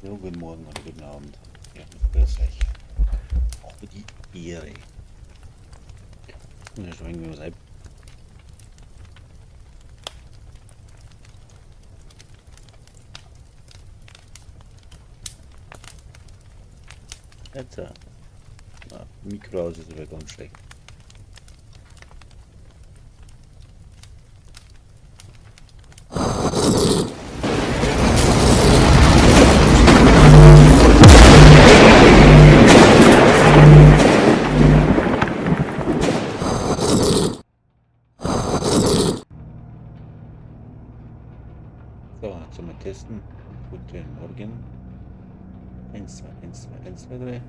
So, guten Morgen oder guten Abend. Ja, grüß euch. Auch für die Ehre. Und ja schon irgendwie was ein. Jetzt, Mikro aus ist aber ganz schlecht. So, jetzt mal testen. Guten Morgen. 1, 2, 1, 2, 1, 2, 3.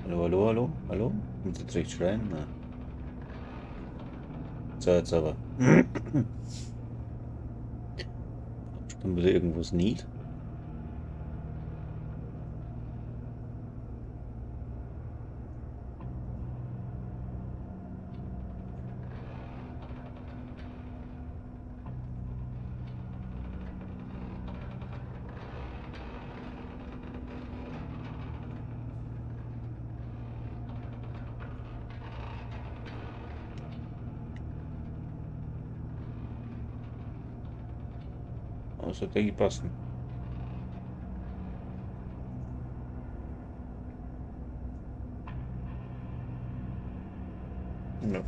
Hallo, hallo, hallo, hallo? Muss jetzt recht schreien? Na. So, jetzt aber. Abstimmen wir irgendwas nicht? Außer denke ich passen. Ja.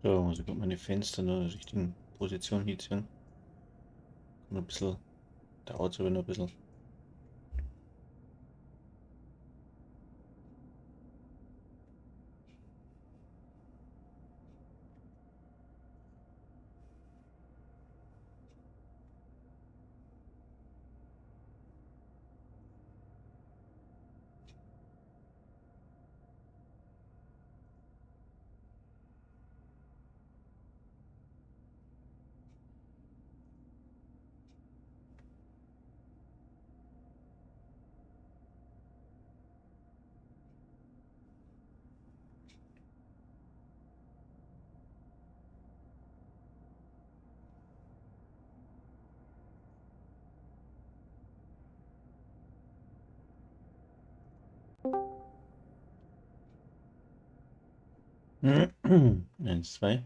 So, muss ich gerade meine Fenster in der richtigen Position hinziehen. Noch ein bisschen, dauert es aber noch ein bisschen. Eins, zwei.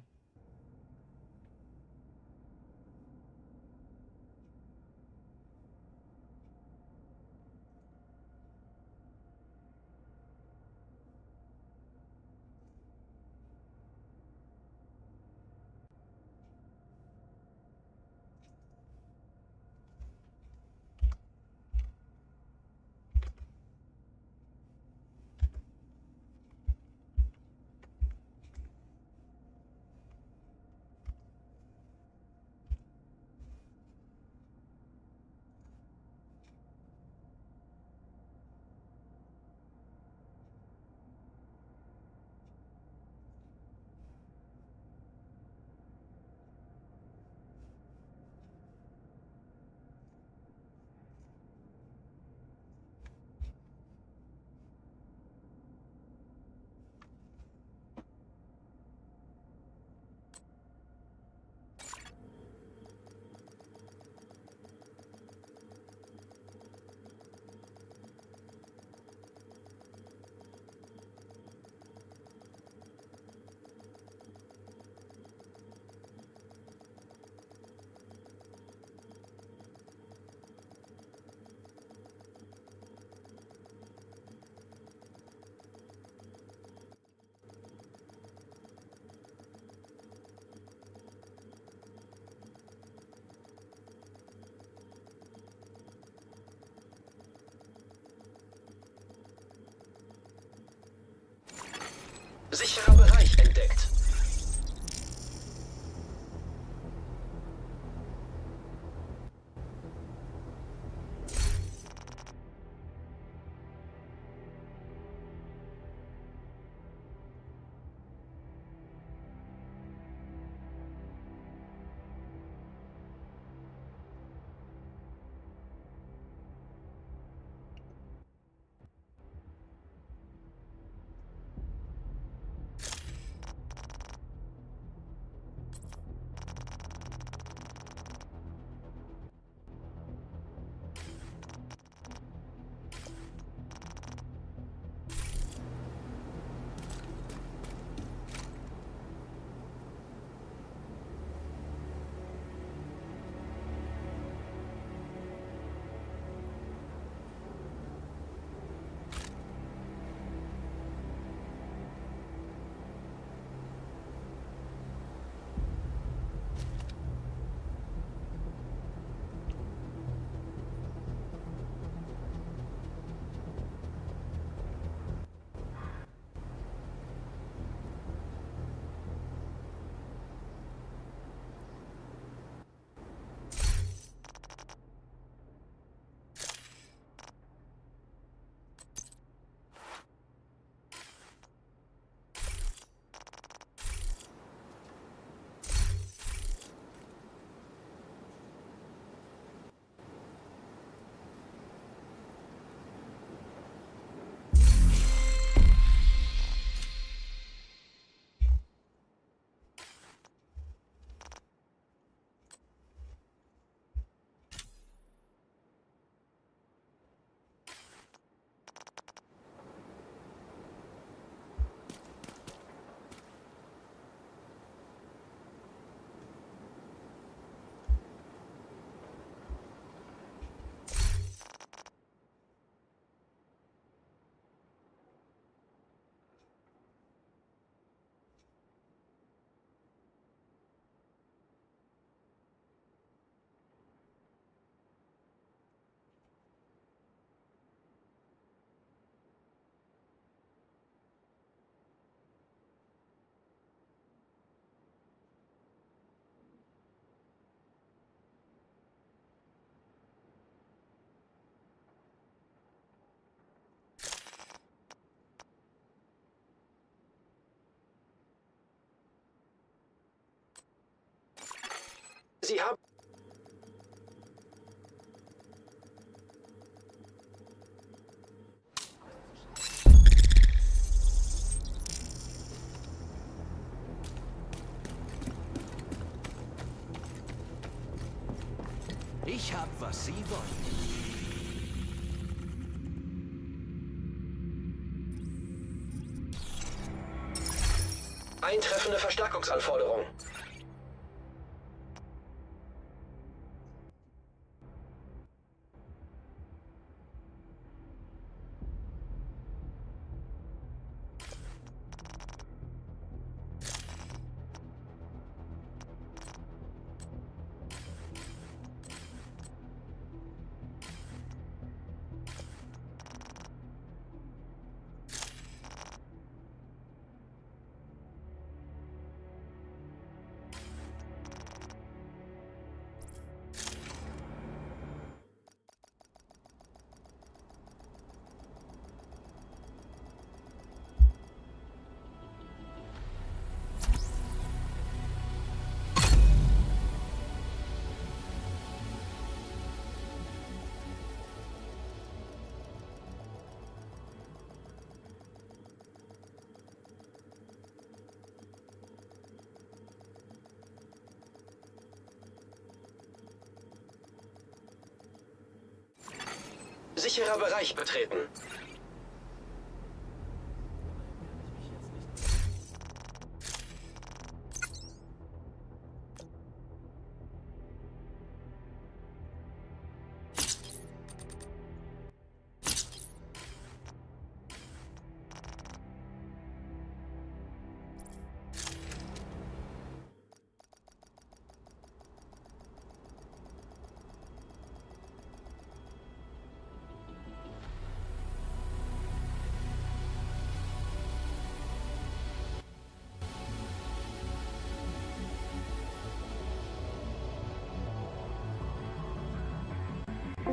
Sicherer Bereich entdeckt. Sie haben... Ich hab, was Sie wollen. Eintreffende Verstärkungsanforderung. Sicherer Bereich betreten.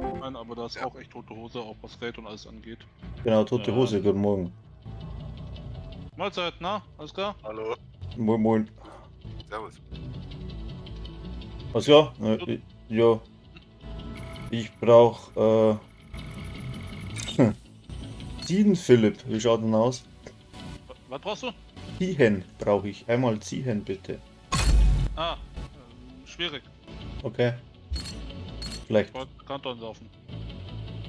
Nein, aber da ist auch echt tote Hose, auch was Geld und alles angeht. Genau, tote Hose, guten Morgen. Mahlzeit, na? Alles klar? Hallo. Moin, moin. Servus. Was ja? Ja. Ich brauch, Ziehen, Philipp. Wie schaut denn aus? Was brauchst du? Ziehen brauche ich. Einmal ziehen, bitte. Ah, schwierig. Okay. Vielleicht. Ich wollte Kanton saufen.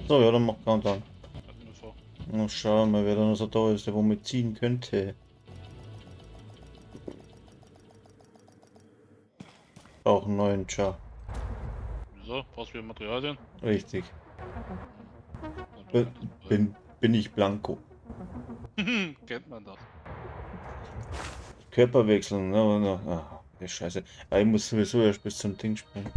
So, ja, dann mach Countdown. Hatten wir vor. Na, schauen wir, wer da noch so da ist, der womit ziehen könnte. Auch einen neuen Char. Wieso? Brauchst du wieder Materialien? Richtig. Bin ich Blanco. Kennt man das. Körper wechseln, ne? Ah, der Scheiße. Ah, ich muss sowieso erst bis zum Ding springen.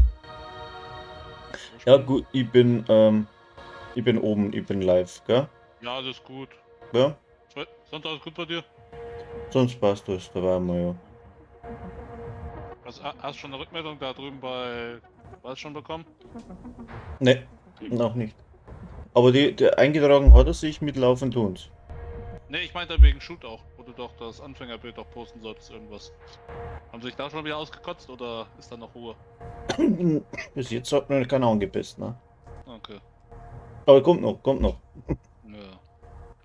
Ja gut, ich bin oben, ich bin live, gell? Ja, alles gut. Ja? Sonst alles gut bei dir? Sonst passt das, da waren wir ja. Hast schon eine Rückmeldung da drüben bei was schon bekommen? Ne, noch nicht. Aber der eingetragen hat er sich mit Laufen tuns. Ne, ich meinte wegen Shoot auch, wo du doch das Anfängerbild auch posten solltest, irgendwas. Haben sie sich da schon wieder ausgekotzt oder ist da noch Ruhe? Bis jetzt hat noch keiner angepisst, ne? Okay. Aber kommt noch. Ja.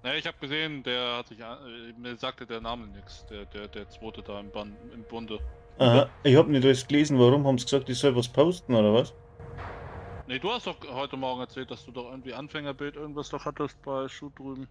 Ne, ich habe gesehen, der hat sich, mir sagte der Name nichts, der zweite da im Bunde. Aha, ich hab nicht alles gelesen, warum haben sie gesagt, ich soll was posten oder was? Ne, du hast doch heute Morgen erzählt, dass du doch irgendwie Anfängerbild irgendwas doch hattest bei Shoot drüben.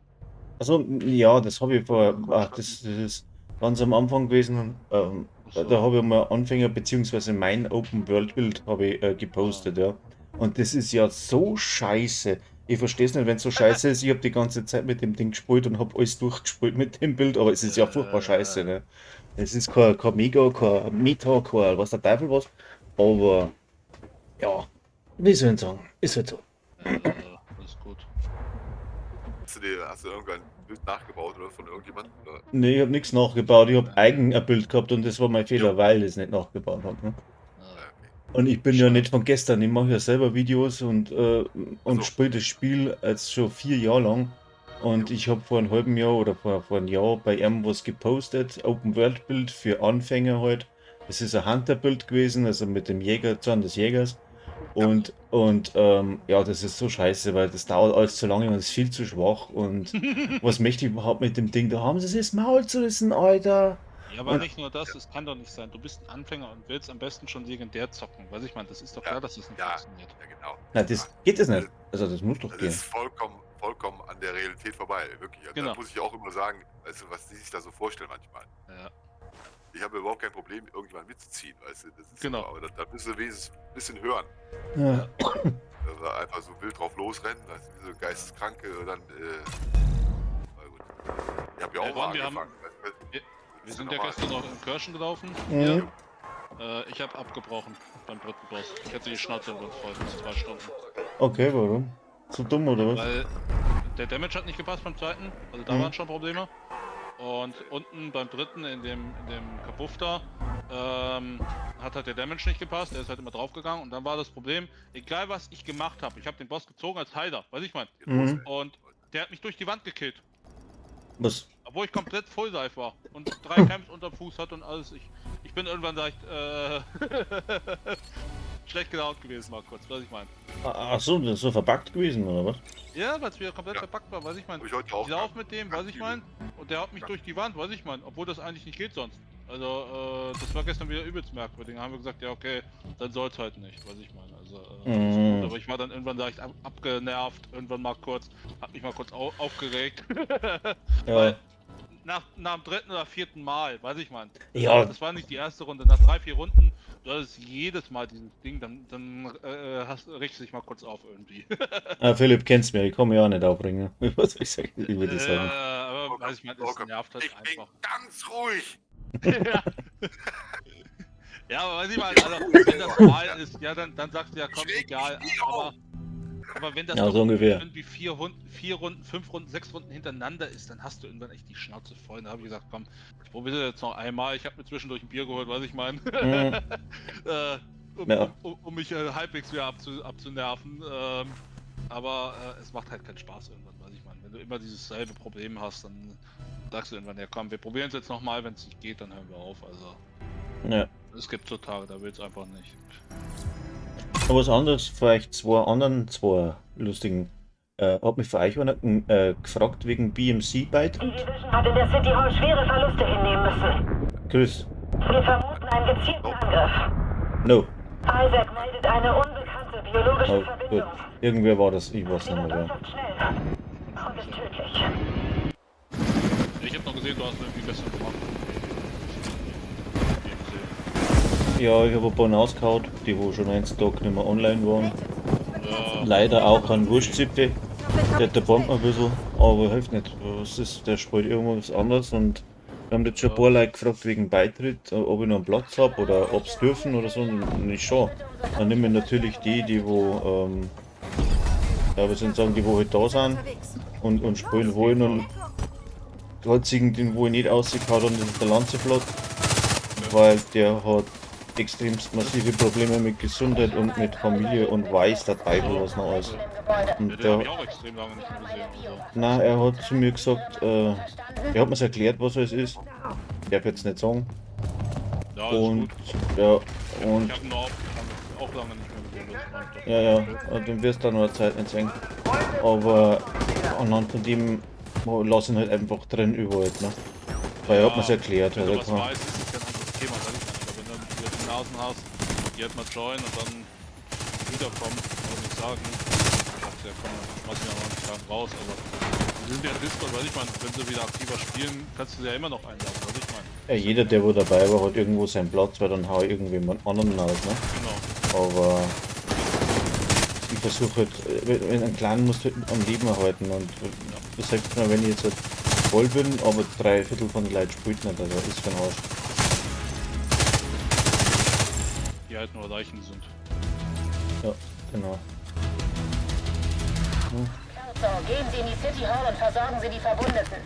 Also ja, das habe ich das ist ganz am Anfang gewesen. Da habe ich mal Anfänger beziehungsweise mein Open World Bild habe ich gepostet, ja. Und das ist ja so scheiße. Ich verstehe es nicht, wenn es so scheiße ist. Ich habe die ganze Zeit mit dem Ding gespielt und habe alles durchgespielt mit dem Bild, aber es ist ja furchtbar scheiße, ne? Es ist kein Mega, kein Meta, kein was der Teufel was. Aber ja, wie soll ich sagen, ist halt so. Alles gut. Hast du irgendwann ein Bild nachgebaut oder von irgendjemandem? Oder? Ne, ich habe nichts nachgebaut. Ich habe eigen ein Bild gehabt und das war mein Fehler, weil ich es nicht nachgebaut habe. Ne? Okay. Und ich bin ja nicht von gestern. Ich mache ja selber Videos und So. spiele das Spiel jetzt schon 4 Jahre lang. Und ich habe vor einem halben Jahr oder vor einem Jahr bei ihm was gepostet. Open World Bild für Anfänger halt. Das ist ein Hunter-Bild gewesen, also mit dem Zahn des Jägers. Und ja, das ist so scheiße, weil das dauert alles zu lange und ist viel zu schwach. Und was möchte ich überhaupt mit dem Ding? Da haben sie das Maul zu rissen, Alter. Ja, aber nicht nur das, es kann doch nicht sein. Du bist ein Anfänger und willst am besten schon legendär zocken. Weiß ich meine, das ist doch klar, dass das nicht funktioniert. Ja, genau. Na, das geht das nicht. Also das muss doch Das gehen. ist vollkommen an der Realität vorbei, wirklich. Also, Genau. da muss ich auch immer sagen, weißt du, was die sich da so vorstellen manchmal. Ja. Ich habe überhaupt kein Problem, irgendjemanden mitzuziehen, weißt du. Das ist Genau. super, aber da müssen wir wenigstens ein bisschen hören. Ja. Also einfach so wild drauf losrennen, weißt du, wie so Geisteskranke und dann, na gut. Ich habe ja auch Ron, mal wir angefangen. Wir sind ja gestern noch in Kirchen gelaufen. Mhm. Ich habe abgebrochen beim dritten Boss. Ich hatte die Schnauze irgendwann voll, bis 2 Stunden. Okay, warum? So dumm oder was? Weil der Damage hat nicht gepasst beim zweiten, also da waren schon Probleme. Und unten beim dritten, in dem Kabuff da, hat halt der Damage nicht gepasst, der ist halt immer draufgegangen und dann war das Problem, egal was ich gemacht habe, ich habe den Boss gezogen als Heiler, weiß ich mein. Mhm. Und der hat mich durch die Wand gekillt, Was? obwohl ich komplett voll live war und 3 Camps unterm Fuß hatte und alles. Ich bin irgendwann leicht schlecht gelaunt gewesen mal kurz, weiß ich mein. Ach so, das ist so verbuggt gewesen oder was? Ja, weil es wieder komplett Ja. verpackt war, weiß ich mein. Hab ich heute Ich auch lauf gehabt. mit dem, weiß ich mein, und der haut mich durch die Wand, weiß ich mein, obwohl das eigentlich nicht geht sonst. Also, das war gestern wieder übelst merkwürdig. Da haben wir gesagt, ja okay, dann soll's halt nicht, weiß ich mein. Also, alles gut. Aber ich war dann irgendwann leicht abgenervt, irgendwann mal kurz, hab mich mal kurz aufgeregt. Ja. Weil nach dem dritten oder vierten Mal, weiß ich mein. Ja. Das war nicht die erste Runde, nach 3, 4 Runden, du hattest jedes Mal dieses Ding, dann regst du dich mal kurz auf irgendwie. Philipp kennst mir, ich kann mich auch nicht aufbringen. Was soll ich sagen? Ich würde sagen. Aber weiß ich mein, es nervt halt Ich bin einfach. ganz ruhig. Ja, aber weiß ich mal, also, wenn das mal ist, ja, dann sagst du ja, komm, Ich reg egal. mich nie auf. Aber wenn das Ja, doch so ungefähr. irgendwie 4 Runden, 5 Runden, 6 Runden hintereinander ist, dann hast du irgendwann echt die Schnauze voll. Da habe ich gesagt, komm, ich probiere jetzt noch einmal. Ich habe mir zwischendurch ein Bier geholt, was ich meine. Mhm. Ja. um mich halbwegs wieder abzunerven. Aber es macht halt keinen Spaß irgendwann, weiß ich meine. Wenn du immer dieses selbe Problem hast, dann sagst du irgendwann, ja komm, wir probieren es jetzt nochmal, wenn es nicht geht, dann hören wir auf. Also Ja. es gibt so Tage, da will es einfach nicht. Aber was anderes, vielleicht zwei lustigen. Hat mich für euch einer gefragt wegen BMC-Byte. Die Division hat in der City Hall schwere Verluste hinnehmen müssen. Grüß. Wir vermuten einen gezielten Angriff. No. Isaac meldet eine unbekannte biologische Oh, gut. Verbindung. Irgendwer war das, ich weiß Die nicht wird mehr wer. äußerst schnell und ist tödlich. Ich habe noch gesehen, du hast irgendwie gestern gemacht. Ja, ich habe ein paar ausgehauen, die wo schon 1 Tag nicht mehr online waren. Ja, Leider auch ein Wurstsiebte. Der bombt ein bisschen, aber hilft nicht. Was ist, der spielt irgendwas anderes und wir haben jetzt schon ein paar Leute gefragt wegen Beitritt, ob ich noch einen Platz habe oder ob es dürfen oder so. Und ich schon. Dann nehmen wir natürlich die wo, ja, wir sind sagen, die wo halt da sind und spielen wollen. Und der einzigen, den wo ich nicht ausgehauen habe, das ist der Lanzeflot, weil der hat extremst massive Probleme mit Gesundheit und mit Familie und weiß der Teufel was noch alles. Und den der, habe ich auch extrem lange nicht mehr gesehen. Also. nein, er hat zu mir gesagt, er hat mir erklärt, was es ist. Ich darf jetzt nicht sagen. Ja, ist Und gut. ja, Ich und habe ihn auch lange nicht mehr gesehen. Das meinte ich. ja, den wirst du dann noch eine Zeit nicht sehen. Aber anhand von dem lass ihn halt einfach drin überall, ne? Weil er hat mir's erklärt. Wenn du Also, was weißt, ist das kein anderes Thema, sag ich mal. Aber wenn du wieder die Nasen hast, die halt mal joinen und dann wiederkommen und nichts sagen, sagst du ja komm, mach ich ja noch nicht Tagen raus, aber wir sind ja in Discord, weiß ich meine, wenn sie wieder aktiver spielen, kannst du sie ja immer noch einladen, weiß ich meine. ja, jeder, der wo dabei war, hat irgendwo seinen Platz, weil dann hau ich irgendjemand anderen aus, ne? Genau. Aber ich versuche halt, wenn ein Clan musst du halt am Leben erhalten und das sagt mir, wenn ich jetzt halt voll bin, aber 3/4 von den Leuten spielt nicht, also ist für den Arsch. Die halt nur Leichen sind. Ja, genau. So, gehen Sie in die City Hall und versorgen Sie die Verwundeten.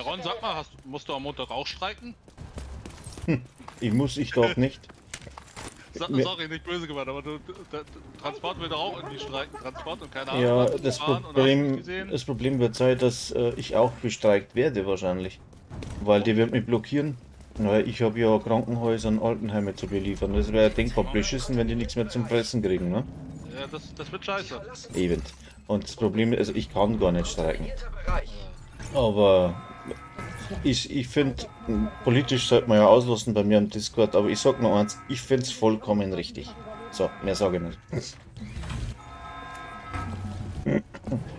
Ron, sag mal, musst du am Montag auch streiken? Ich darf nicht. Sorry, nicht böse gemeint, aber Transport will doch auch irgendwie streiken. Transport und keine Ahnung. Ja, was das fahren und hast nicht Problem, gesehen. das Problem wird sein, dass ich auch bestreikt werde wahrscheinlich. Weil die wird mich blockieren. Weil ich habe ja Krankenhäuser und Altenheime zu beliefern. Das wäre denkbar beschissen, wenn die nichts mehr zum Fressen kriegen, ne? Ja, das wird scheiße. Eben. Und das Problem ist, also ich kann gar nicht streiken. Definierter Bereich. Aber ich finde, politisch sollte man ja auslassen bei mir im Discord, aber ich sag nur eins, ich finde es vollkommen richtig. So, mehr sage ich nicht.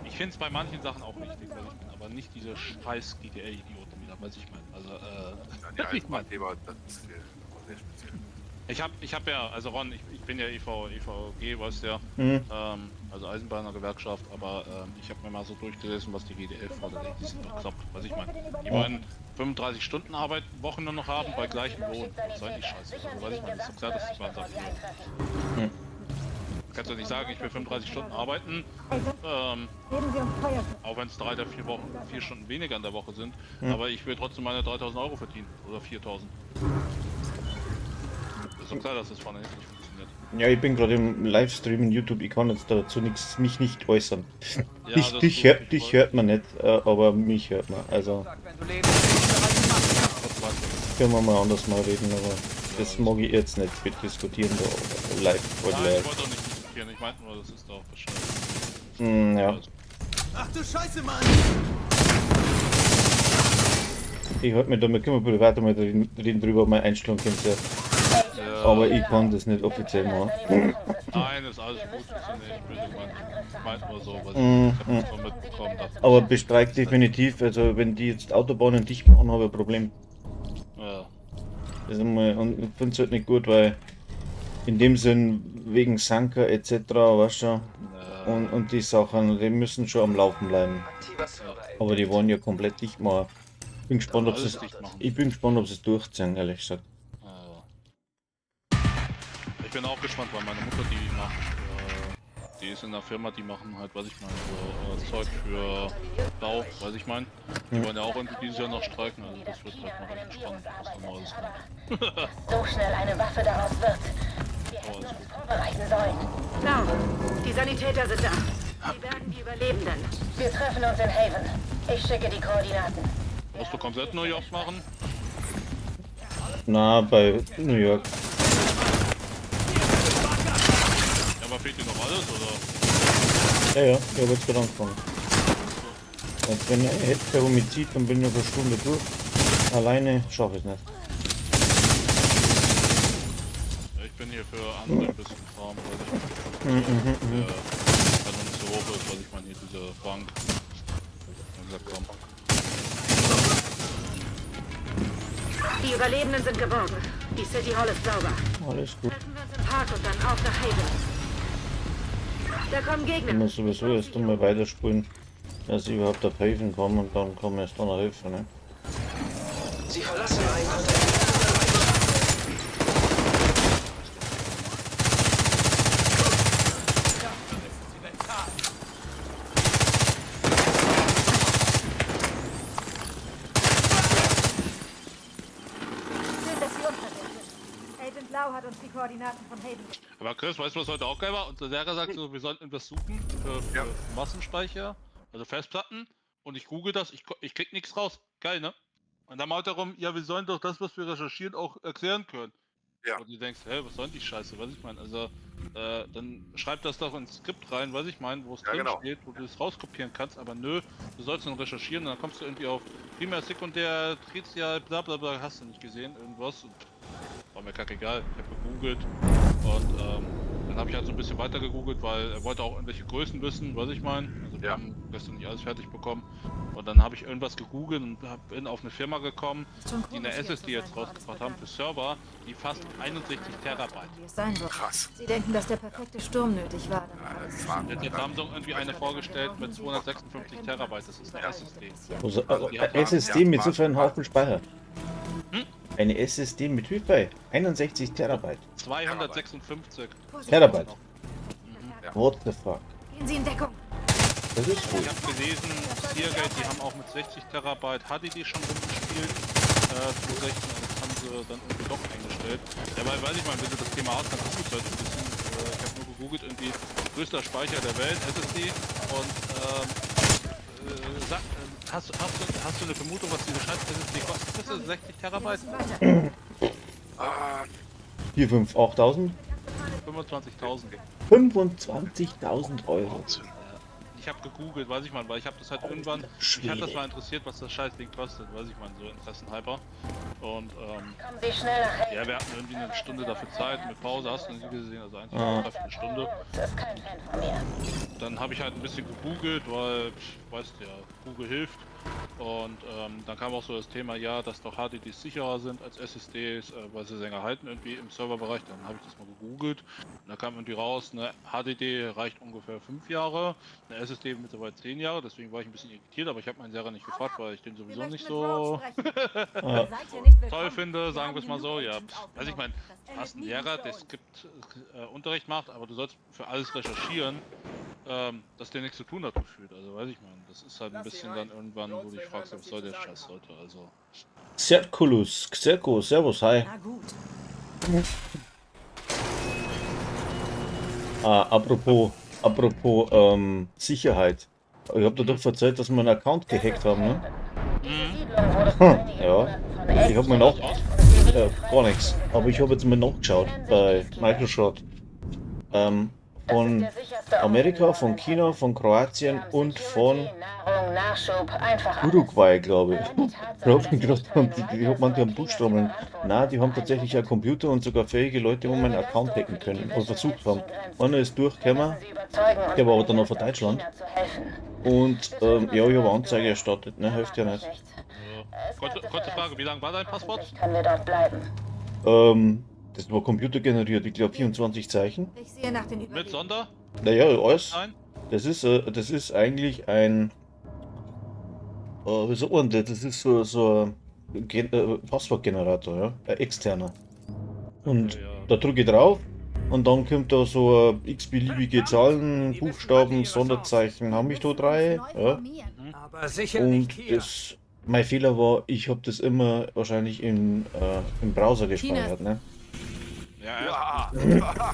Ich finde es bei manchen Sachen auch wichtig, weil ich bin aber nicht diese scheiß GDL-Idioten wieder, weiß ich meine. Also, Ja, die ich mein, Eisenbahnthema, das ist sehr speziell. ich hab ja, also Ron, ich bin ja EVG, weißt du ja, also Eisenbahnergewerkschaft, aber ich habe mir mal so durchgelesen, was die GDL fordert, ey, die sind bekloppt, was ich meine. Die wollen 35 Stunden Arbeit, Wochen nur noch haben, bei gleichem Lohn. Das ist eigentlich scheiße. Also, weiß ich meine, ist doch klar, dass die Bahn sagt, kannst du nicht sagen, ich will 35 Stunden arbeiten, auch wenn es 3 oder 4 Stunden weniger in der Woche sind, aber ich will trotzdem meine 3.000 Euro verdienen oder 4.000. Ist doch klar, dass das vorne nicht funktioniert. Ja, ich bin gerade im Livestream in YouTube, ich kann jetzt dazu mich nicht äußern. Ja, dich das dich, tut hört, mich dich voll. hört man nicht, aber mich hört man. Also können wir mal anders mal reden, aber das mag ich jetzt nicht mit diskutieren da live vor Nein, ich live. wollte doch nicht diskutieren, ich meinte nur, das ist doch bescheuert. Ja. Ach du Scheiße, Mann! Ich hab mir da, wir können privat mal reden drüber, ob meine Einstellung kennt ja. Ja, Aber ich kann das nicht offiziell machen. nein, ist alles gut, ist ja nicht böse gemeint. Ich meinte nur so, was ich hab so mitbekommen, dachte ich. Aber bestreikt definitiv, also wenn die jetzt Autobahnen dicht machen, habe ich ein Problem. Ja. Das ist einmal, und ich finde es halt nicht gut, weil in dem Sinn wegen Sanker etc. weißt du, und die Sachen, die müssen schon am Laufen bleiben. Aktiver Server. Aber die wollen ja komplett dicht machen. Bin gespannt, ob Alles sie dicht machen. ich bin gespannt, ob sie es durchziehen, ehrlich gesagt. Ich bin auch gespannt, weil meine Mutter die macht, die ist in der Firma, die machen halt, was ich meine, so Zeug für Bau, weiß ich mein. Die wollen ja auch irgendwie dieses Jahr noch streiken, also das wird halt noch echt spannend, was da noch alles kommt. So schnell eine Waffe daraus wird. Wir Aber hätten alles uns gut. vorbereiten sollen. Now, die Sanitäter sind da. Sie bergen die Überlebenden. Wir treffen uns in Haven. Ich schicke die Koordinaten. Musst du komplett New York machen? Na, bei New York. Ja, aber fehlt dir noch alles, oder? Ja, ich habe jetzt gerade angefangen. Und wenn er hätte der Homizid, dann bin ich noch eine Stunde durch. Alleine schaffe ich es nicht. Ja, ich bin hier für andere ein bisschen Kram, weil ich halt noch nicht so hoch ist, weil ich meine hier diese Bank. Dann gesagt, komm. Die Überlebenden sind geborgen. Die City Hall ist sauber. Alles gut. Treffen wir uns im Park und dann auf nach Haven. Da kommen Ich Gegner. muss sowieso erst einmal weiterspulen, dass ich überhaupt auf Haven komme und dann kann ich erst dann helfen. Ne? Sie verlassen einen Container. Schön, dass Sie unterwegs sind. Agent Blau hat uns die Koordinaten von Haven. Aber Chris, weißt du, was heute auch geil war? Unser Lehrer sagt so, wir sollten etwas suchen für Massenspeicher, also Festplatten. Und ich google das, ich krieg nichts raus. Geil, ne? Und dann mal darum, ja, wir sollen doch das, was wir recherchieren, auch erklären können. Ja. Und du denkst, hä, was soll denn die Scheiße, was ich meine? Also, dann schreib das doch ins Skript rein, was ich meine, wo es Ja, drin genau. steht, wo du es rauskopieren kannst, aber nö, du sollst dann recherchieren, dann kommst du irgendwie auf Primär, Sekundär, Tertiär, bla bla bla, hast du nicht gesehen, irgendwas. Und war mir kackegal, ich habe gegoogelt und dann habe ich halt so ein bisschen weiter gegoogelt, weil er wollte auch irgendwelche Größen wissen, was ich meine. Also wir Ja. haben gestern nicht alles fertig bekommen und dann habe ich irgendwas gegoogelt und bin auf eine Firma gekommen, die eine SSD jetzt rausgebracht haben für Server, die fast 61 Terabyte. Wie es sein wird. Krass. Sie denken, dass der perfekte Sturm nötig war, damit alles Fahren. Jetzt haben sie irgendwie eine vorgestellt mit 256 Terabyte, das ist eine SSD. Also SSD mit so einem Haufen Speicher. Hm? Eine SSD mit wie viel? 61 Terabyte. 256. Terabyte. Ja. What the fuck? Gehen Sie in Deckung. Das ist cool. Ich habe gelesen, Seagate, die haben auch mit 60 Terabyte HDD schon rumgespielt. 2016, das haben sie dann irgendwie doch eingestellt. Ja, weil, weiß ich mal, wenn du das Thema hast, dann guck ich halt ein bisschen. Ich habe nur gegoogelt, irgendwie größter Speicher der Welt, SSD. Und hast du eine Vermutung, was diese scheiß SSD kostet? Das ist 60 Terabyte? Ah, 4, 5, 8.000? 25.000. 25.000 Euro. Ich habe gegoogelt, weiß ich mal, weil ich habe das halt irgendwann, mich hat das mal interessiert, was das scheiß Ding kostet, weiß ich mal, so interessenhalber. Und Kommen Sie schnell nach Haven. ja, wir hatten irgendwie eine Stunde dafür Zeit, mit Pause hast du nicht gesehen, also eigentlich eine Stunde. Das ist kein Fan von mir. Dann habe ich halt ein bisschen gegoogelt, weil, weißt du ja, Google hilft. Und dann kam auch so das Thema, ja, dass doch HDDs sicherer sind als SSDs, weil sie länger halten irgendwie im Serverbereich. Dann habe ich das mal gegoogelt und da kam irgendwie raus, eine HDD reicht ungefähr 5 Jahre, eine SSD mittlerweile 10 Jahre, deswegen war ich ein bisschen irritiert, aber ich habe meinen Lehrer nicht gefragt, weil ich den Wir sowieso möchten nicht mit Rogue so sprechen. Ja. Seid ihr nicht willkommen? toll finde, Wir sagen haben wir es mal so, genug ja. Agents Also ich meine, aufgenommen. Das du hast einen endet nie Lehrer, für der uns. Skript Unterricht macht, aber du sollst für alles recherchieren, dass der nichts zu tun hat gefühlt. Also weiß ich mal, das ist halt ein bisschen dann irgendwann, wo du dich fragst, was soll der Scheiß heute, also. Serkulus, Xerko, Servus, hi. Na gut. Apropos Sicherheit. Ich hab dir doch erzählt, dass wir einen Account gehackt haben, ne? Diese Siedlung wurde vor einigen Ja. Monaten von Ich hab mir noch gar nichts. Aber ich habe jetzt mal nachgeschaut bei Microsoft. Von Amerika, von China, von Kroatien und von Nahrung, Nachschub, einfach alles. Uruguay, glaube ich. Allein die Ich Tatsache, hab mir dass gedacht, sie nicht ich einmal hab manche am für Buchstaben. Kriegsverantwortung Na, die haben tragen. tatsächlich einen Computer und sogar fähige Leute, wo meinen Account hacken können. Oder versucht haben. Einer ist durchgekommen, Sie überzeugen uns, der war aber dann den noch von Menschen Deutschland. China zu helfen. Und ja, ich habe Anzeige erstattet, ne? Hilft ja nicht. Kurze Frage, wie lang war dein Passwort? Hoffentlich können wir dort bleiben. Das war computergeneriert, ich glaube 24 Zeichen. Ich sehe nach den Mit Überlebenden. Sonder? Naja, alles. Nein? Das ist eigentlich ein. Wie sagt man das? Das ist so ein Passwortgenerator, ja? Ein externer. Und Ja. da drücke ich drauf und dann kommt da so x-beliebige Zahlen, Buchstaben, Sonderzeichen, haben mich da drei. Ja? Aber sicher Und nicht hier. mein Fehler war, ich habe das immer wahrscheinlich im Browser China gespeichert, ne? Ja, Ja!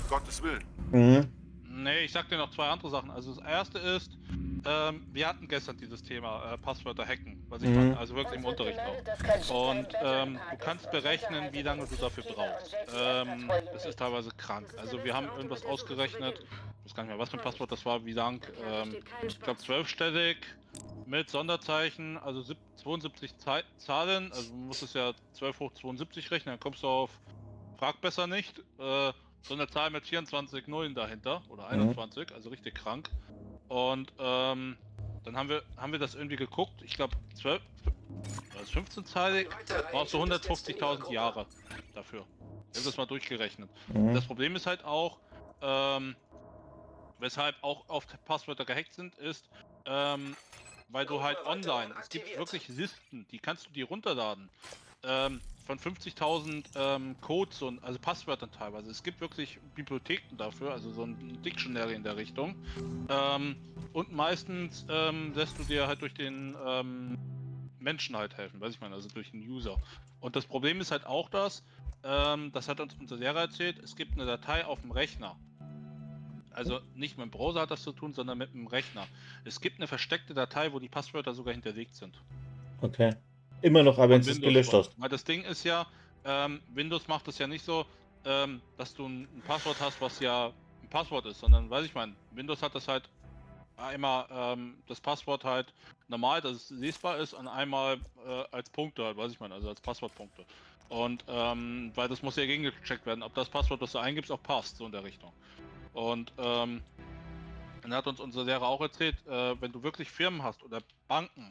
Gottes Willen. Mhm. Nee, ich sag dir noch zwei andere Sachen. Also das erste ist, wir hatten gestern dieses Thema Passwörter hacken, was ich meine, also wirklich im Unterricht auch. Und du kannst berechnen, wie lange du dafür brauchst. Das ist teilweise krank. Also wir haben irgendwas ausgerechnet, ich weiß gar nicht mehr, was für ein Passwort das war, wie lang, ich glaube 12-stellig mit Sonderzeichen, also 72 Zahlen, also man muss es ja 12 hoch 72 rechnen, dann kommst du auf, frag besser nicht, so eine Zahl mit 24 Nullen dahinter oder 21, also richtig krank. Und dann haben wir das irgendwie geguckt. Ich glaube 12, das 15-zeilig, brauchst du 150.000 Jahre dafür. Wir haben das mal durchgerechnet. Mhm. Das Problem ist halt auch, weshalb auch oft Passwörter gehackt sind, ist, weil du halt online, es gibt wirklich Listen, die kannst du dir runterladen. Von 50.000 Codes und also Passwörtern teilweise. Es gibt wirklich Bibliotheken dafür, also so ein Dictionary in der Richtung. Und meistens lässt du dir halt durch den Menschen halt helfen, weiß ich meine, also durch den User. Und das Problem ist halt auch das hat uns unser Lehrer erzählt, es gibt eine Datei auf dem Rechner. Also nicht mit dem Browser hat das zu tun, sondern mit dem Rechner. Es gibt eine versteckte Datei, wo die Passwörter sogar hinterlegt sind. Okay. Immer noch, aber wenn du es gelöscht hast. Weil das Ding ist ja, Windows macht es ja nicht so, dass du ein Passwort hast, was ja ein Passwort ist, sondern, weiß ich mein, Windows hat das halt einmal das Passwort halt normal, dass es lesbar ist, und einmal als Punkte halt, weiß ich mein, also als Passwortpunkte. Und weil das muss ja gegengecheckt werden, ob das Passwort, das du eingibst, auch passt, so in der Richtung. Und dann hat uns unser Lehrer auch erzählt, wenn du wirklich Firmen hast oder Banken,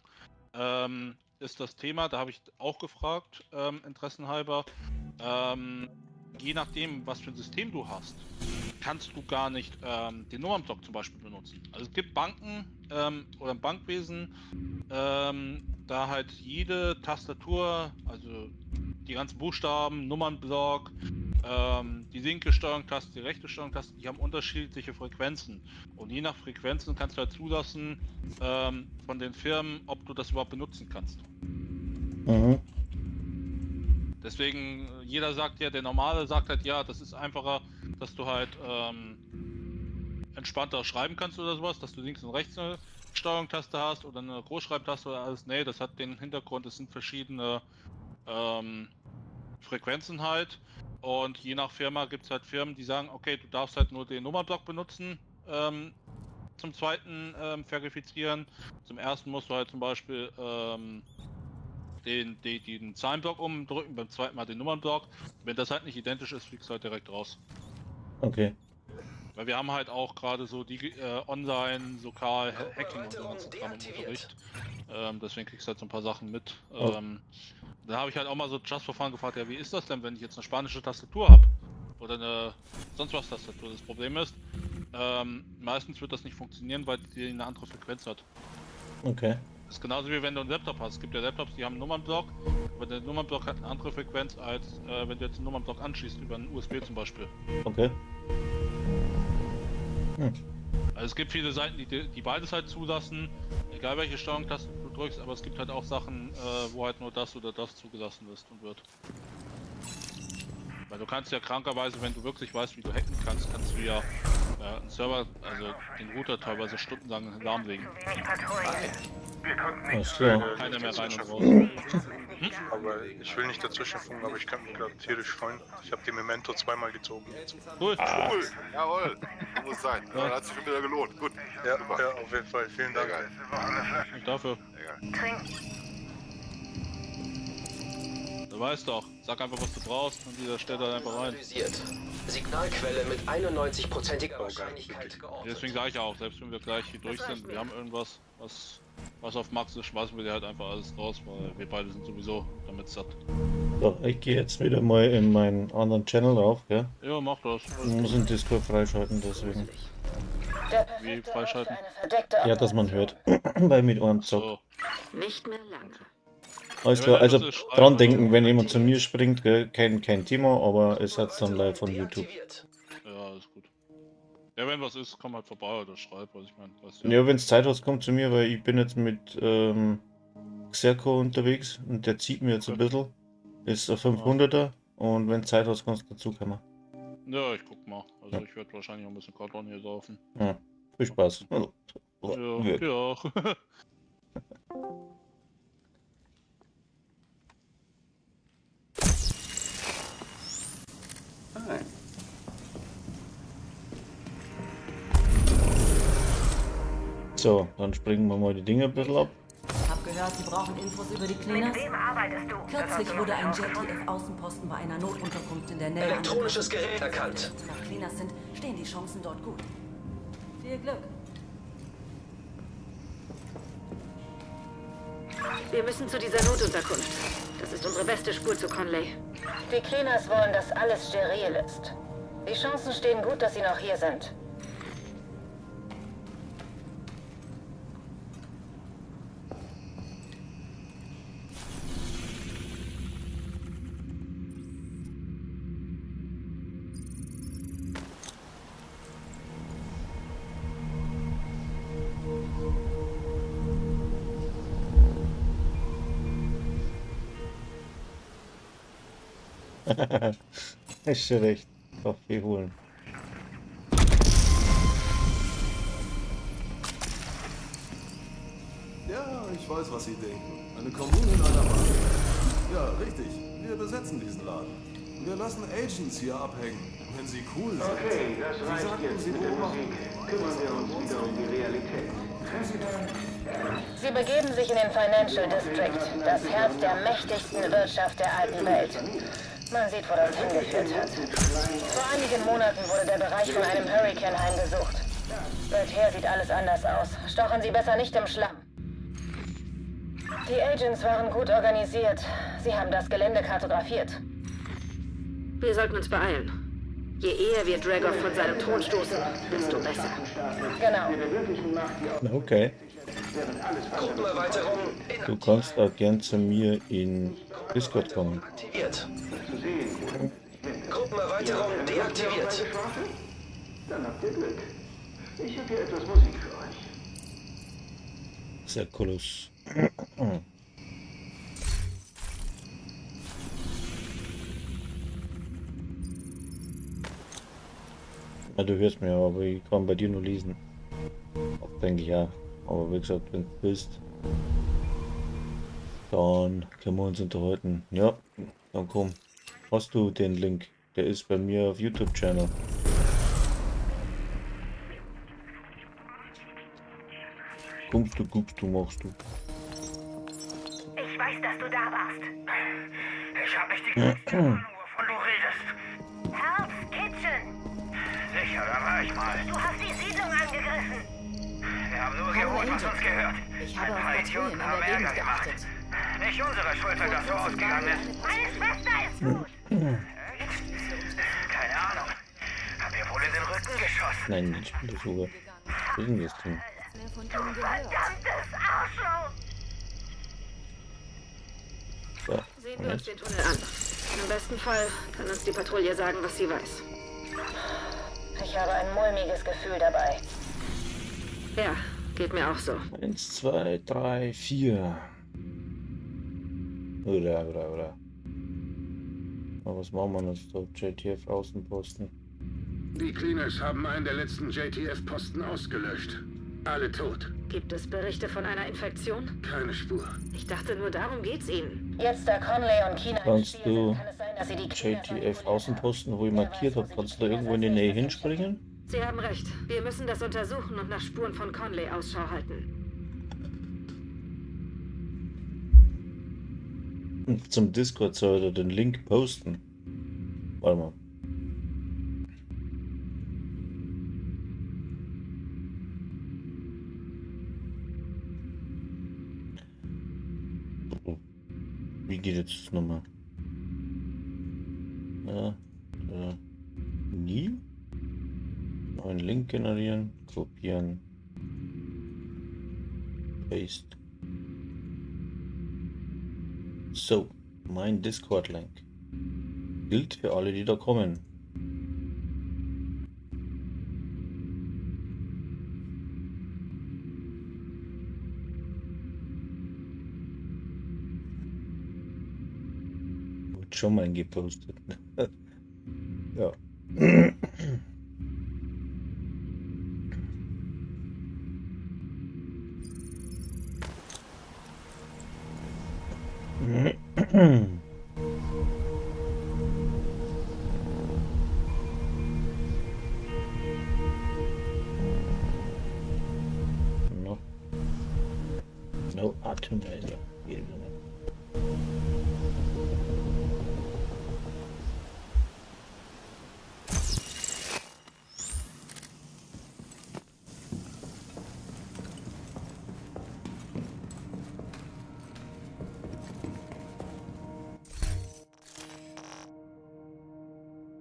ist das Thema, da habe ich auch gefragt, interessenhalber, je nachdem, was für ein System du hast, kannst du gar nicht den Nummernblock zum Beispiel benutzen. Also es gibt Banken oder im Bankwesen, da halt jede Tastatur, also die ganzen Buchstaben, Nummernblock, die linke Steuerungstaste, die rechte Steuerungstaste, die haben unterschiedliche Frequenzen. Und je nach Frequenzen kannst du halt zulassen von den Firmen, ob du das überhaupt benutzen kannst. Mhm. Deswegen, jeder sagt ja, der Normale sagt halt, ja, das ist einfacher, dass du halt entspannter schreiben kannst oder sowas, dass du links und rechts eine Steuerungstaste hast oder eine Großschreibtaste oder alles. Nee, das hat den Hintergrund, es sind verschiedene Frequenzen halt. Und je nach Firma gibt es halt Firmen, die sagen, okay, du darfst halt nur den Nummernblock benutzen, zum zweiten verifizieren. Zum ersten musst du halt zum Beispiel den Zahlenblock umdrücken, beim zweiten Mal den Nummernblock. Wenn das halt nicht identisch ist, fliegst du halt direkt raus. Okay. Weil wir haben halt auch gerade so die Online, lokal, Hacking und so ganzen Kram im Unterricht. Deswegen kriegst du halt so ein paar Sachen mit. Da habe ich halt auch mal so Just for Fun gefragt, ja, wie ist das denn, wenn ich jetzt eine spanische Tastatur habe? Oder eine sonst was Tastatur. Das Problem ist, meistens wird das nicht funktionieren, weil die eine andere Frequenz hat. Okay. Das ist genauso wie wenn du einen Laptop hast. Es gibt ja Laptops, die haben einen Nummernblock, aber der Nummernblock hat eine andere Frequenz, als wenn du jetzt einen Nummernblock anschließt, über einen USB zum Beispiel. Okay. Also es gibt viele Seiten, die beides halt zulassen, egal welche Steuerungstaste du drückst, aber es gibt halt auch Sachen, wo halt nur das oder das zugelassen ist und wird. Weil du kannst ja krankerweise, wenn du wirklich weißt, wie du hacken kannst, kannst du ja einen Server, also den Router teilweise stundenlang lahmlegen. Alles klar. Keiner mehr rein und raus. Aber ich will nicht dazwischenfunken, aber ich kann mich gerade tierisch freuen. Ich habe die Memento zweimal gezogen. Cool. Cool, jawohl. So muss sein. Ja, hat sich schon wieder gelohnt. Gut. Ja, Super. ja, auf jeden Fall. Vielen Dank. Geil. Nicht dafür. Egal. Du weißt doch, sag einfach, was du brauchst und dieser stellt dann einfach rein. Analysiert. Signalquelle mit 91%iger Wahrscheinlichkeit geortet. Deswegen sage ich auch, selbst wenn wir gleich hier durch sind, wir haben irgendwas, was auf Max ist, schmeißen wir dir halt einfach alles raus, weil wir beide sind sowieso damit satt. So, ich gehe jetzt wieder mal in meinen anderen Channel rauf, gell? Ja, mach das. Ich muss den Discord freischalten, deswegen. Wie freischalten? Ja, dass man hört. Weil mit einem Zock. So. Nicht mehr lange. Alles Ja, klar, wenn also das ist, dran schreiben, denken, wenn jemand zu mir springt, gell? Kein Thema, aber es hat dann live von YouTube. Deaktiviert. Ja, alles gut. Ja, wenn was ist, komm halt vorbei oder schreib, was ich meine. Weißt Ja, wenn es Zeit hast, kommt zu mir, weil ich bin jetzt mit Xerco unterwegs und der zieht mir jetzt ein bisschen. Ist ein 500er und wenn Zeit hast, kannst du dazu kommen. Ja, ich guck mal. Also Ja. ich werde wahrscheinlich auch ein bisschen Karton hier saufen. Ja, viel Spaß. Ja, Wirk. dir auch. So, dann springen wir mal die Dinge ein bisschen ab. Hab gehört, Sie brauchen Infos über die Cleaners. Mit wem arbeitest du? Kürzlich wurde ein JTF-Außenposten bei einer Notunterkunft in der Nähe Elektronisches Gerät erkannt. Wenn es noch Cleaners sind, stehen die Chancen dort gut. Viel Glück. Wir müssen zu dieser Notunterkunft. Das ist unsere beste Spur zu Conley. Die Cleaners wollen, dass alles steril ist. Die Chancen stehen gut, dass sie noch hier sind. Ist schon recht. Kaffee holen. Ja, ich weiß, was Sie denken. Eine Kommune in einer Bar. Ja, richtig. Wir besetzen diesen Laden. Wir lassen Agents hier abhängen, wenn sie cool sind. Okay, das Sie reicht sagten, jetzt Sie mit der beobachten. Musik. Kümmern wir uns wieder um die Realität. Sie begeben sich in den Financial District, das Herz der mächtigsten Wirtschaft der alten Welt. Man sieht, wo das hingeführt hat. Vor einigen Monaten wurde der Bereich von einem Hurricane heimgesucht. Seither sieht alles anders aus. Stochen Sie besser nicht im Schlamm. Die Agents waren gut organisiert. Sie haben das Gelände kartografiert. Wir sollten uns beeilen. Je eher wir Dragov von seinem Thron stoßen, desto besser. Genau. Okay. Gruppenerweiterung Du kannst auch gern zu mir in Discord kommen. aktiviert. Gruppenerweiterung deaktiviert. Dann habt ihr Glück. Ich habe hier etwas Musik für euch. Sehr Koloss. Ja, du hörst mir, aber ich kann bei dir nur lesen. Auch denke ich ja. Aber wie gesagt, wenn du bist, dann können wir uns unterhalten. Ja, dann komm. Hast du den Link? Der ist bei mir auf YouTube-Channel. Kommst du, guckst du, machst du. Ich weiß, dass du da warst. Ich habe nicht die kleinste Ahnung, wovon du redest. Hell's Kitchen! Sicher, da war ich mal. Du hast die Siedlung angegriffen. Wir haben nur geholt, was uns gehört. Ich habe Ein auf paar Patrouillen Idioten in haben der Ärger Gegend gemacht. geachtet. Nicht unsere Schuld, wenn das so ausgegangen ist. Meine Schwester ist gut. Keine Ahnung. Haben wir wohl in den Rücken geschossen. Nein, nicht sogar. Was ist denn das Ding? Mehr von ihnen gehört. Verdammtes Arschloch! So, Sehen und wir uns jetzt? den Tunnel an. Im besten Fall kann uns die Patrouille sagen, was sie weiß. Ich habe ein mulmiges Gefühl dabei. Ja, geht mir auch so. 1, 2, 3, 4. Oder. Aber was machen wir jetzt da? JTF Außenposten. Die Cleaners haben einen der letzten JTF-Posten ausgelöscht. Alle tot. Gibt es Berichte von einer Infektion? Keine Spur. Ich dachte, nur darum geht's ihnen. Jetzt, da Conley und China im Kannst Spiel du sind, kann es sein, dass sie die Cleaners JTF Außenposten, wo ich markiert habe, kannst du da irgendwo in die Nähe hinspringen? Sie haben recht. Wir müssen das untersuchen und nach Spuren von Conley Ausschau halten. Und zum Discord-Server den Link posten. Warte mal. Wie geht jetzt das nochmal? Ja, nie. Neuen Link generieren, kopieren, paste. So, mein Discord-Link gilt für alle, die da kommen. schon mal gepostet. Ja. No. No Atomizer. Geht wieder nicht.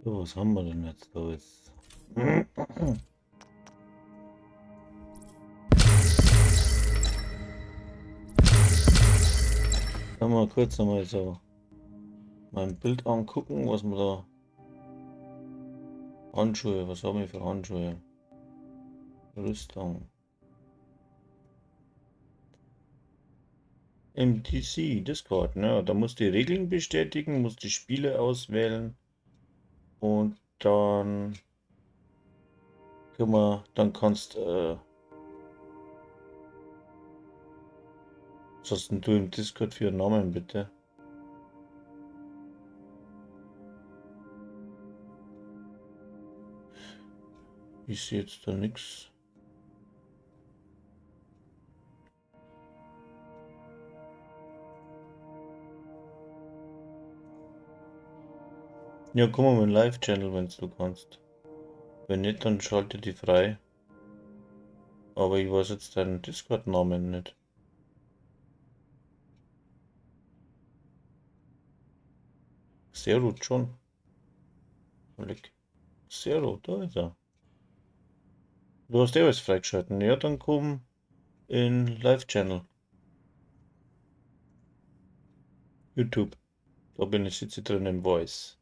So, was haben wir denn jetzt da jetzt? Können wir kurz einmal so mein Bild angucken, was wir da. Handschuhe, was haben wir für Handschuhe? Rüstung. MTC, Discord, ne? Da musst du die Regeln bestätigen, musst die Spiele auswählen und dann dann kannst was hast denn du im Discord für einen Namen, bitte? Ich sehe jetzt da nichts. Ja, komm mal mit dem Live-Channel, wenn du kannst. Wenn nicht, dann schalte die frei. Aber ich weiß jetzt deinen Discord-Namen nicht. Zero schon. Zero, da ist er. Du hast eh alles freigeschalten. Ja, dann komm in Live-Channel. YouTube. Da bin ich jetzt drin im Voice.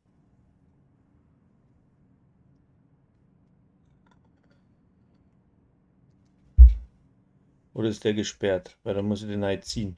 Oder ist der gesperrt? Weil dann muss ich den neu ziehen.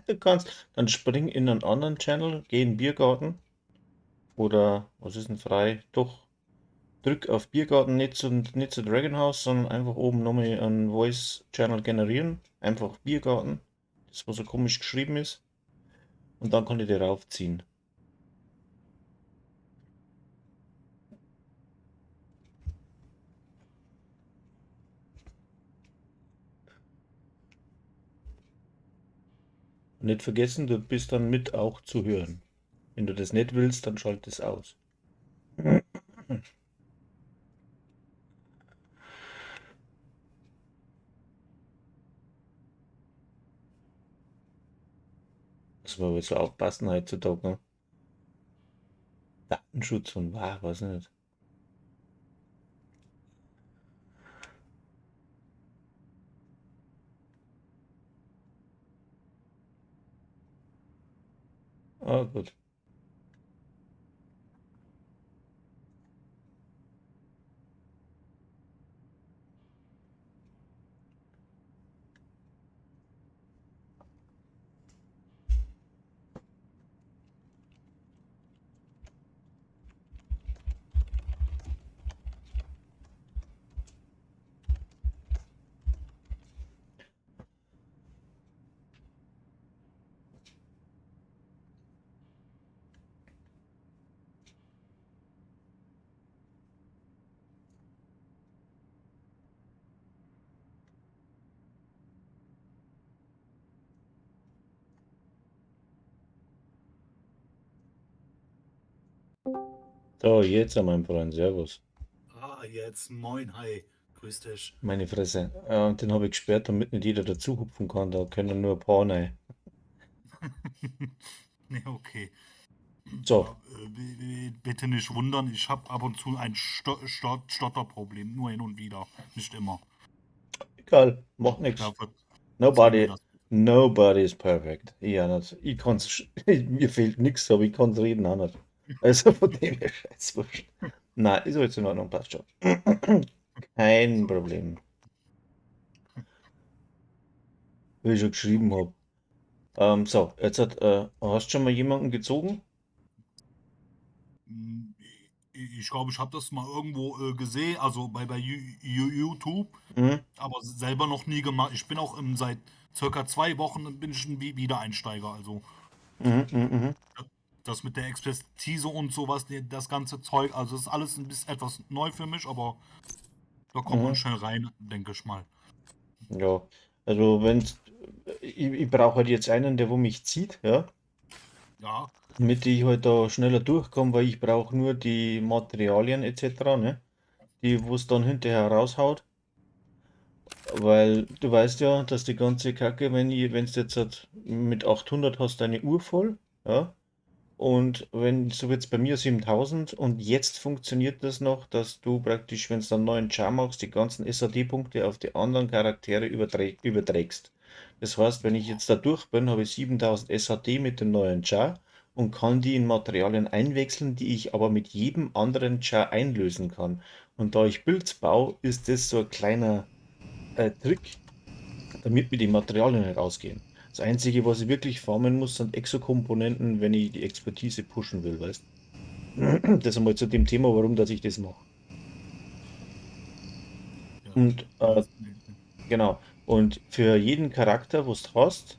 Du kannst, dann spring in einen anderen Channel, geh in den Biergarten. Oder, was ist denn frei? Doch, drück auf Biergarten, nicht zu Dragon House, sondern einfach oben nochmal einen Voice-Channel generieren. Einfach Biergarten, das was so komisch geschrieben ist. Und dann kann ich dir raufziehen. Und nicht vergessen, du bist dann mit auch zu hören. Wenn du das nicht willst, dann schalt es aus. Das war jetzt so aufpassen heutzutage. Ne? Datenschutz und weiß nicht. Ah, gut. So, jetzt mein Freund, servus. Ah, jetzt, moin, hi, grüß dich. Meine Fresse. Und den habe ich gesperrt, damit nicht jeder dazu hupfen kann. Da können nur ein paar rein. Ne, okay. So. Ja, bitte nicht wundern, ich habe ab und zu ein Stotterproblem, nur hin und wieder, nicht immer. Egal, macht nichts. Ja, Nobody is perfect. Ja, nicht. Ich kann's, mir fehlt nichts, aber ich kann's reden auch nicht. Also von dem her scheiß wurscht. Nein, ist alles in Ordnung, passt schon. Kein Problem. Wie ich schon geschrieben habe. So, jetzt hast du schon mal jemanden gezogen? Ich glaube, ich habe das mal irgendwo gesehen, also bei YouTube, Mhm. aber selber noch nie gemacht. Ich bin auch seit circa 2 Wochen bin ich ein Wiedereinsteiger. Also das mit der Expertise und sowas, das ganze Zeug, also das ist alles ein bisschen etwas neu für mich, aber da kommt man schnell rein, denke ich mal. Ja, also ich brauche halt jetzt einen, der wo mich zieht, ja, Ja, damit ich halt da schneller durchkomme, weil ich brauche nur die Materialien etc., ne, die wo es dann hinterher raushaut, weil du weißt ja, dass die ganze Kacke, wenn du jetzt halt mit 800 hast deine Uhr voll, ja, und wenn, so jetzt bei mir 7000 und jetzt funktioniert das noch, dass du praktisch, wenn du dann einen neuen Char machst, die ganzen SAD-Punkte auf die anderen Charaktere überträgst. Das heißt, wenn ich jetzt da durch bin, habe ich 7000 SAD mit dem neuen Char und kann die in Materialien einwechseln, die ich aber mit jedem anderen Char einlösen kann. Und da ich Builds baue, ist das so ein kleiner Trick, damit mir die Materialien nicht ausgehen. Das Einzige, was ich wirklich farmen muss, sind Exokomponenten, wenn ich die Expertise pushen will, weißt du? Das einmal zu dem Thema, warum dass ich das mache. Und genau. Und für jeden Charakter, was du hast,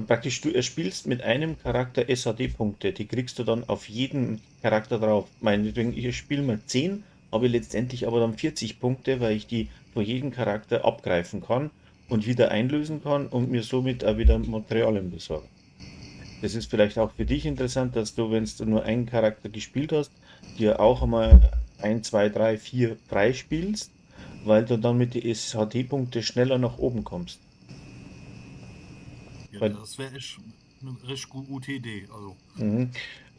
praktisch du erspielst mit einem Charakter SAD-Punkte. Die kriegst du dann auf jeden Charakter drauf. Meinetwegen, ich spiele mal 10, habe letztendlich aber dann 40 Punkte, weil ich die von jedem Charakter abgreifen kann und wieder einlösen kann und mir somit auch wieder Materialien besorgen. Das ist vielleicht auch für dich interessant, dass du, wenn du nur einen Charakter gespielt hast, dir auch einmal 1, 2, 3, 4 freispielst, weil du dann mit den SHD-Punkte schneller nach oben kommst. Ja, das wäre echt eine richtig gute Idee. Also.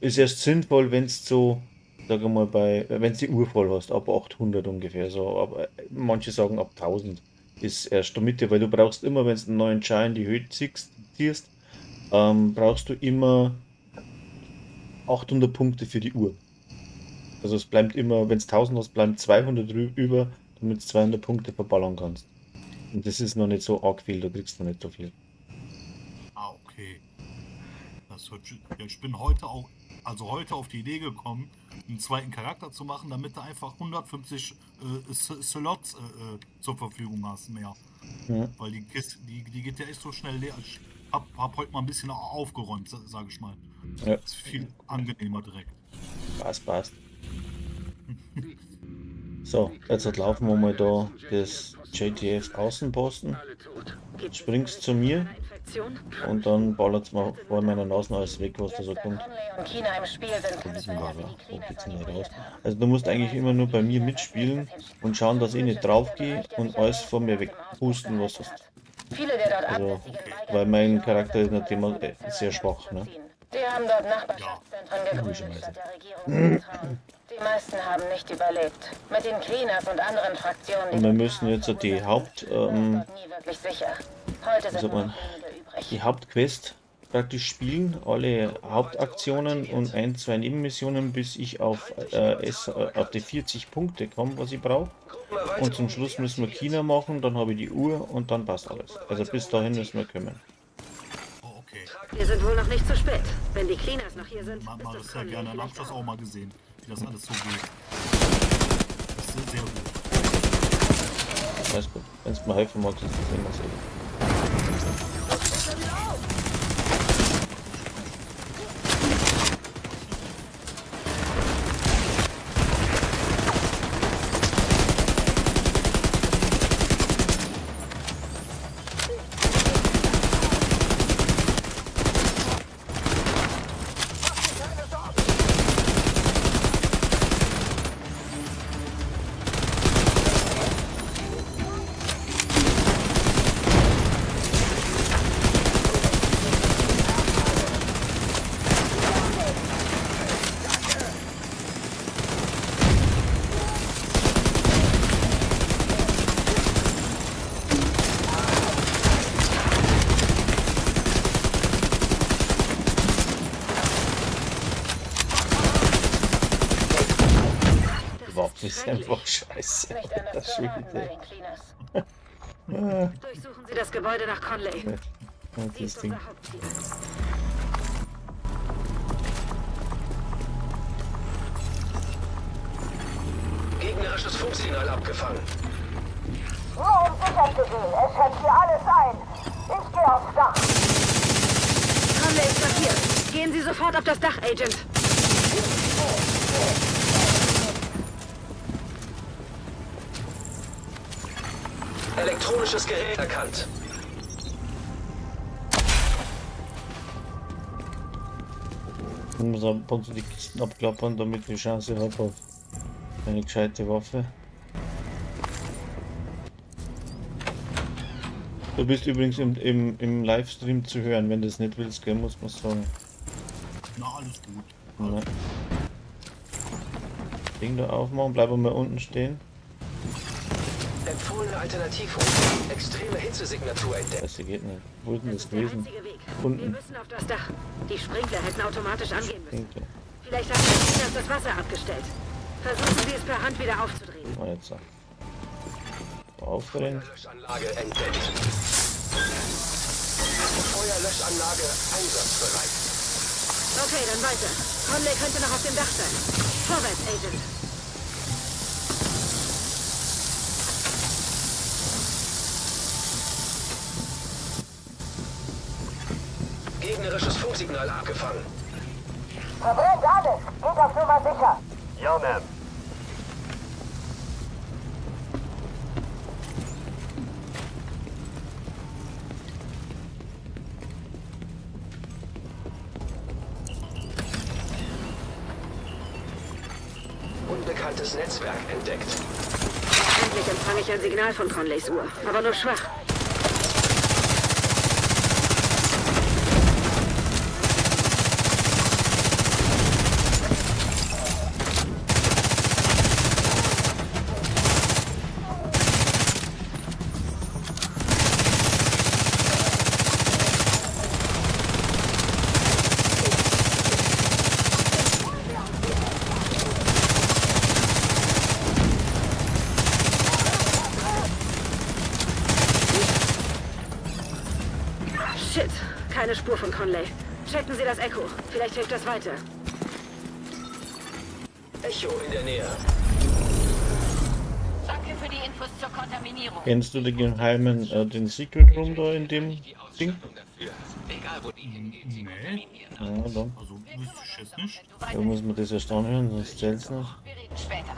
Ist erst sinnvoll, wenn es so, sag ich mal, wenn du die Uhr voll hast, ab 800 ungefähr, so, aber manche sagen ab 1000 ist erst der Mitte, weil du brauchst immer, wenn du einen neuen Char in die Höhe ziehst, brauchst du immer 800 Punkte für die Uhr. Also es bleibt immer, wenn es 1000 hast, bleiben 200 über, damit du 200 Punkte verballern kannst. Und das ist noch nicht so arg viel, da kriegst du noch nicht so viel. Ah, okay. Ja, ich bin heute auf die Idee gekommen, einen zweiten Charakter zu machen, damit du einfach 150 Slots zur Verfügung hast mehr. Ja. Weil die Kiste, die geht ja echt so schnell leer. Ich hab heute mal ein bisschen aufgeräumt, sage ich mal. Ja. Das ist viel angenehmer direkt. Passt. So, jetzt laufen wir mal da das JTF Außenposten. Springst zu mir und dann ballert's mal vor meiner Nase alles weg, was da so kommt. Und China im Spiel sind, kann es sein, dass sie die Wo geht's denn Cleaners da raus? aktiviert haben. Also du musst eigentlich immer nur bei mir mitspielen und schauen, dass ich nicht drauf gehe und alles von mir wegpusten, was das. Viele der dort Also, ablässigen weil mein Charakter ist natürlich sehr schwach, ne? Die haben dort Nachbarschaftszentren gegründet, statt der Regierung zu vertrauen. Die meisten haben nicht überlebt. Mit den Cleaners und anderen Fraktionen, Und wir müssen jetzt so die nie wirklich sicher. Heute sind nur noch wenige übrig. die Hauptquest praktisch spielen, alle Hauptaktionen und 1, 2 Nebenmissionen, bis ich auf die 40 Punkte komme, was ich brauche. Und zum Schluss müssen wir China machen, dann habe ich die Uhr und dann passt alles. Also bis dahin müssen wir kümmern. Oh, okay. Wir sind wohl noch nicht zu spät. Wenn die Cleaners noch hier sind, Mal ist das ja gerne. Dann hab ich das auch mal gesehen, wie das alles so geht. Das ist sehr gut. Alles gut. Wenn es mir helfen magst, ist das immer so. Das ist einfach scheiße. Nicht anders Das ist zu schon erwarten bei wieder. den Cleaners. Durchsuchen Sie das Gebäude nach Conley. Ja, Sie das ist Ding. unser Hauptziel. Gegnerisches Funksignal abgefangen. Nur um sicher zu gehen, es schätzt hier alles ein. Ich gehe aufs Dach. Conley ist markiert. Gehen Sie sofort auf das Dach, Agent. Elektronisches Gerät erkannt. Ich muss ab und zu die Kisten abklappern, damit ich Chance habe auf eine gescheite Waffe. Du bist übrigens im Livestream zu hören, wenn du es nicht willst, gell, muss man sagen. Na, alles gut. Ja. Ding da aufmachen, bleiben wir unten stehen. Empfohlene Alternativroute. Extreme Hitzesignatur entdeckt. Das geht nicht. Wo ist denn das Das ist der gewesen? einzige Weg. Wir Unten. müssen auf das Dach. Die Sprinkler hätten automatisch angehen müssen. Winkel. Vielleicht hat der Cleaners das Wasser abgestellt. Versuchen Sie es per Hand wieder aufzudrehen. Mal jetzt so. Aufdrehen. Feuerlöschanlage entdeckt. Feuerlöschanlage einsatzbereit. Okay, dann weiter. Conley könnte noch auf dem Dach sein. Vorwärts, Agent. Gegnerisches Funksignal abgefangen. Verbrennt alles. Geht auf Nummer sicher. Ja, Ma'am. Unbekanntes Netzwerk entdeckt. Endlich empfange ich ein Signal von Conleys Uhr, aber nur schwach. Shit, keine Spur von Conley. Checken Sie das Echo. Vielleicht hilft das weiter. Echo in der Nähe. Danke für die Infos zur Kontaminierung. Kennst du den geheimen, den Secret Room da in dem Ding? Egal wo die hingehen, Nee, Ja, dann. also wüsste ich jetzt nicht. Da muss man das erst anhören, sonst zählt's nicht. Wir reden später.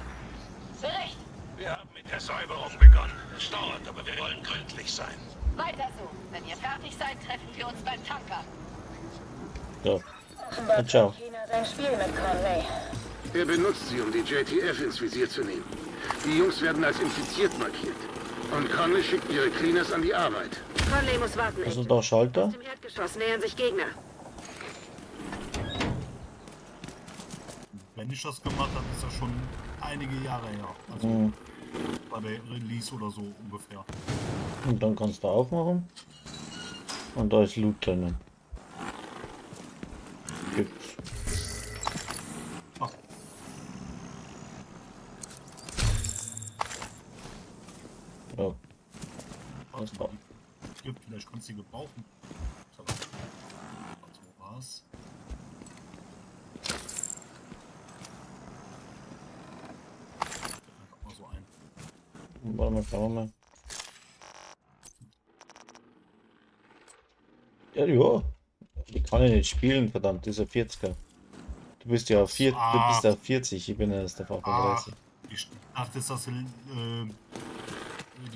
Bericht. Wir haben mit der Säuberung begonnen. Es dauert, aber wir wollen gründlich sein. Weiter so. Wenn ihr fertig seid, treffen wir uns beim Tanker. So. Offenbar ciao. China sein Spiel mit Conley. Er benutzt sie, um die JTF ins Visier zu nehmen. Die Jungs werden als infiziert markiert. Und Conley schickt ihre Cleaners an die Arbeit. Conley muss warten, Also Agent. da Schalter? Aus dem Erdgeschoss nähern sich Gegner. Wenn ich das gemacht habe, ist das schon einige Jahre her. Also bei der Release oder so ungefähr. Und dann kannst du aufmachen. Und da ist Loot drinnen. Gibt's. Ach, Ja. was da gibt, vielleicht kannst du die gebrauchen. So. Also was? Einfach mal so ein. Warte mal, schauen wir mal. Ja, ja. Ich kann ja nicht spielen, verdammt, das ist ein 40er. Du bist ja auf 4, du bist auf 40, ich bin erst auf 38. Ich dachte, das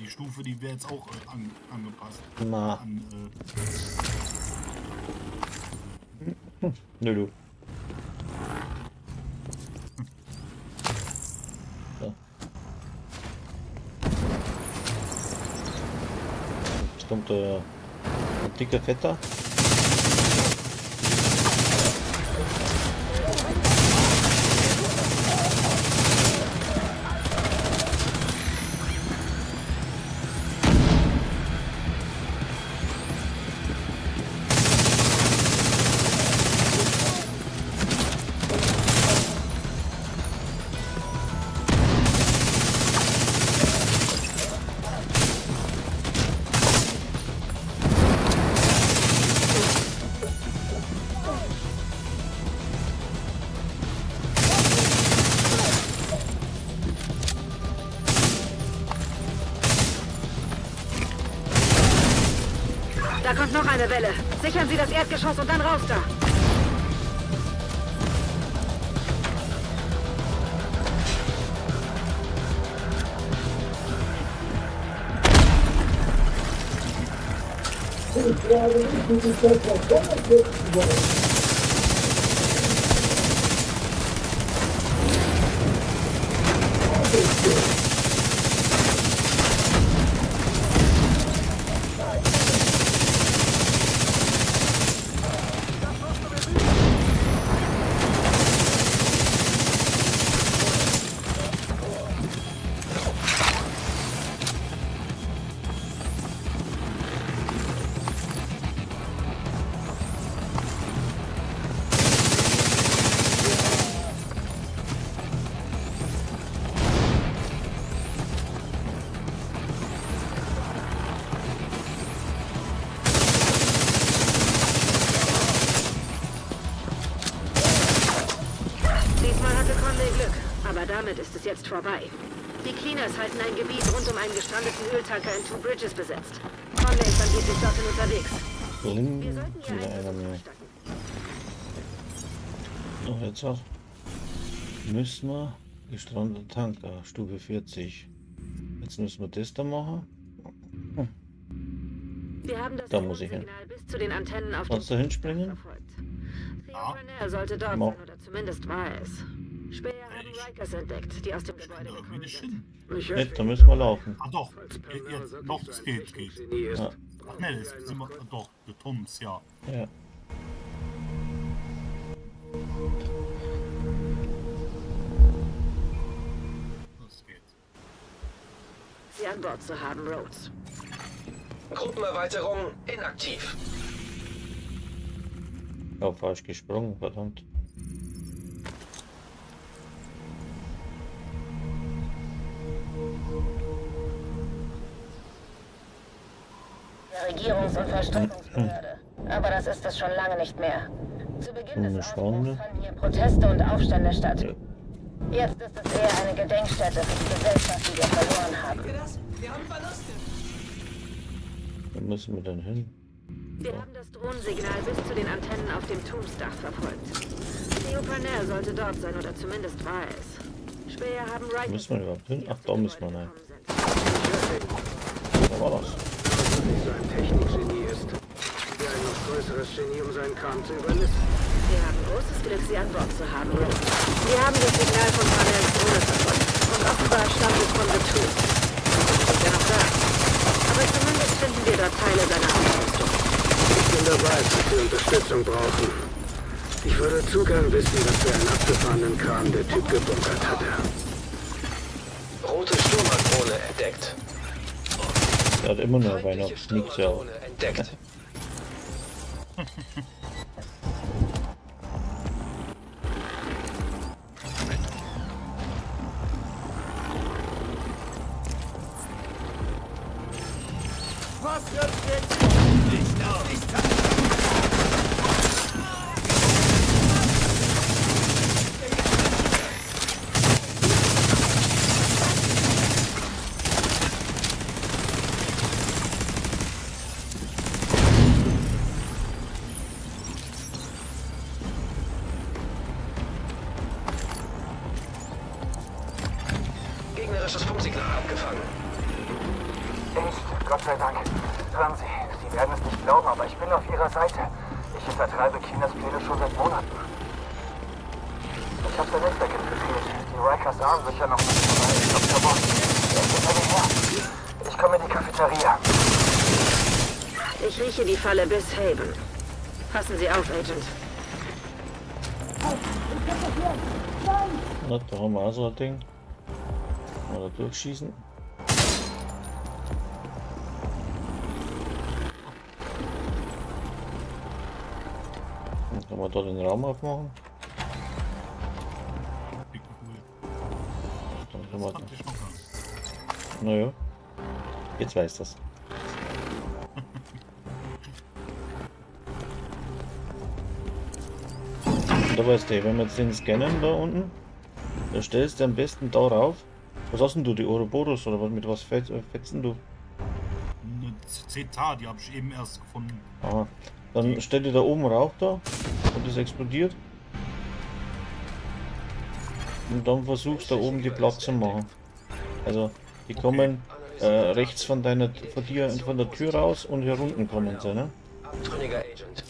die Stufe, die wäre jetzt auch angepasst. Na, An, nö, du. So. Jetzt kommt ein dicker Fetter. Noch eine Welle. Sichern Sie das Erdgeschoss und dann raus da. Damit ist es jetzt vorbei. Die Cleaners halten ein Gebiet rund um einen gestrandeten Öltanker in Two Bridges besetzt. Conley ist angeblich dorthin unterwegs. Wir sollten hier einen So, jetzt was? Müssen wir gestrandeter Tanker, Stufe 40. Jetzt müssen wir das da machen. Wir haben das Da muss ich hin. Signal bis zu den Antennen auf Kannst du hinspringen? Er sollte dort sein, oder zumindest war es. Späher haben Rikers entdeckt, die aus dem Gebäude gekommen sind. Nicht, da müssen wir laufen. Ah doch, jetzt noch, es geht. Ja. Ach ne, es sind wir, doch, der Tums, ja. Ja. Das geht. Sie an Bord zu haben, Rhodes. Gruppenerweiterung inaktiv. Ja, falsch gesprungen, verdammt. Regierungs- und Verstreckungsbehörde. Aber das ist es schon lange nicht mehr. Zu Beginn des Aufbruchs fanden hier Proteste und Aufstände statt. Jetzt ist es eher eine Gedenkstätte für die Gesellschaft, die wir verloren haben. Wir haben Verluste. Wo müssen wir denn hin? Wir haben das Drohnensignal bis zu den Antennen auf dem Tombsdach verfolgt. Theo Parnell sollte dort sein, oder zumindest war es. Späher haben Rikers... Müssen wir überhaupt hin? Ach, da müssen wir rein. Da war das. So ein Technikgenie ist, der ein noch größeres Genie, um seinen Kram zu überlisten. Wir haben großes Glück, Sie an Bord zu haben, Rhodes. Wir haben das Signal von Parnells Drohne verfolgt. Und offenbar stammt es von The Truth. Ist ja noch da. Aber zumindest finden wir dort Teile seiner Ausrüstung. Ich bin dabei, dass wir Unterstützung brauchen. Ich würde zu gern wissen, was für einen abgefahrenen Kram der Typ gebunkert hatte. Rote Sturmdrohne entdeckt. Der hat immer nur Feindliche Weihnachten, nichts ja. Sturmdrohne entdeckt. Was jetzt? Nicht auf! Gegnerisches Funksignal abgefangen. Echt, Gott sei Dank. Hören Sie, Sie werden es nicht glauben, aber ich bin auf Ihrer Seite. Ich vertreibe Chinas Pläne schon seit Monaten. Ich habe der Netzwerk infiltriert. Die Rikers ahnen sicher noch nicht, aber ich glaube verboten. Er ist hinter mir her. Ich komme in die Cafeteria. Ich rieche die Falle bis Haven. Passen Sie auf, Agent. Na, da haben wir auch so ein Ding. Mal da durchschießen. Dann kann man da den Raum aufmachen. Dann können wir da. Naja, jetzt weiß das. Da weißt du, wenn wir jetzt den scannen da unten, da stellst du am besten da rauf. Was hast denn du, die Ouroboros oder was, mit was fetzen du? CTA, die habe ich eben erst gefunden. Aha. Dann stell dir da oben Rauch da und es explodiert. Und dann versuchst da oben die Platz zu machen. Also die kommen rechts von dir von der Tür raus und hier unten kommen sie, ne? Abtrünniger Agent.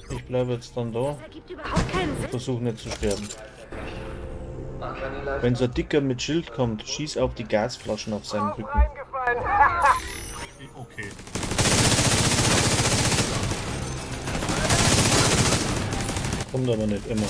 Ich bleibe jetzt dann da. Das ergibt überhaupt keinen Sinn. Versuch nicht zu sterben. Wenn so ein Dicker mit Schild kommt, schieß auf die Gasflaschen auf seinen Rücken. Okay. Kommt aber nicht immer.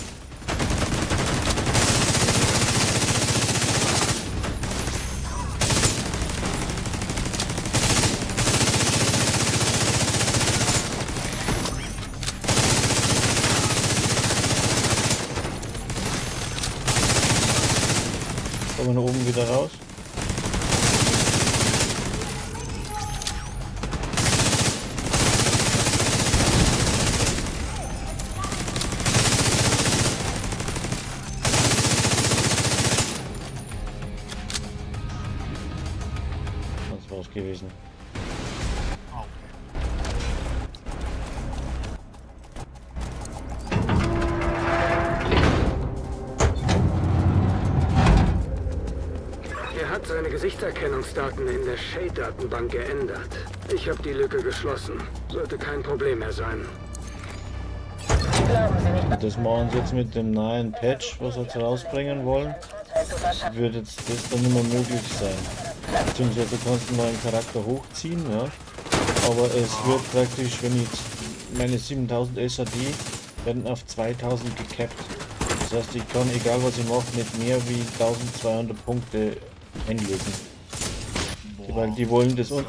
Kommen wir nach oben wieder raus. Das war's gewesen. Er hat seine Gesichtserkennungsdaten in der Shade-Datenbank geändert. Ich habe die Lücke geschlossen. Sollte kein Problem mehr sein. Das machen sie jetzt mit dem neuen Patch, was sie jetzt rausbringen wollen. Wird jetzt das dann nicht mehr möglich sein. Beziehungsweise du kannst einen neuen Charakter hochziehen, ja. Aber es wird praktisch, wenn ich meine 7000 SAD werden auf 2000 gekappt. Das heißt, ich kann, egal was ich mache, nicht mehr wie 1200 Punkte einlösen. Weil die wollen das und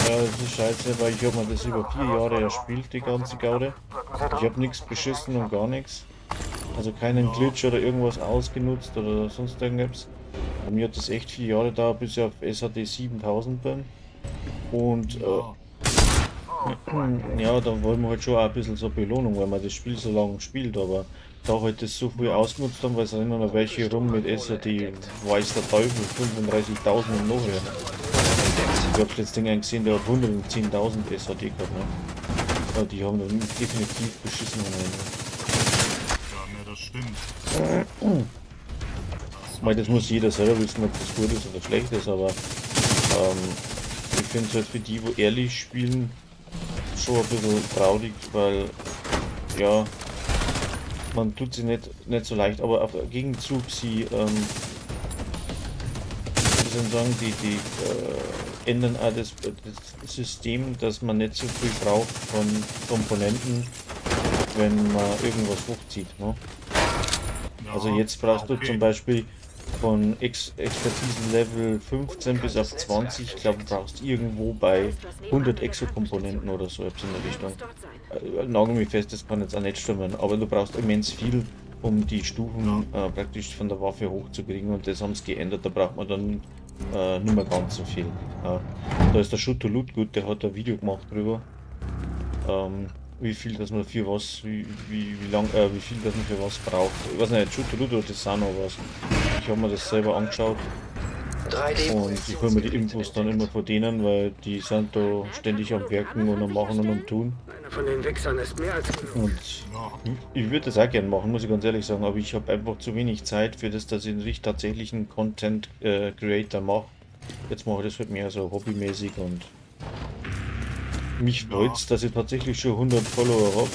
ja, das ist scheiße, weil ich habe mir das über 4 Jahre erspielt, die ganze Gaude. Ich habe nichts beschissen und gar nichts. Also keinen Glitch oder irgendwas ausgenutzt oder sonst irgendwas. Bei mir hat das echt 4 Jahre gedauert, bis ich auf SAD 7000 bin. Und ja, da wollen wir halt schon auch ein bisschen so Belohnung, weil man das Spiel so lange spielt, aber da halt das so viel ausgenutzt haben, weil es rennen noch welche rum mit SAD, weiß der Teufel, 35.000 und noch mehr. Ich hab das Ding gesehen, der hat 110.000 SAD gehabt, ne? Ja, die haben dann definitiv beschissen. Ja, ne, das stimmt. Weil das muss jeder selber wissen, ob das gut ist oder schlecht ist, aber ich finde es halt für die, wo ehrlich spielen, schon ein bisschen traurig, weil ja, man tut sie nicht so leicht, aber auf Gegenzug sie, wie soll ich sagen, die ändern auch das System, dass man nicht so viel braucht von Komponenten, wenn man irgendwas hochzieht. Ne? Also jetzt brauchst du zum Beispiel von Expertisen Level 15 bis auf 20, ich glaube, du brauchst irgendwo bei 100 Exokomponenten oder so etwas in der Richtung. Nagel mich fest, das kann jetzt auch nicht stimmen, aber du brauchst immens viel, um die Stufen praktisch von der Waffe hochzukriegen, und das haben sie geändert, da braucht man dann nicht mehr ganz so viel. Da ist der Shooter-Loot gut, der hat ein Video gemacht drüber, wie viel dass man für was, wie viel dass man für was braucht. Ich weiß nicht, Shooter-Loot oder das auch noch was. Ich habe mir das selber angeschaut und ich hole mir die Infos dann immer von denen, weil die sind da ständig am Werken und am Machen und am Tun. Von den Wichsern ist mehr als Und ich würde das auch gerne machen, muss ich ganz ehrlich sagen, aber ich habe einfach zu wenig Zeit für das, dass ich einen richtig tatsächlichen Content Creator mache. Jetzt mache ich das halt mehr so hobbymäßig und mich freut es, dass ich tatsächlich schon 100 Follower habe oder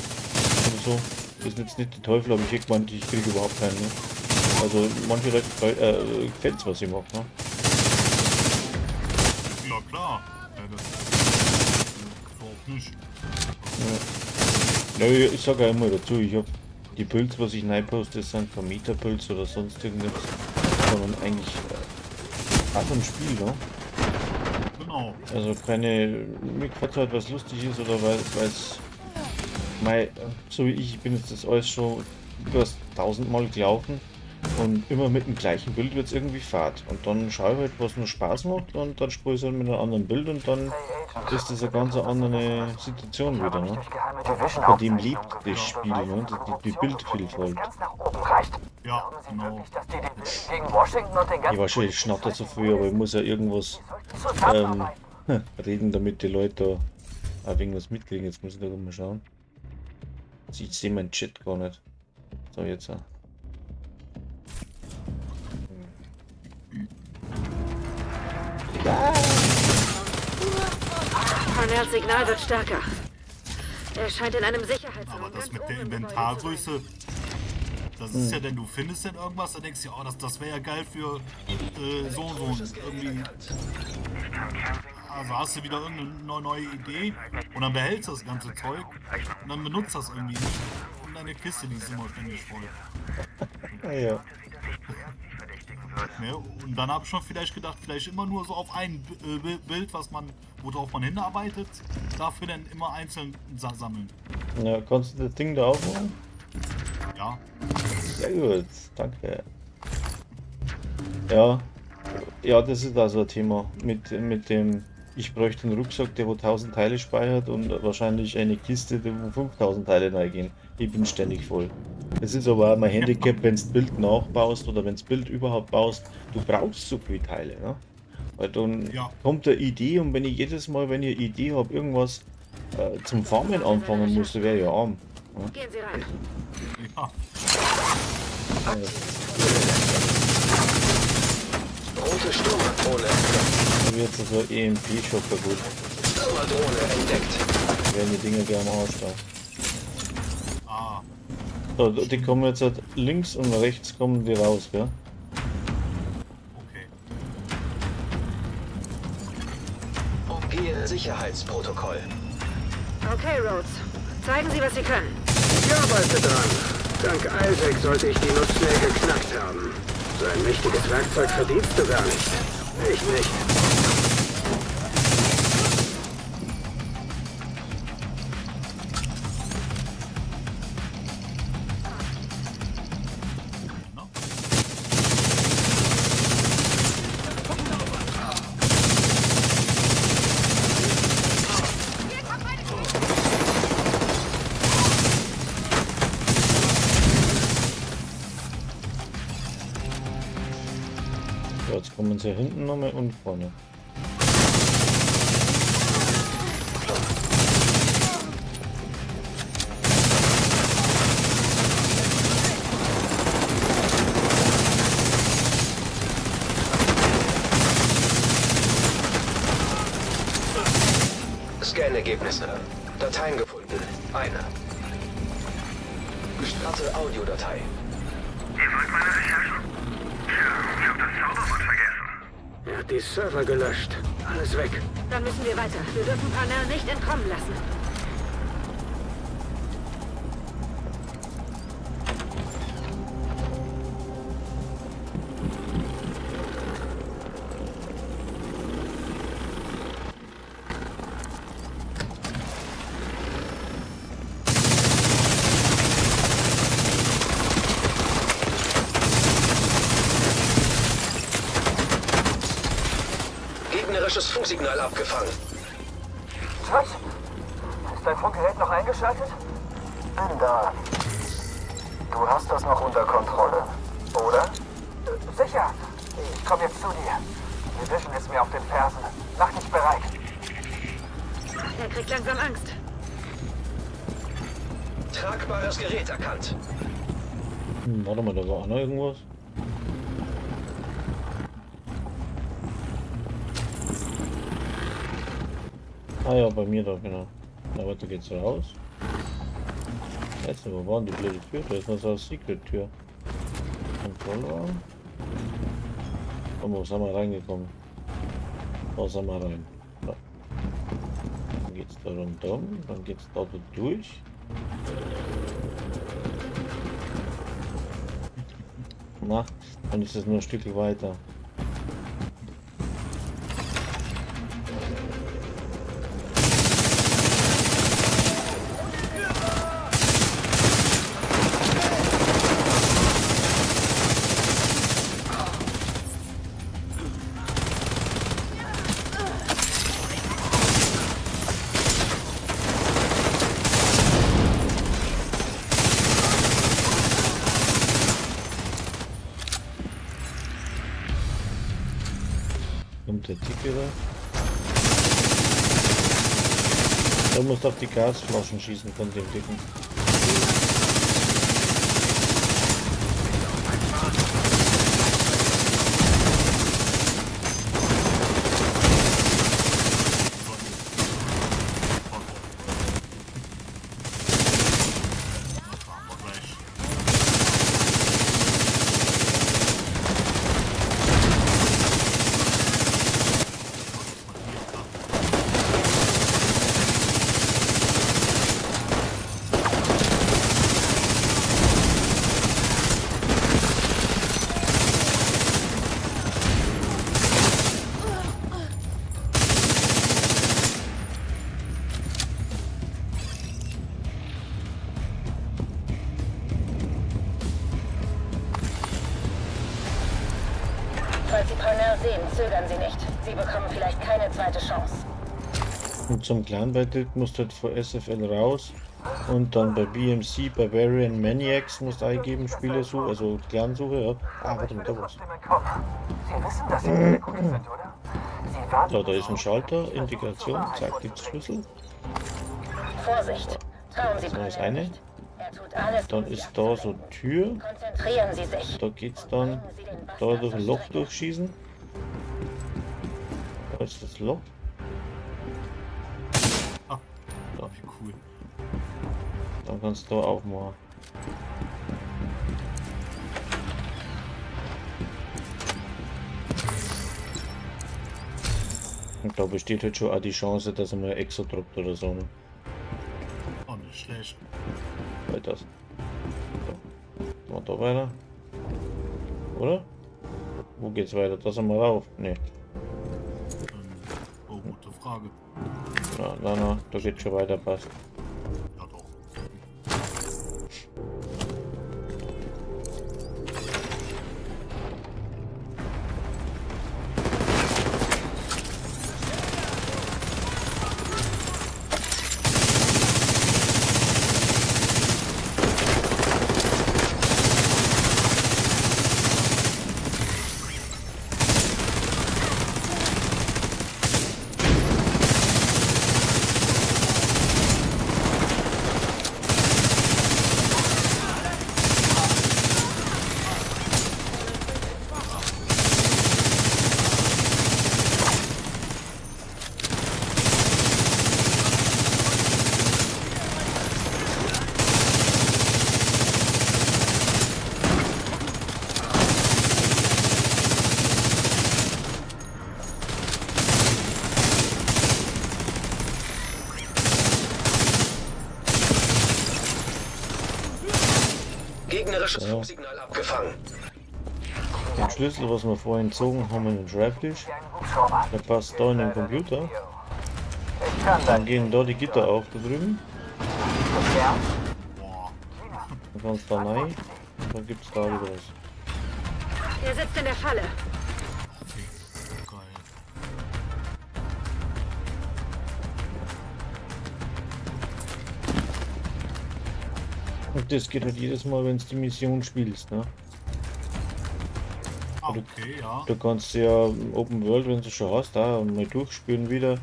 so. Das ist jetzt nicht der Teufel, aber ich hätte gemeint, ich kriege überhaupt keinen. Ne? Also manche Leute gefällt es, was ich mache. Ne? Ja klar. Nicht. Ja, ich sage auch immer dazu, ich habe die Builds, was ich rein poste, das sind kein Meta-Builds oder sonst irgendwas, sondern eigentlich auch vom Spiel, ne? Genau. Also keine, mir gefällt halt, was lustig ist oder weil es, so wie ich bin jetzt das alles schon über 1000-mal gelaufen und immer mit dem gleichen Bild wird es irgendwie fad. Und dann schaue ich halt, was mir Spaß macht, und dann spiele ich halt mit einem anderen Bild und dann ist das eine ganz andere Situation wieder. Ne? Bei dem lebt das Spiel, ne? die Bildvielfalt. Ja, genau. Ich wahrscheinlich schnatter so viel, aber ich muss ja irgendwas reden, damit die Leute da auch irgendwas mitkriegen. Jetzt muss ich da mal schauen. Ich sehe meinen Chat gar nicht. So, jetzt. Parnells Signal wird stärker. Er scheint in einem Sicherheitsraum. Aber das ganz mit der oben im Gebäude Inventargröße, das ist ja, denn du findest denn irgendwas, dann denkst du, oh, das wäre ja geil für so irgendwie. Also hast du wieder irgendeine neue Idee und dann behältst du das ganze Zeug und dann benutzt das irgendwie nicht. Und deine Kiste, die ist immer ständig voll. Ja. Ja, und dann habe ich schon vielleicht gedacht, vielleicht immer nur so auf ein Bild, worauf man hinarbeitet, dafür dann immer einzeln sammeln. Ja, kannst du das Ding da aufmachen? Ja. Sehr gut, danke. Ja, ja, das ist also ein Thema mit dem, ich bräuchte einen Rucksack, der wo 1000 Teile speichert und wahrscheinlich eine Kiste, die wo 5000 Teile reingehen. Ich bin ständig voll. Das ist aber auch mein Handicap, wenn du Bild nachbaust oder wenn du Bild überhaupt baust, du brauchst so viele Teile, ne? Weil dann kommt eine Idee und wenn ich jedes Mal, wenn ich eine Idee habe, irgendwas zum Farmen anfangen muss, wäre ja arm. Ne? Gehen Sie rein. Ja. Rote Sturmadrohne. Da wird so ein EMP-Schocker gut. Sturmadrohne entdeckt. Werden die Dinger gerne aussteigen. Ah. So, die kommen jetzt halt links und rechts kommen die raus, gell? Okay. Umgehe Sicherheitsprotokoll. Okay, Rhodes. Zeigen Sie, was Sie können. Ich arbeite dran. Dank Isaac sollte ich die Nutzschnell geknackt haben. So ein mächtiges Werkzeug verdienst du gar nicht. Ich nicht. So, jetzt kommen sie hinten nochmal und vorne. Scan-Ergebnisse. Dateien gefunden. Eine. Starte Audiodatei. Ihr wollt meine Recherchen? Ich hab das Zauberwort vergessen. Er hat die Server gelöscht. Alles weg. Dann müssen wir weiter. Wir dürfen Parnell nicht entkommen lassen. Gegnerisches Funksignal abgefangen. Was? Ist dein Funkgerät noch eingeschaltet? Bin da. Du hast das noch unter Kontrolle, oder? Sicher. Ich komme jetzt zu dir. Die Vision ist mir auf den Fersen. Mach dich bereit. Er kriegt langsam Angst. Tragbares Gerät erkannt. Warte mal, da war auch noch irgendwas. Ah ja, bei mir da, genau. Na, warte, geht's raus. Jetzt, wo war denn die blöde Tür? Da ist noch so eine Secret-Tür. Kontrollraum. Und wo sind wir reingekommen? Da sind wir rein. Ja. Dann geht's da rundum, dann geht's da durch. Na, dann ist es nur ein Stück weiter. Kommt der Tick wieder? Du musst auf die Gasflaschen schießen von dem Dicken. Falls Sie Parnell sehen, zögern Sie nicht. Sie bekommen vielleicht keine zweite Chance. Und zum Clan-Beitritt musst du halt vor SFL raus und dann bei BMC Barbarian Maniacs musst du eingeben, Spielersuche, also Clansuche, ja. Ah, warte mal, da was. Sie wissen, dass Sie eine Gute sind, oder? Sie warten Da ist ein Schalter, Integration, zack, gibt's Schlüssel. Vorsicht! Trauen Sie Da ist Parnell eine. nicht. Er tut alles, Dann ist da so eine Tür. konzentrieren Sie sich. Da geht's dann da durch ein Loch durchschießen. Da ist das Loch. Ah, wie cool. Dann kannst du da aufmachen. Und da besteht halt schon auch die Chance, dass er mal Exo droppt oder so. Ne? Oh, nicht schlecht. Weil das. So. Mal da weiter. Oder? Wo geht's weiter? Da sind wir rauf. Ne. Oh, gute Frage. Ja, na, da geht's schon weiter, passt. Ja, doch. Gegnerisches Funksignal abgefangen. Den Schlüssel, was wir vorhin gezogen haben, in den Schreibtisch. Der passt da in den Computer. Dann gehen da die Gitter auf da drüben. Dann kannst du da rein. Und dann gibt's da wieder was. Er sitzt in der Falle. Geil. Und das geht halt jedes Mal, wenn du die Mission spielst, ne? Ah, okay, ja. Du kannst ja Open World, wenn du schon hast, da mal durchspielen wieder.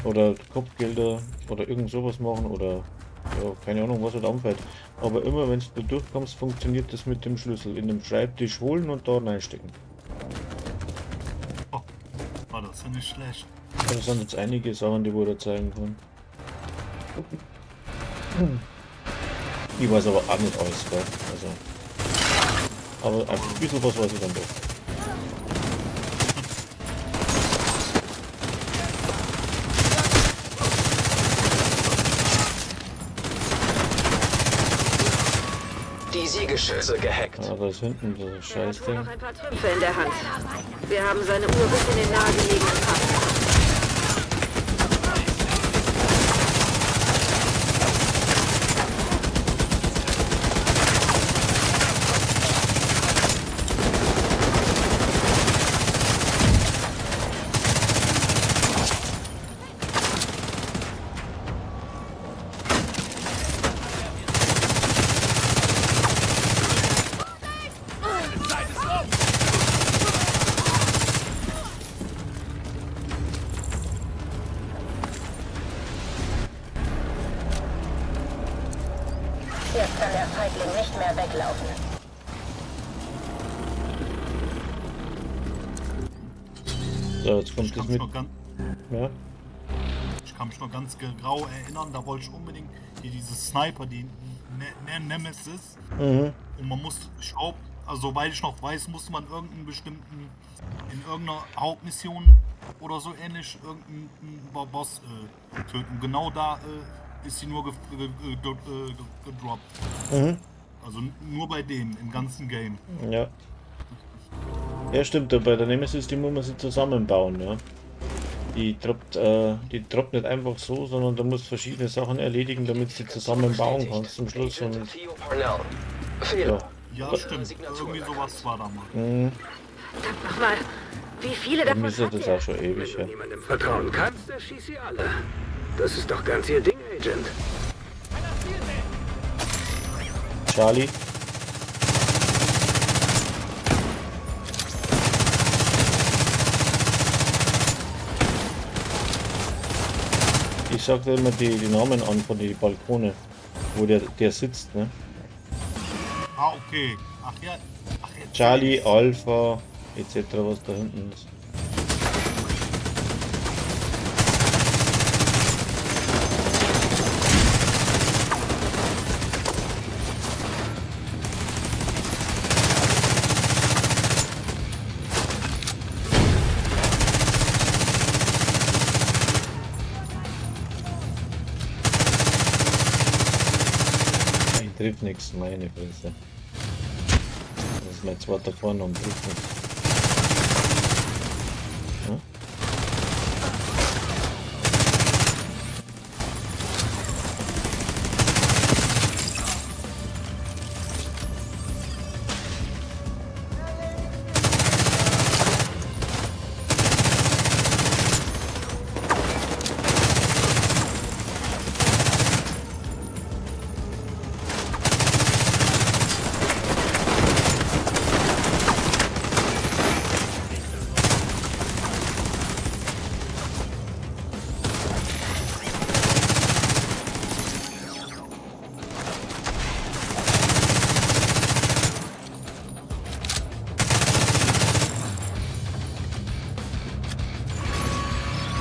Oder Kopfgelder oder irgend sowas machen oder ja, keine Ahnung, was halt anfällt. Aber immer wenn du durchkommst, funktioniert das mit dem Schlüssel. In dem Schreibtisch holen und da reinstecken. Oh, war das ja nicht schlecht. Das sind jetzt einige Sachen, die wir da zeigen können. Ich weiß aber auch nicht alles, gell? Also. Aber ein bisschen was weiß ich dann doch. Die Siegesschütze gehackt. Ah, da ist hinten das Er hat wohl Scheißding. noch ein paar Trümpfe in der Hand. Wir haben seine Uhr bis in den nahegelegenen Park gebracht. Jetzt kann der Feigling nicht mehr weglaufen. So, jetzt kommt das mit. Ja. Ich kann mich noch ganz grau erinnern, da wollte ich unbedingt hier diese Sniper, die Nemesis. Mhm. Und man muss, ich glaube, also soweit ich noch weiß, musste man irgendeinen bestimmten, in irgendeiner Hauptmission oder so ähnlich, irgendeinen Boss töten. Und genau da ist sie nur gedroppt. Mhm. Also nur bei dem, im ganzen Game. Ja. Ja, stimmt, bei der Nemesis, die muss man sie zusammenbauen, ja. Die droppt nicht einfach so, sondern du musst verschiedene Sachen erledigen, damit sie zusammenbauen kannst zum Schluss. Und, ja. Ja, stimmt. Irgendwie sowas war da mal. Mhm. Nochmal, wie viele Bei davon mir ist das ihr? auch schon ewig, ja. Niemandem vertrauen kannst, dann schieß sie alle. Das ist doch ganz ihr Ding, Agent. Charlie. Ich sag dir immer die Namen an von den Balkone, wo der sitzt, ne? Ah, okay. Ach ja. Ach, jetzt Charlie, Alpha, etc., was da hinten ist. Ich trifft nichts, meine Fresse. Das ist mein zweiter vorne und trifft nichts. Hm?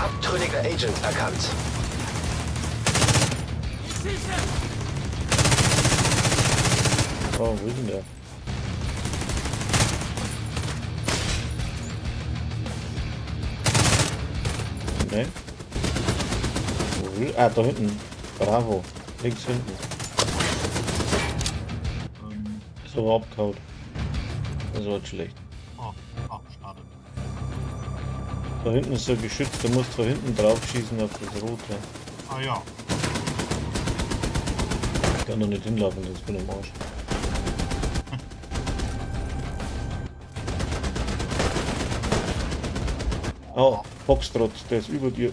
Abtrünniger Agent erkannt. Oh, wo ist denn der? Ne? Ah, da hinten. Bravo. Links hinten. Ist aber abgehauen. Das war schlecht. Oh, schade. Da hinten ist so geschützt, du musst da hinten drauf schießen auf das Rote. Ah ja. Ich kann da nicht hinlaufen, das bin ich am Arsch. Oh, Foxtrot, der ist über dir.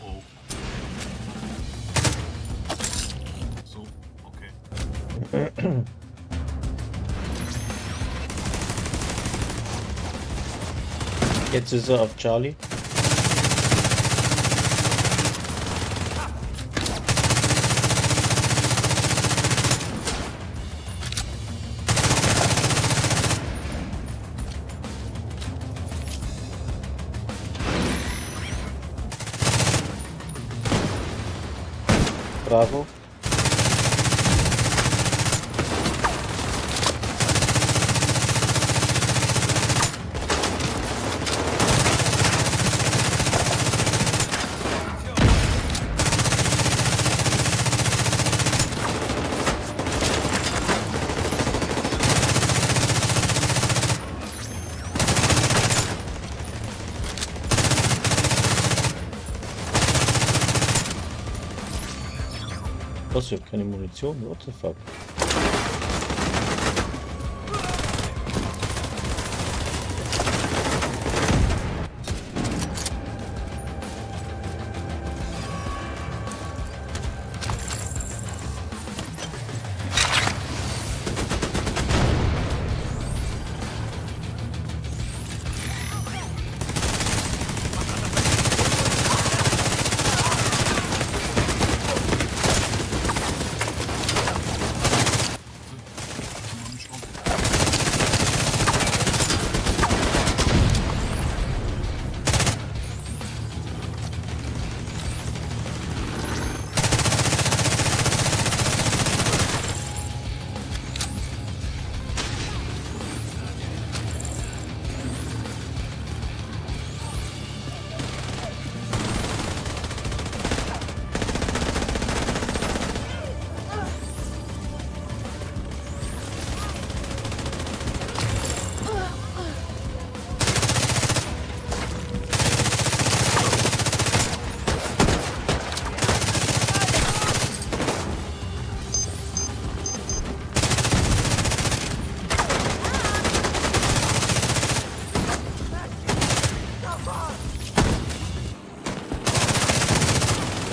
Oh. So, okay. Jetzt ist er auf Charlie. Bravo. Was, ich hab keine Munition, what the fuck?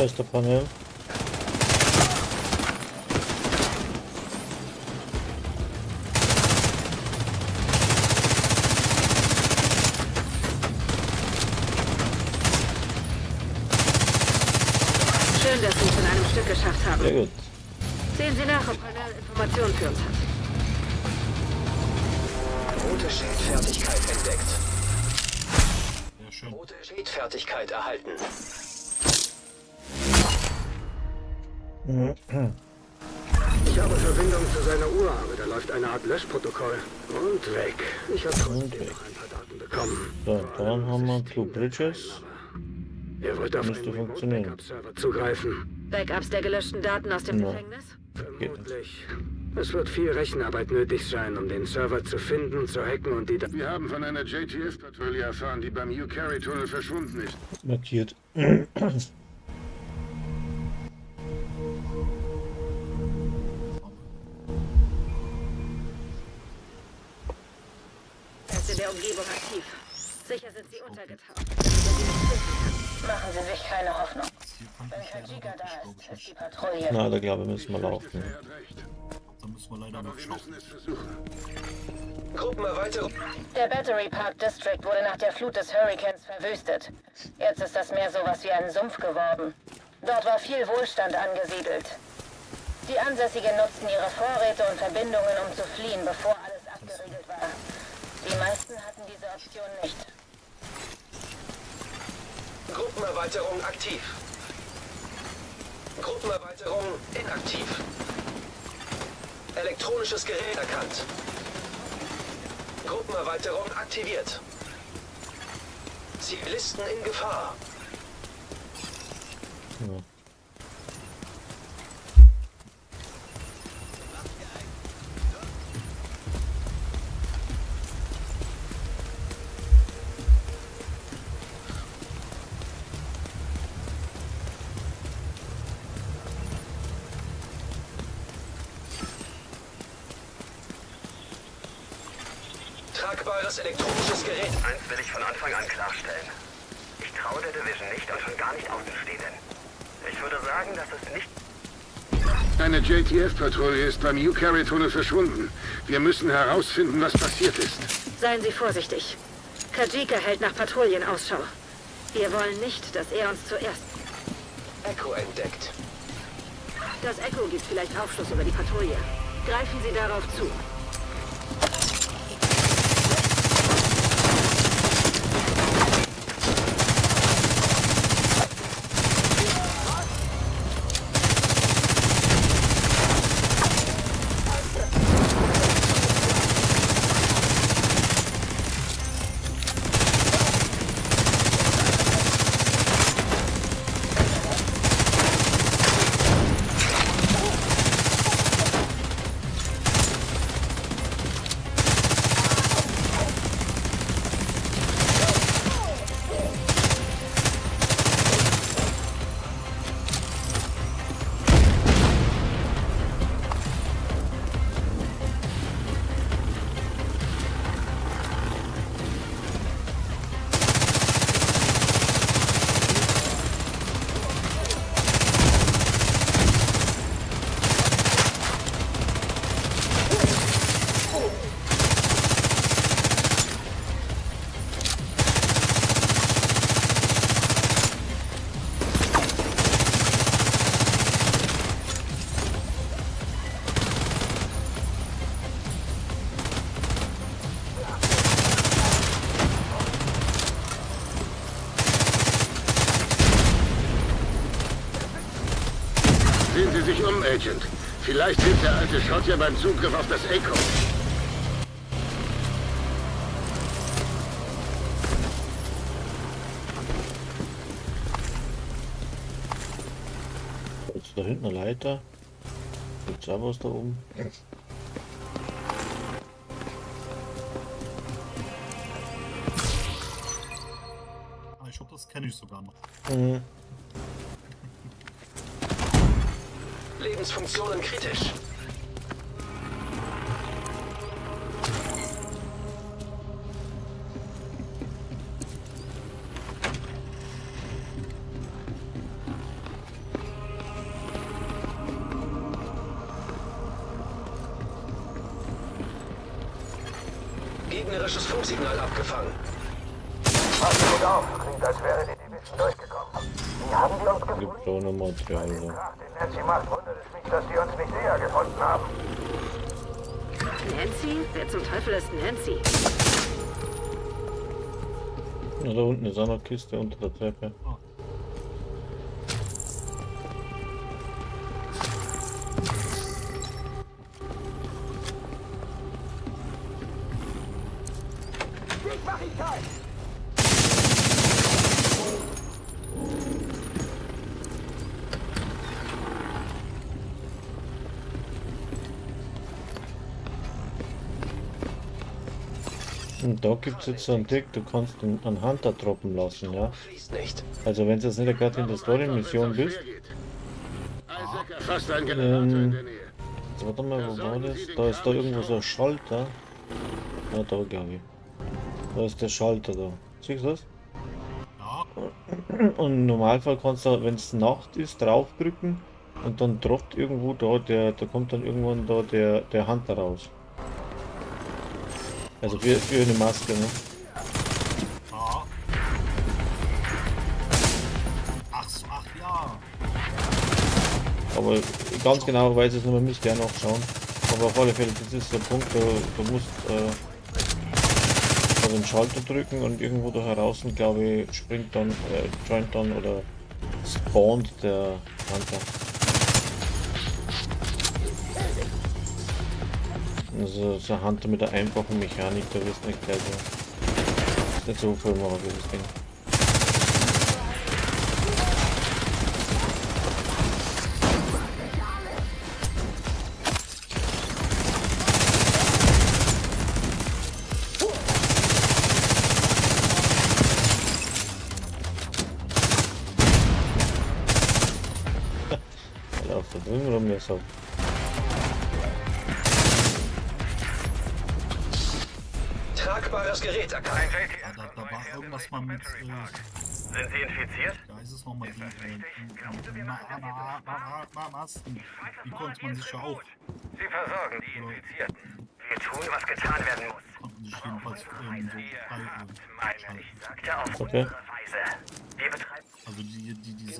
Da ist der Panel. Schön, dass Sie es in einem Stück geschafft haben. Sehr gut. Sehen Sie nach, ob Panel Informationen für uns hat. Rote Schildfertigkeit entdeckt. Sehr schön. Rote Schildfertigkeit erhalten. Ich habe Verbindung zu seiner Uhr, aber da läuft eine Art Löschprotokoll. Und weg. Ich habe trotzdem noch ein paar Daten bekommen. So, dann haben wir Two Bridges. Er wollte auf Müsste den funktionieren. Backup-Server zugreifen. Backups der gelöschten Daten aus dem Ja. Gefängnis? Vermutlich. Es wird viel Rechenarbeit nötig sein, um den Server zu finden, zu hacken und die Daten. Wir haben von einer JTF-Patrouille erfahren, die beim U-Carry-Tunnel verschwunden ist. Markiert. Er ist in der Umgebung aktiv. Sicher sind sie untergetaucht. Machen Sie sich keine Hoffnung. Hier kann Wenn ich leider Kajika da wirklich, ist, glaube ist ich, die nicht. Patrouille. Na, da glaube ich, müssen wir laufen. Da müssen wir leider noch schauen. Gruppenerweiterung. Der Battery Park District wurde nach der Flut des Hurrikans verwüstet. Jetzt ist das Meer sowas wie ein Sumpf geworden. Dort war viel Wohlstand angesiedelt. Die Ansässigen nutzten ihre Vorräte und Verbindungen, um zu fliehen, bevor alles abgeriegelt war. Die meisten hatten diese Option nicht. Gruppenerweiterung aktiv. Gruppenerweiterung inaktiv. Elektronisches Gerät erkannt. Gruppenerweiterung aktiviert. Zivilisten in Gefahr. Ja. Tragbares elektronisches Gerät. Eins will ich von Anfang an klarstellen. Ich traue der Division nicht und schon gar nicht Außenstehenden. Ich würde sagen, dass es nicht... Eine JTF-Patrouille ist beim U-Carry-Tunnel verschwunden. Wir müssen herausfinden, was passiert ist. Seien Sie vorsichtig. Kajika hält nach Patrouillen Ausschau. Wir wollen nicht, dass er uns zuerst... Echo entdeckt. Das Echo gibt vielleicht Aufschluss über die Patrouille. Greifen Sie darauf zu. Sehen Sie sich um, Agent. Vielleicht hilft der alte Schrott ja beim Zugriff auf das Echo. Jetzt da hinten eine Leiter. Gibt's auch was da oben? Ah, ich glaube, das kenne ich sogar noch. Mhm. Lebensfunktionen kritisch. gegnerisches Funksignal abgefangen. Pass gut auf, klingt, als wäre die Division durchgekommen. Wie haben die uns gefunden? Gibt auch noch Material. In Nancy macht wundert es mich, dass die uns nicht eher gefunden haben. Nancy? Wer zum Teufel ist Nancy? Ja, da unten ist auch noch Kiste unter der Treppe. Ich mach ihn kalt! Und da gibt es jetzt so einen Trick, du kannst einen Hunter droppen lassen, ja. Fließt nicht. Also wenn du jetzt nicht gerade in der Story-Mission bist, Fast ein Generator in der Nähe. warte mal, wo war das? Da ist da irgendwo so ein Schalter. Ja, da glaube ich. Da ist der Schalter da. Siehst du das? Und im Normalfall kannst du, wenn es Nacht ist, draufdrücken und dann droppt irgendwo da kommt dann irgendwann da der Hunter raus. Also für eine Maske, ne? Ja. Ach ja. Aber ganz genau weiß ich es nicht, man müsste ja nachschauen. Aber auf alle Fälle, das ist der Punkt, du musst den Schalter drücken und irgendwo da heraus, glaube ich, springt dann, joint dann oder spawnt der Hunter. Also so ein Hunter mit der einfachen Mechanik, da wirst du nicht gleich so. Ist nicht so voll machen, dieses Ding. Da drüben rum jetzt ab. Tragbares Gerät erkannt. Ja, da war irgendwas mal mit. Sind Sie infiziert? Da ist es nochmal die Masken. Die konnte man sich ja auch. Sie versorgen die Infizierten. Wir tun, was getan werden muss. Konnten sich jedenfalls so Meine ich, sagte auf Okay. unsere Weise. Wir betreiben. Also diese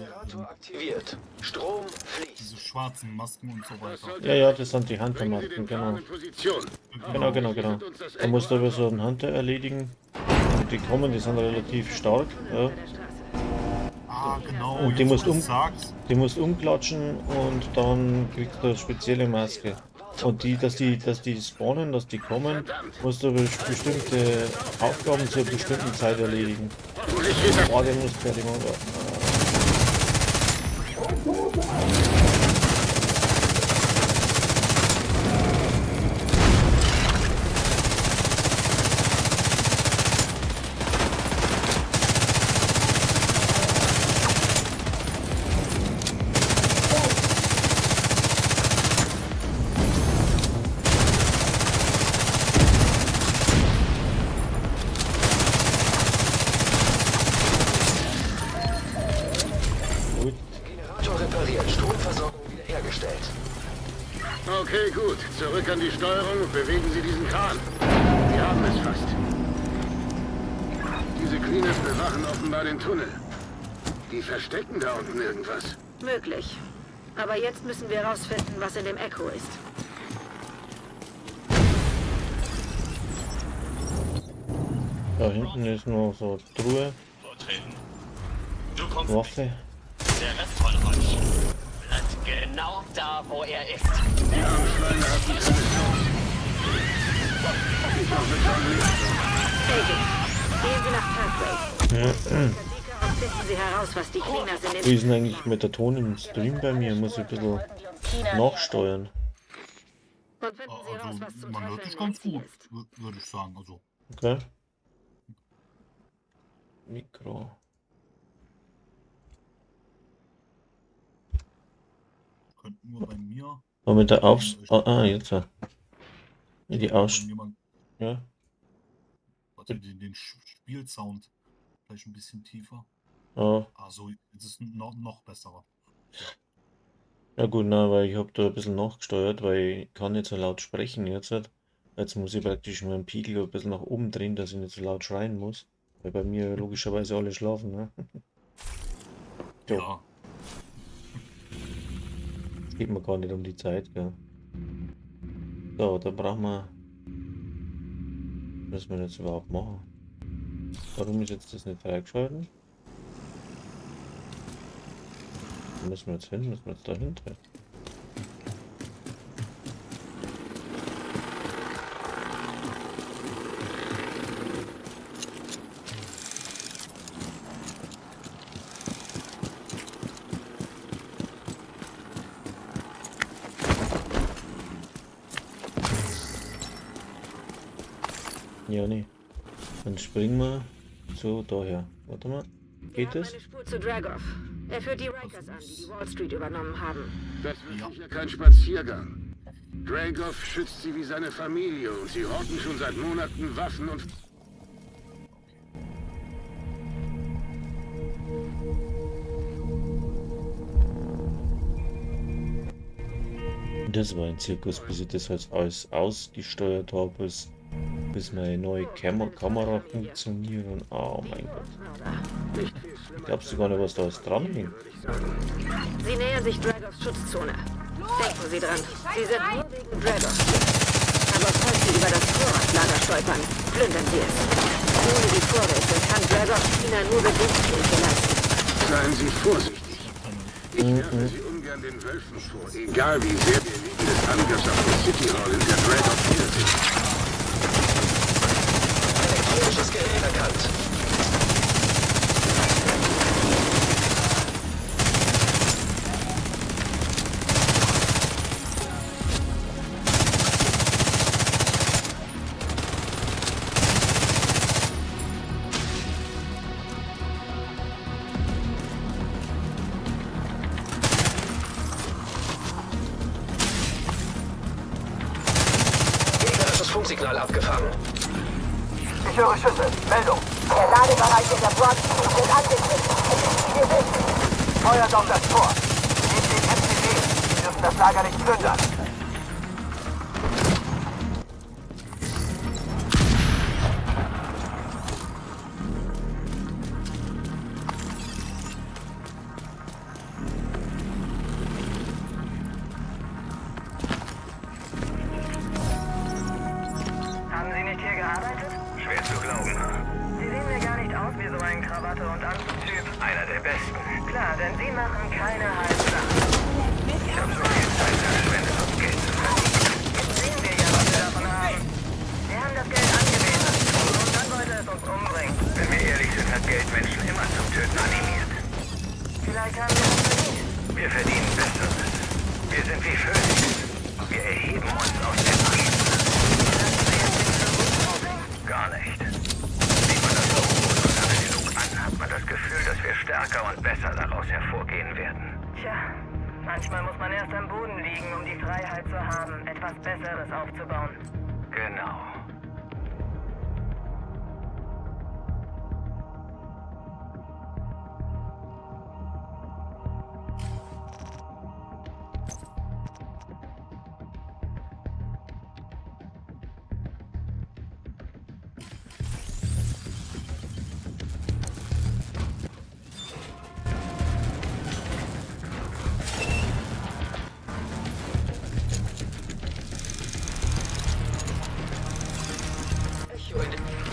Generator aktiviert. Strom fließt. diese schwarzen Masken und so weiter. Ja, das sind die Hunter-Masken, genau. Genau. Da musst du aber so einen Hunter erledigen. Und die kommen, die sind relativ stark. Ja. Ah, genau. Und die jetzt, musst, wo du's sagst. die musst umklatschen und dann kriegst du eine spezielle Maske. Und dass die spawnen, dass die kommen, musst du bestimmte Aufgaben zur bestimmten Zeit erledigen. Boah, den musst du fertig machen. Gut. Generator repariert. Stromversorgung wiederhergestellt. Okay, gut. Zurück an die Steuerung und bewegen Sie diesen Kran. Sie haben es fast. Diese Cleaners bewachen offenbar den Tunnel. Die verstecken da unten irgendwas. Möglich. Aber jetzt müssen wir herausfinden, was in dem Echo ist. Da hinten ist noch so eine Truhe. Waffe. Der Rest von euch bleibt genau da, wo er ist. Die Armschweine hatten keine Chance. Ich hoffe schon nicht. Agent, gehen Sie nach Pathway. Und finden Sie heraus, was die Cleaners in Wie dem... ist denn eigentlich mit der Ton im Stream bei mir? Muss ich ein bisschen nachsteuern. Und finden Sie heraus, was zum Man hört Teufel dich ganz Nancy gut, ist. würde ich sagen. Also, Okay. Mikro. könnten nur bei mir. Aber mit der jetzt. Die Aus. Jemand, Ja. warte, den Spielsound vielleicht ein bisschen tiefer. Ja. Also, jetzt ist noch besser. Ja gut, na, weil ich habe da ein bisschen nachgesteuert, weil ich kann nicht so laut sprechen jetzt. Jetzt muss ich praktisch meinen Pegel ein bisschen nach oben drehen, dass ich nicht so laut schreien muss. Weil bei mir logischerweise alle schlafen, ne? So. Ja. Es geht mir gar nicht um die Zeit, gell? So, da brauchen wir... Was müssen wir jetzt überhaupt machen? Warum ist jetzt das nicht freigeschalten? Wo müssen wir jetzt hin? Müssen wir jetzt da hinten? Ja, nee. Dann springen wir so daher. Warte mal. Geht das? Eine Spur zu Dragov. Er führt die Rikers an, die die Wall Street übernommen haben. Das wird sicher kein Spaziergang. Dragov schützt sie wie seine Familie und sie horten schon seit Monaten Waffen und... Das war ein Zirkus, bis ich das jetzt alles ausgesteuert habe, bis meine neue Kamera funktioniert und oh mein Gott. Ich glaubst du gar nicht, was da alles dran hängt? Sie nähern sich Dragovs Schutzzone. Denken Sie dran, Sie sind nur wegen Dragov hier. Aber falls Sie über das Vorratslager stolpern, plündern Sie es. Ohne die Vorräte kann Dragov China nur Bewegungshilfe leisten. Seien Sie vorsichtig. Ich werfe Sie ungern den Wölfen vor, egal wie sehr wir wegen des Angriffs auf die City Hall in der Dragov hier sind. Elektronisches Gerät erkannt. Gegnerisches Funksignal abgefangen. Ich höre Schüsse. Meldung. Der Ladebereich in der Broad Street wird angegriffen. Wir sind. Feuert auf das Tor. Nehmt den MCD. Sie dürfen das Lager nicht plündern. Haben Sie nicht hier gearbeitet? Schwer zu glauben. Sie sehen mir gar nicht aus wie so ein Krawatte- und Anzugtyp. Einer der besten. Klar, denn Sie machen keine Halbsachen. Ich habe so viel Zeit verschwendet, um Geld zu verdienen. Jetzt sehen wir ja, was wir davon haben. Wir haben das Geld angewiesen. Und dann wollte es uns umbringen. Wenn wir ehrlich sind, hat Geld Menschen immer zum Töten animiert. Vielleicht haben wir es verdient. Wir verdienen Besseres. Wir sind wie Vögel. Wir erheben uns aus dem Asche. Gar nicht. Sieht man das Logo nur lange genug an, hat man das Gefühl, dass wir stärker und besser daraus hervorgehen werden. Tja, manchmal muss man erst am Boden liegen, um die Freiheit zu haben, etwas Besseres aufzubauen. Genau.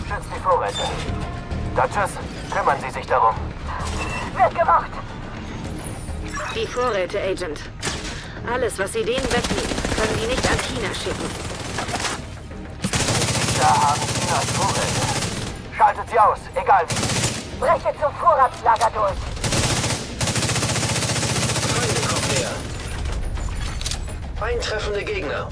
Schützt die Vorräte. Duchess, kümmern Sie sich darum. Wird gemacht! Die Vorräte, Agent. Alles, was Sie denen wegnehmen, können Sie nicht an China schicken. Da haben Chinas Vorräte. Schaltet sie aus, egal wie. Breche zum Vorratslager durch! Feinde kommen näher. Eintreffende Gegner.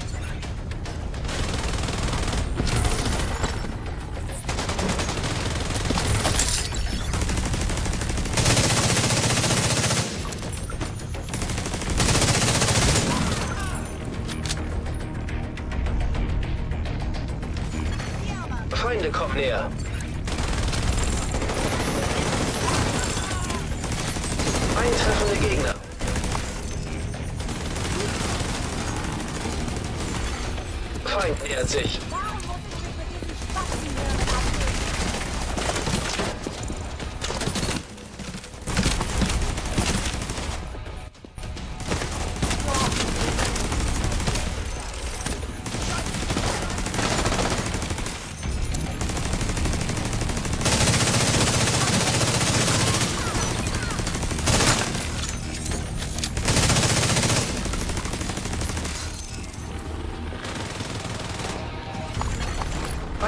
Feinde kommen näher. Eintreffende Gegner. Feind nähert sich.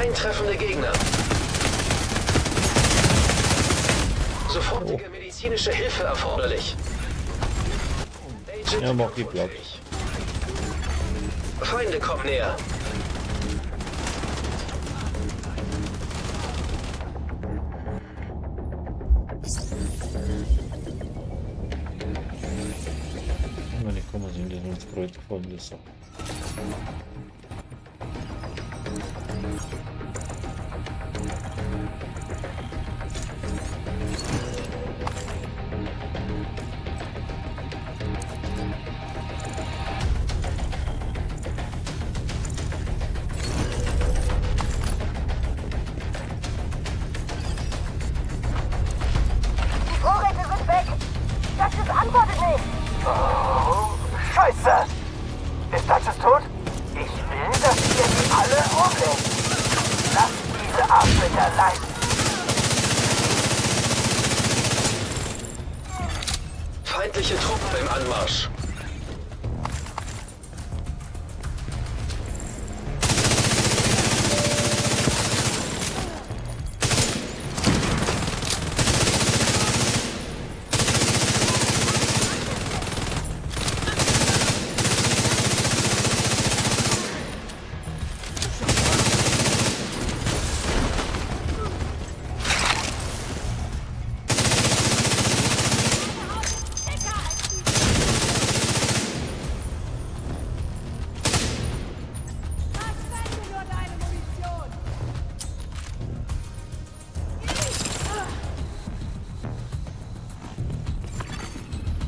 Eintreffende Gegner. Sofortige medizinische Hilfe erforderlich. Agent Ja, mach die Blatt. Feinde kommen näher. Meine kommen sie in den Kreuz von der Sache. Die Vorräte sind weg. Duchess antwortet nicht. Oh, Scheiße. Ist Duchess tot? Ich will, dass ihr die alle umbringt. Lasst diese Arschlöcher leiden. Feindliche Truppen im Anmarsch.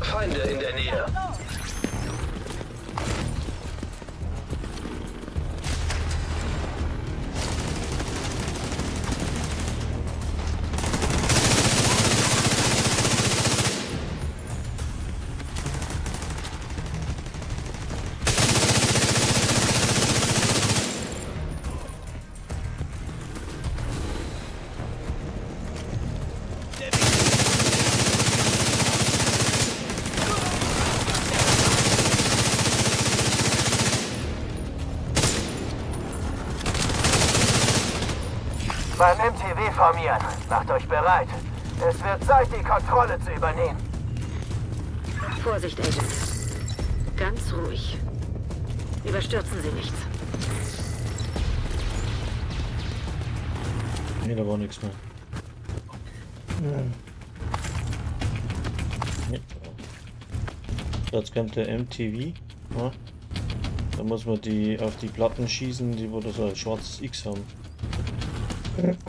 Feinde in der Nähe. Beim MTW formieren. Macht euch bereit. Es wird Zeit, die Kontrolle zu übernehmen. Vorsicht, Agent. Ganz ruhig. Überstürzen Sie nichts. Nee, da war nichts mehr. Nee. So, jetzt kommt der MTV. Ja. Da muss man die auf die Platten schießen, die wo da so ein schwarzes X haben. Eigentlich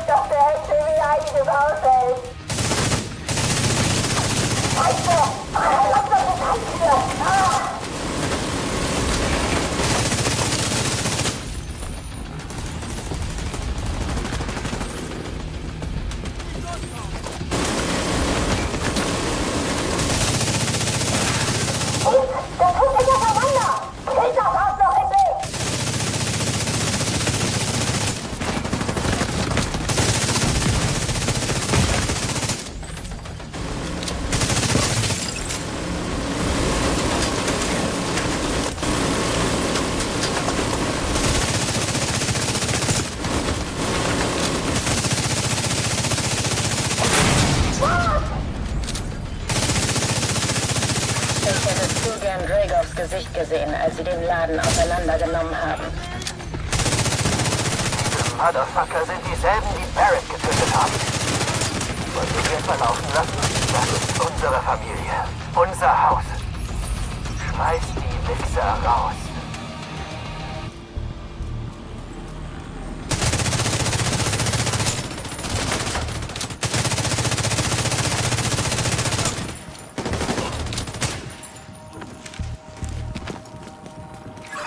doch der MTV einiges aushält. Drake aufs Gesicht gesehen, als sie den Laden auseinandergenommen haben. Diese Motherfucker sind dieselben, die Barrett getötet haben. Wollt ihr die etwa laufen lassen? Das ist unsere Familie. Unser Haus. Schmeißt die Wichser raus.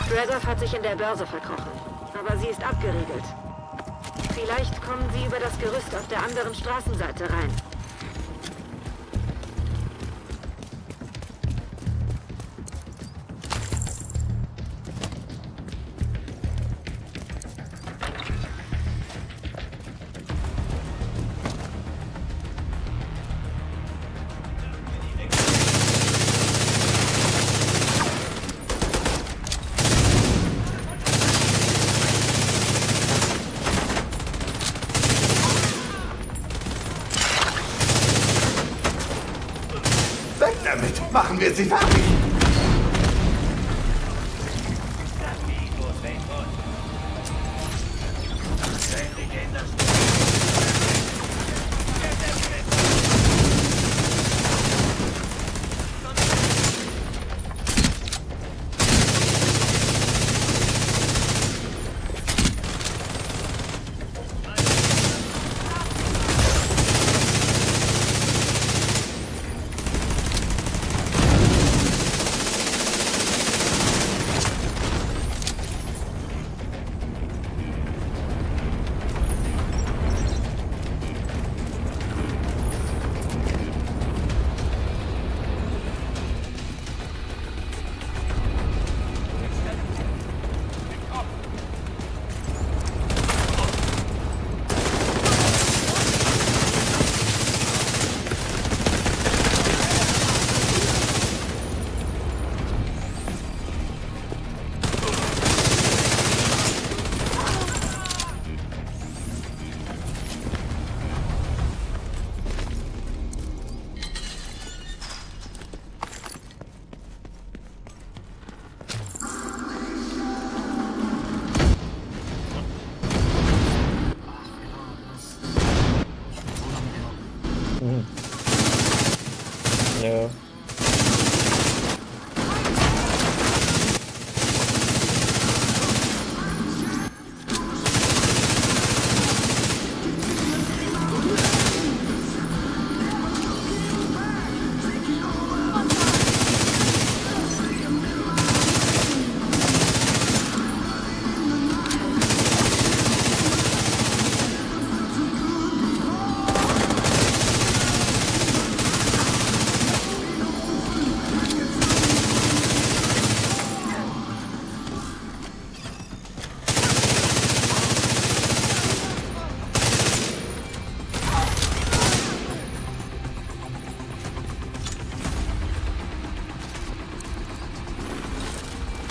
Dragoff hat sich in der Börse verkrochen, aber sie ist abgeriegelt. Vielleicht kommen sie über das Gerüst auf der anderen Straßenseite rein. Machen wir sie fertig! Ja.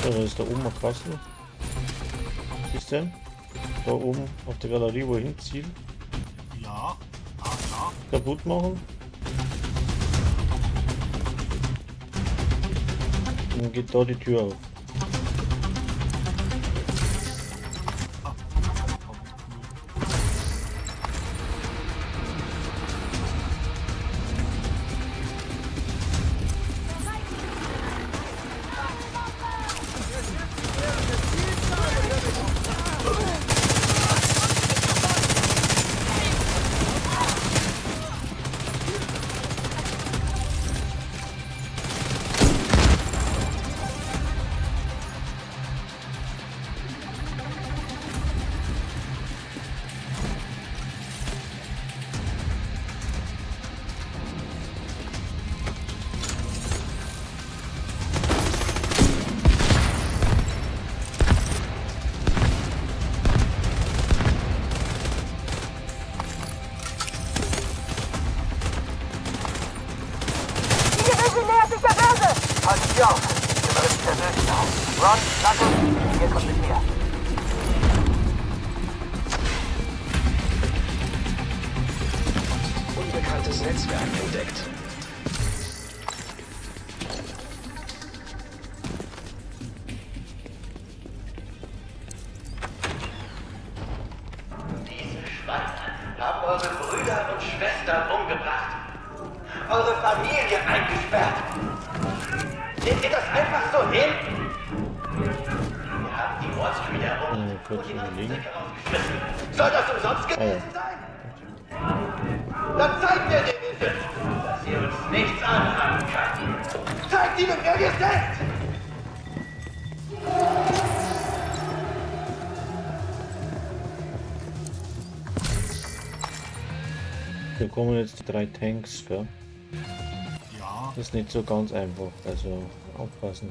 So, da ist da oben ein Kasten. Siehst du den? Da oben auf der Galerie, wo ich hinziehe. Ja. Ja. Kaputt machen. Und dann geht da die Tür auf. Halt dich auf! Wir rüsten persönlich auf. Ron, Markus, ihr kommt mit mir. Unbekanntes Netzwerk entdeckt. Diese Schweine haben eure Brüder und Schwestern umgebracht. Eure Familie eingesperrt. Seht ihr das einfach so hin? Wir haben die Ortsfriede herum kurz überlegen. Soll das umsonst gewesen sein? Dann zeigt ihr den Hilfe, dass ihr uns nichts anhaben kann. Zeigt ihnen, wer ihr seid! Hier kommen jetzt die 3 Tanks, gell? Ja. Das ist nicht so ganz einfach, also aufpassen.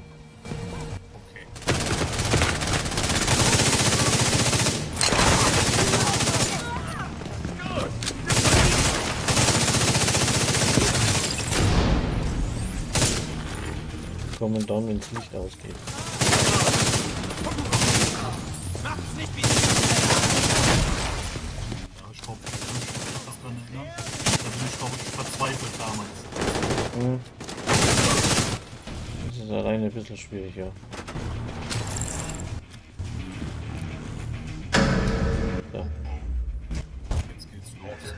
Kommen dann, wenn das Licht ausgeht. Ja, ich hoffe, ich kann mich das dann erinnern. Da bin ich, glaube ich, verzweifelt damals. Mhm. bisschen schwierig, ja. So. Jetzt geht's los.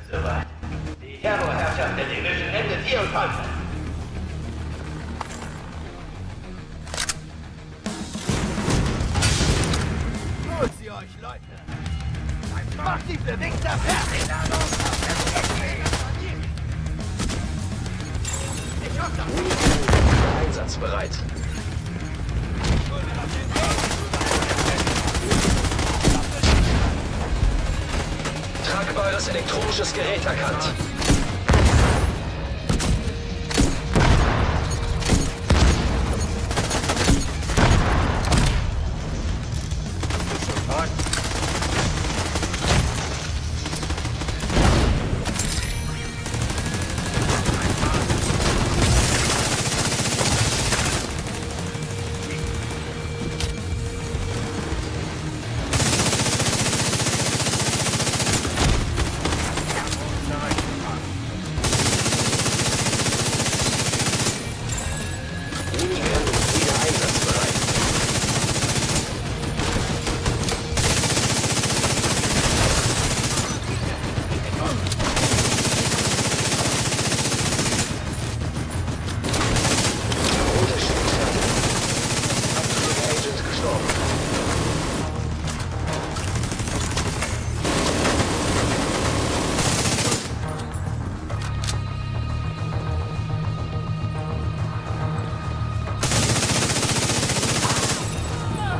Die Terrorherrschaft der Division endet hier und heute. Holt sie euch, Leute! Macht die Bewichter fertig! Ich hab das! Einsatzbereit. Tragbares elektronisches Gerät erkannt.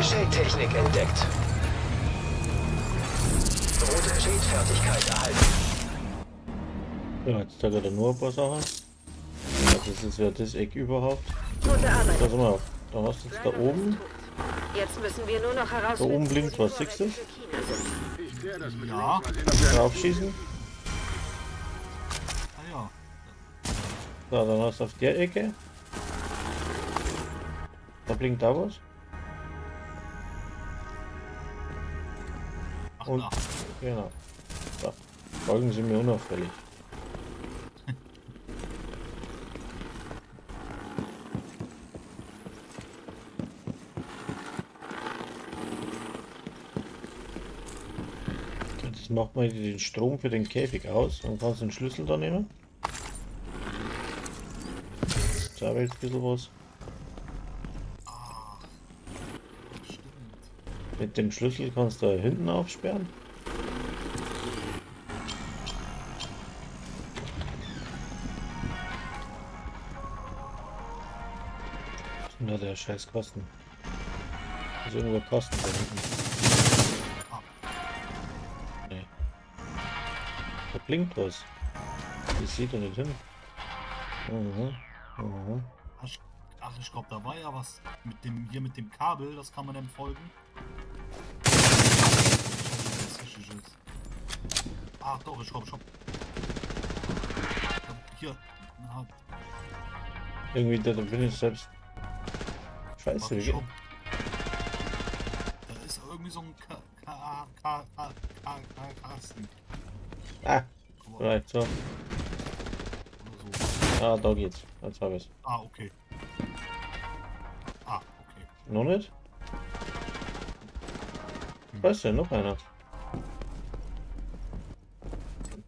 Shade-Technik entdeckt. Rote Shade-Fertigkeit erhalten. Ja, jetzt zeigt er nur ein paar Sachen. Ja, das ist ja das Eck überhaupt. Gute Arbeit. Da sind wir. Da hast du jetzt da oben. Jetzt müssen wir nur noch Da herausfinden, oben blinkt was, siehst du es? Ja. Draufschießen. Ah ja. So, dann hast du auf der Ecke. Da blinkt da was. Und genau. So. Folgen Sie mir unauffällig. Jetzt macht man den Strom für den Käfig aus und kannst den Schlüssel da nehmen. Da wäre jetzt ein bisschen was. Mit dem Schlüssel kannst du hinten aufsperren. Was ist denn da der scheiß Kasten? Ist irgendwo ein Kasten da hinten. Nee. Da blinkt was. Das sieht er nicht hin. Ach, ich glaube, da war ja was mit dem hier mit dem Kabel, das kann man dann folgen. Ach doch, ich glaube. Hier. Na, Irgendwie da bin ich selbst. Scheiße, wie geht? Da ist irgendwie so ein Kasten. Ah, vielleicht so. Ah, da geht's. Jetzt habe ich's. Ah, okay. Ah, okay. Noch nicht? Da ist ja noch einer.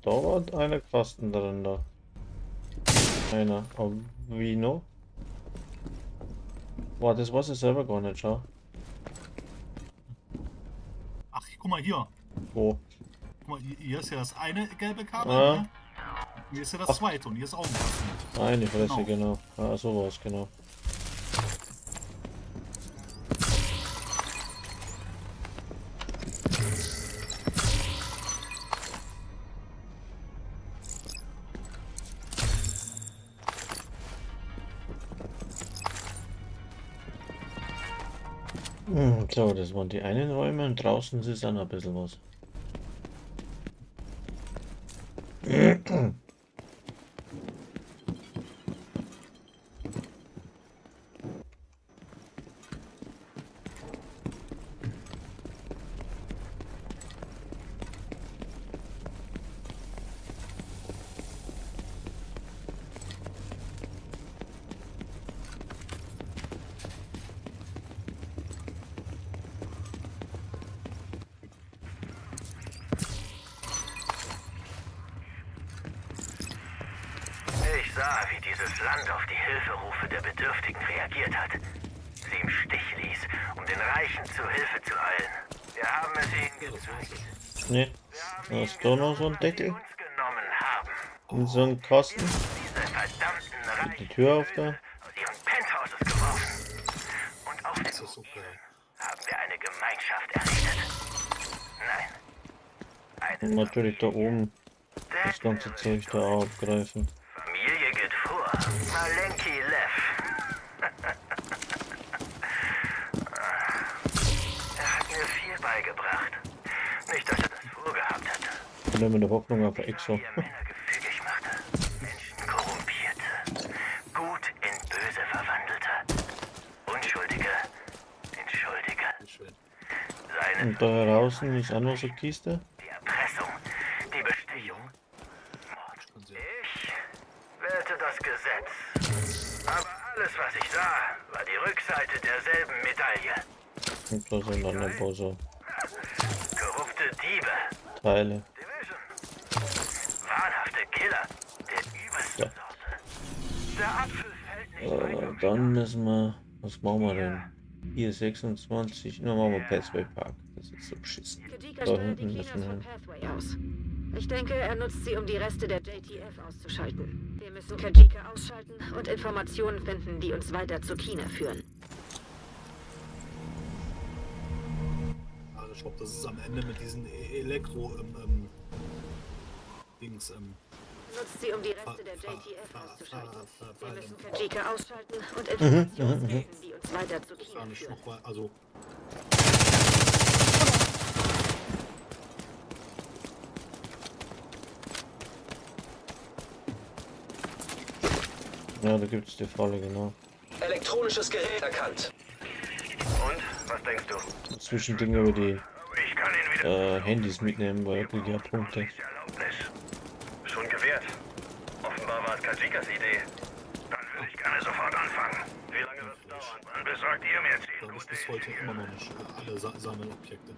Da war eine Kasten drin da. Einer. Aber wie noch? Boah, das weiß ich selber gar nicht, schau. Ach, guck mal hier. Wo? Guck mal, hier ist ja das eine gelbe Kabel. Ah. Ne? Hier ist ja das zweite und hier ist auch ein Kasten. Eine Fresse, genau. Ah, sowas, genau. So, das waren die einen Räume und draußen ist dann ein bisschen was. gekonnt auf die Hilferufe der Bedürftigen reagiert hat. Sie im Stich ließ, um den Reichen zu Hilfe zu eilen. Wir haben es ihnen gezeigt. Ne, da ist doch noch so ein Deckel. Uns genommen haben. Und so ein Kasten. Diese verdammten Die Tür auf da. aus ihren Penthouses geworfen. Und auf dem haben wir eine Gemeinschaft errichtet. Nein. Und natürlich da oben das ganze Zeug da abgreifen. Familie geht vor. Malenki Lev. Er hat mir viel beigebracht. Nicht, dass er das vorgehabt hätte. Und dann mit der Hoffnung auf Exo. Männer gefügig machte. Menschen korrumpierte. Gut in böse verwandelte. Unschuldige in Schuldige. Seine Und da draußen ist auch noch so eine Kiste. die Erpressung, die Bestechung. Mord. Ich wählte das Gesetz. Aber alles, was ich sah, war die Rückseite derselben Medaille. Und da sind dann ein paar so Korrupte Diebe, Teile. wahnhafte Killer, der übelsten Ja. Sorte. Der Apfel fällt nicht Dann müssen wir. Was machen wir denn? Hier 26. Na, machen wir Pathway Park. Das ist so beschissen. Kajika Da steuert hinten die müssen Kinas wir von hin. Pathway aus. Ich denke, er nutzt sie, um die Reste der JTF auszuschalten. Wir müssen Kajika ausschalten und Informationen finden, die uns weiter zu China führen. Also ich glaube, das ist am Ende mit diesen Elektro Dings Nutzt sie, um die Reste der JTF auszuschalten. Wir müssen Kajika ausschalten und Mhm, Informationen finden, die uns weiter zu China gar nicht führen. noch mal, also Ja, da gibt es die Falle, genau. Elektronisches Gerät erkannt. Und? Was denkst du? Zwischending über die Ich kann ihn wieder Handys mitnehmen, weil kriege ja Punkte. Erlaubnis. Schon gewährt. Offenbar war es Kajikas Idee. Dann würde ich gerne sofort anfangen. Wie lange wird es dauern? Wann besorgt ihr mir da ist bis heute immer noch nicht alle Sammelobjekte.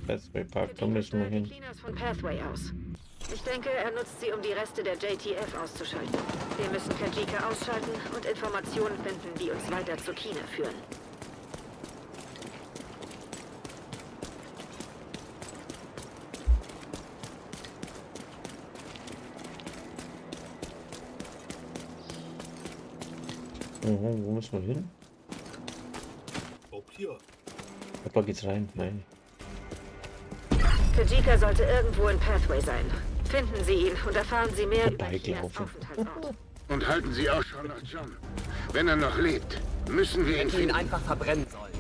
Pathway Park, da Kajika müssen wir steuert die hin. Kinas von Pathway aus. Ich denke, er nutzt sie, um die Reste der JTF auszuschalten. Wir müssen Kajika ausschalten und Informationen finden, die uns weiter zu China führen. Wo müssen wir hin? Oh, hier. Da geht's rein. Nein. Kajika sollte irgendwo in Pathway sein. Finden Sie ihn und erfahren Sie mehr über Chinas Vorbeigelaufen. Aufenthaltsort. Und halten Sie Ausschau nach John. Wenn er noch lebt, müssen wir ihn Hätten ihn finden. einfach verbrennen sollen.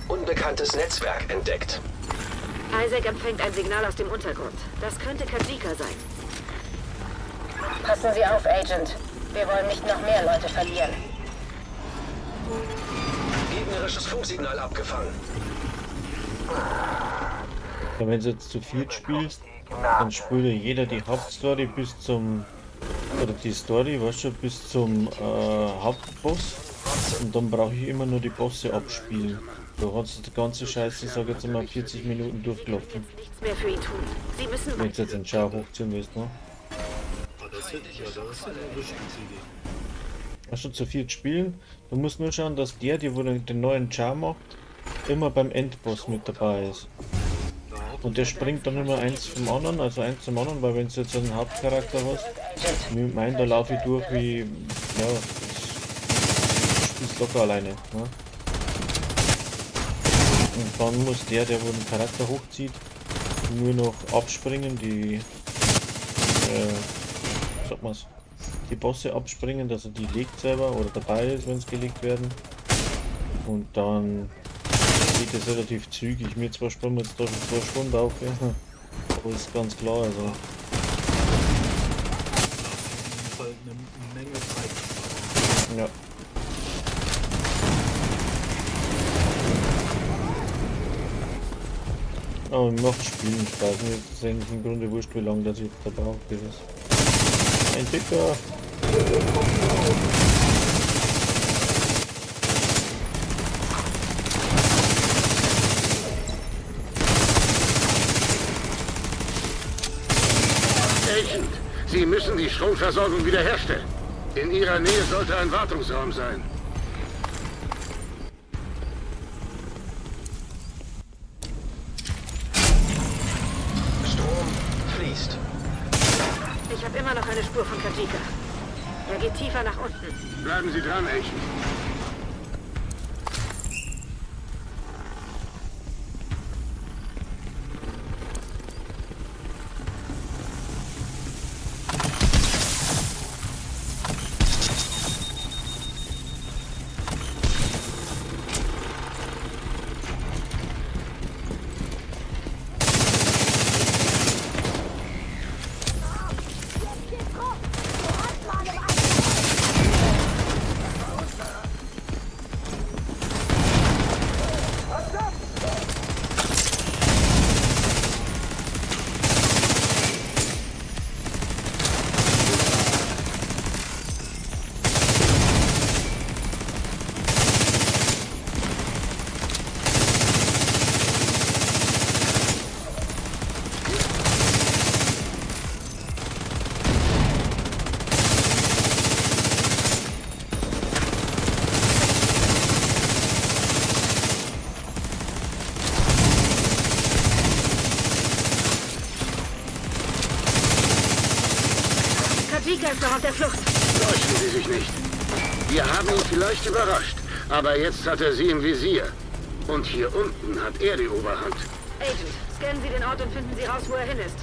Unbekanntes Netzwerk entdeckt. Isaac empfängt ein Signal aus dem Untergrund. Das könnte Kajika sein. Passen Sie auf, Agent. Wir wollen nicht noch mehr Leute verlieren. Gegnerisches Funksignal abgefangen. Ja, wenn du jetzt zu viel spielst, dann spielt ja jeder die Hauptstory bis zum, oder die Story, weißt du, bis zum Hauptboss. Und dann brauche ich immer nur die Bosse abspielen. Du hast die ganze Scheiße, ich sag jetzt mal 40 Minuten durchgelaufen. Nichts mehr für ihn tun. Sie müssen Wenn du jetzt den Schau hochziehen willst, ne? Das ist ja eine richtige Idee. Hast du zu viel spielen? Du musst nur schauen, dass der, wo den neuen Char macht, immer beim Endboss mit dabei ist. Und der springt dann immer eins vom anderen, also eins zum anderen, weil wenn du jetzt einen Hauptcharakter hast, mit meinem, da laufe ich durch wie, ja, ich spiel's locker alleine. Ne? Und dann muss der, wo den Charakter hochzieht, nur noch abspringen, die, sag mal's, die Bosse abspringen, dass er die legt selber oder dabei ist, wenn es gelegt werden. Und dann geht es relativ zügig. Mir zwar springen wir jetzt da schon 2 Stunden auf, ja. Aber ist ganz klar, also. Auf jeden Fall eine Menge Zeit. Ja. Aber mir macht Spielen Spaß. Mir ist es eigentlich im Grunde wurscht, wie lange das ich da brauche. Ein Dicker. Sie müssen die Stromversorgung wiederherstellen. In Ihrer Nähe sollte ein Wartungsraum sein. Strom fließt. Ich habe immer noch eine Spur von Kajika. Er geht tiefer nach unten. Bleiben Sie dran, Agent. Kajika ist noch auf der Flucht. Täuschen Sie sich nicht. Wir haben ihn vielleicht überrascht, aber jetzt hat er Sie im Visier. Und hier unten hat er die Oberhand. Agent, scannen Sie den Ort und finden Sie raus, wo er hin ist.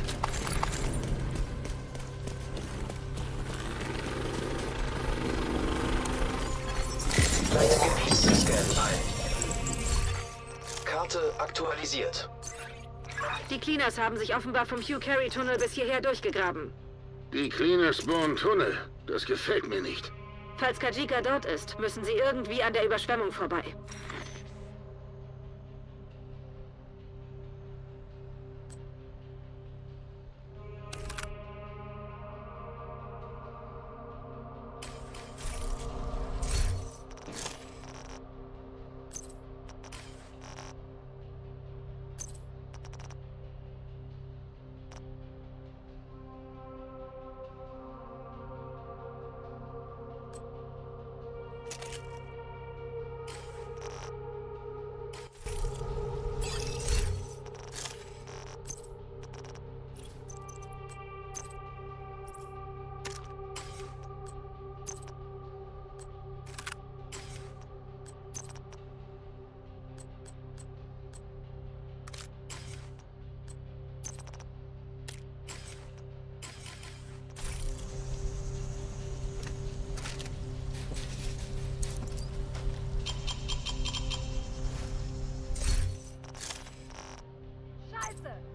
Gebietsscan ein. Karte aktualisiert. Die Cleaners haben sich offenbar vom Hugh Carey-Tunnel bis hierher durchgegraben. Die Cleaners bohren Tunnel. Das gefällt mir nicht. Falls Kajika dort ist, müssen sie irgendwie an der Überschwemmung vorbei.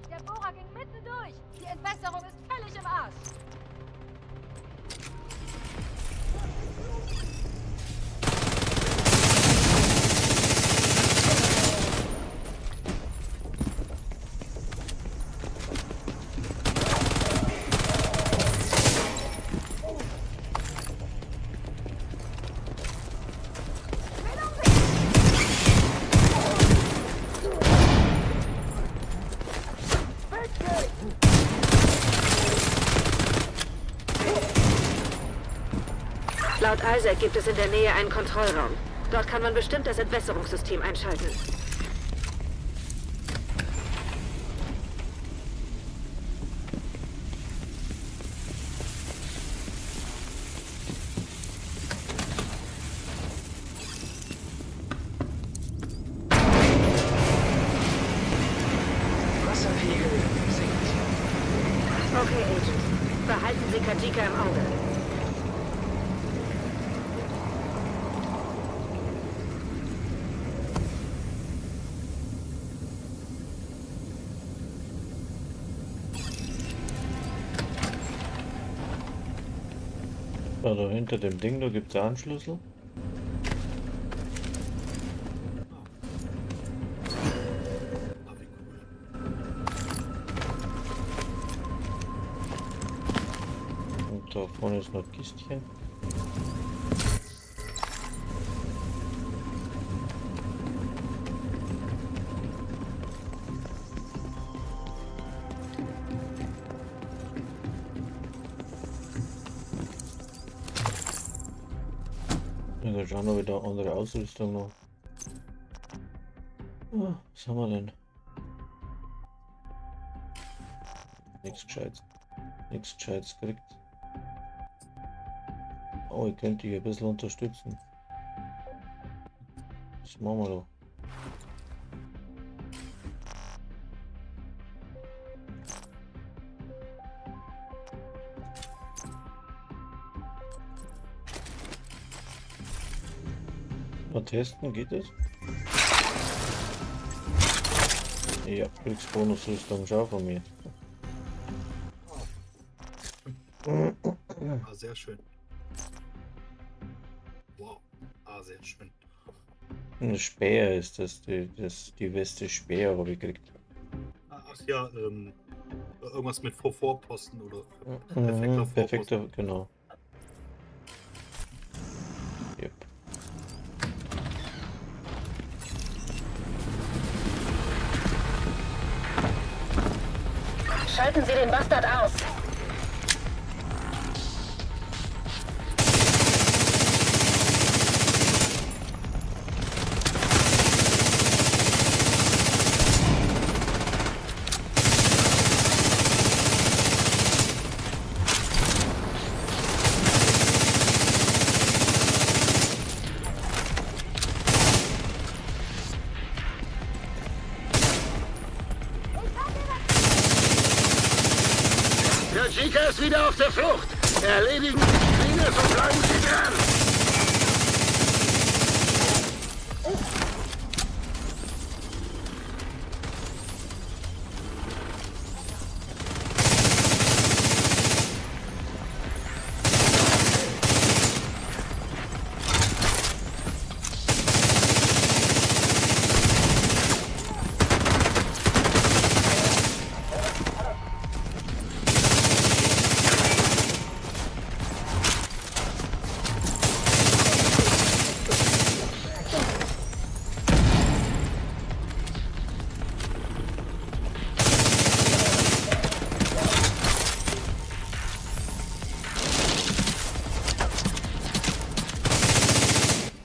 Der Bohrer ging mitten durch. Die Entwässerung ist völlig im Arsch. Laut Isaac gibt es in der Nähe einen Kontrollraum. Dort kann man bestimmt das Entwässerungssystem einschalten. Wasserpegel sinkt. Okay, Agent. Behalten Sie Kajika im Auge. Also hinter dem Ding, da gibt es einen Schlüssel. Und da vorne ist noch ein Kistchen. Wir schauen noch wieder andere Ausrüstung noch. Ah, was haben wir denn? Nichts Gescheites. Nichts Gescheites kriegt. Oh, ich könnte hier ein bisschen unterstützen. Was machen wir da? Mal testen, geht es? Ja, Kriegsbonusrüstung, schau von mir. Ah, sehr schön. Wow. Ah, sehr schön. Ein Speer ist das, die Weste Speer habe ich gekriegt. Ach ja, irgendwas mit Vorposten oder Perfekter, genau. Yep. Schalten Sie den Bastard aus. Der Chica ist wieder auf der Flucht. Erledigen Sie die Cleaners und bleiben Sie dran.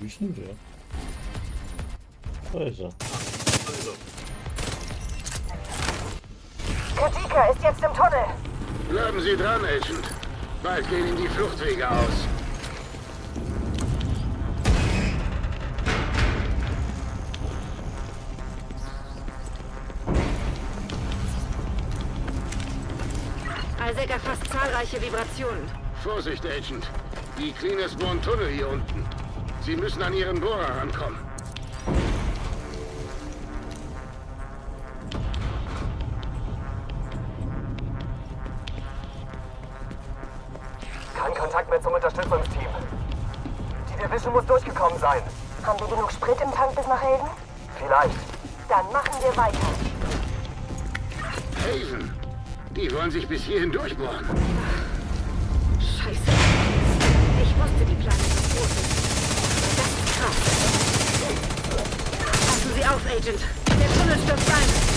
Wie ist denn der? Da ist er. Katika ist jetzt im Tunnel. Bleiben Sie dran, Agent. Bald gehen Ihnen die Fluchtwege aus. Isaac erfasst zahlreiche Vibrationen. Vorsicht, Agent. Die Cleaners bohren Tunnel hier unten. Sie müssen an Ihren Bohrer rankommen. Kein Kontakt mehr zum Unterstützungsteam. Die Division muss durchgekommen sein. Haben wir genug Sprit im Tank bis nach Haven? Vielleicht. Dann machen wir weiter. Haven. Die wollen sich bis hierhin durchbohren. Scheiße. Ich wusste, die Planung ist groß. Das ist krass. Passen Sie auf, Agent. Der Tunnel stürzt ein.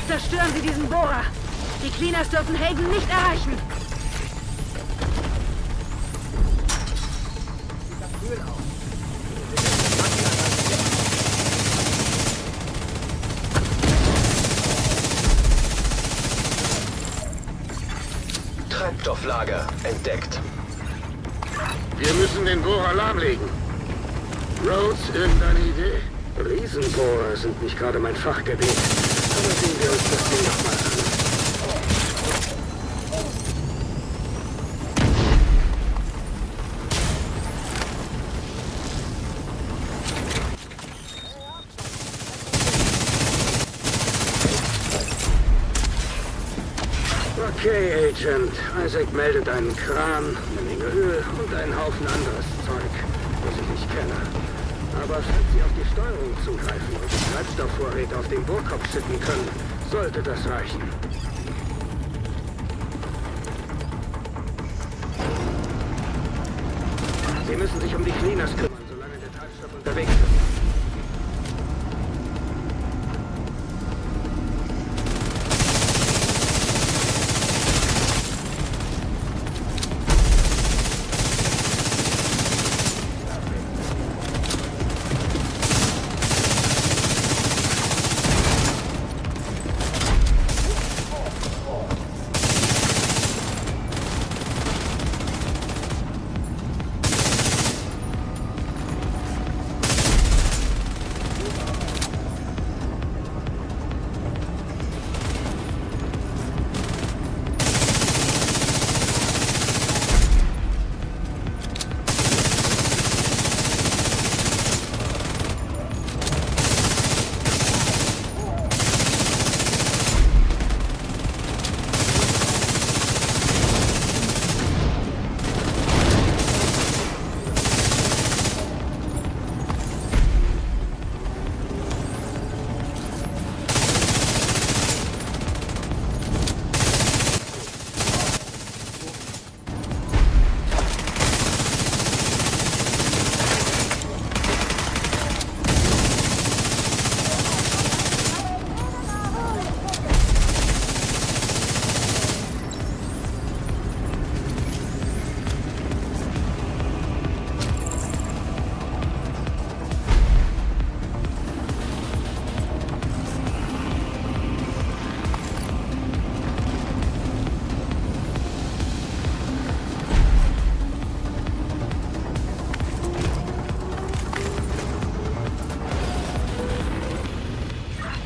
Zerstören Sie diesen Bohrer. Die Cleaners dürfen Haven nicht erreichen. Treibstofflager entdeckt. Wir müssen den Bohrer lahmlegen. Rhodes, irgendeine Idee? Riesenbohrer sind nicht gerade mein Fachgebiet. Aber sehen wir uns das Ding doch mal an. Okay, Agent. Isaac meldet einen Kran, eine Menge Öl und einen Haufen anderes Zeug, das ich nicht kenne. Aber falls Sie auf die Steuerung zugreifen und die Treibstoffvorräte auf den Bohrkopf schütten können, sollte das reichen. Sie müssen sich um die Cleaners kümmern, solange der Treibstoff unterwegs ist.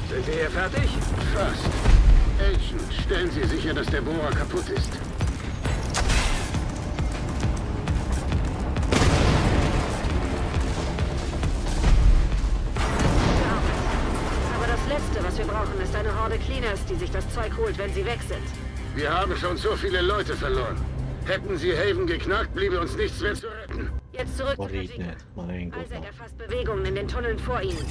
Sind wir hier fertig? Fast. Agent, stellen Sie sicher, dass der Bohrer kaputt ist. Aber das Letzte, was wir brauchen, ist eine Horde Cleaners, die sich das Zeug holt, wenn sie weg sind. Wir haben schon so viele Leute verloren. Hätten Sie Haven geknackt, bliebe uns nichts mehr zu retten. Jetzt zurück zu Kajika. Isaac erfasst Bewegungen in den Tunneln vor ihnen.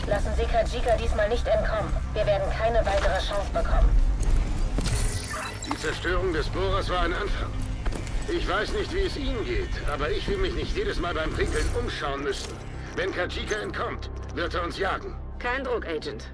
Lassen Sie Kajika diesmal nicht entkommen. Wir werden keine weitere Chance bekommen. Die Zerstörung des Bohrers war ein Anfang. Ich weiß nicht, wie es Ihnen geht, aber ich will mich nicht jedes Mal beim Pinkeln umschauen müssen. Wenn Kajika entkommt, wird er uns jagen. Kein Druck, Agent.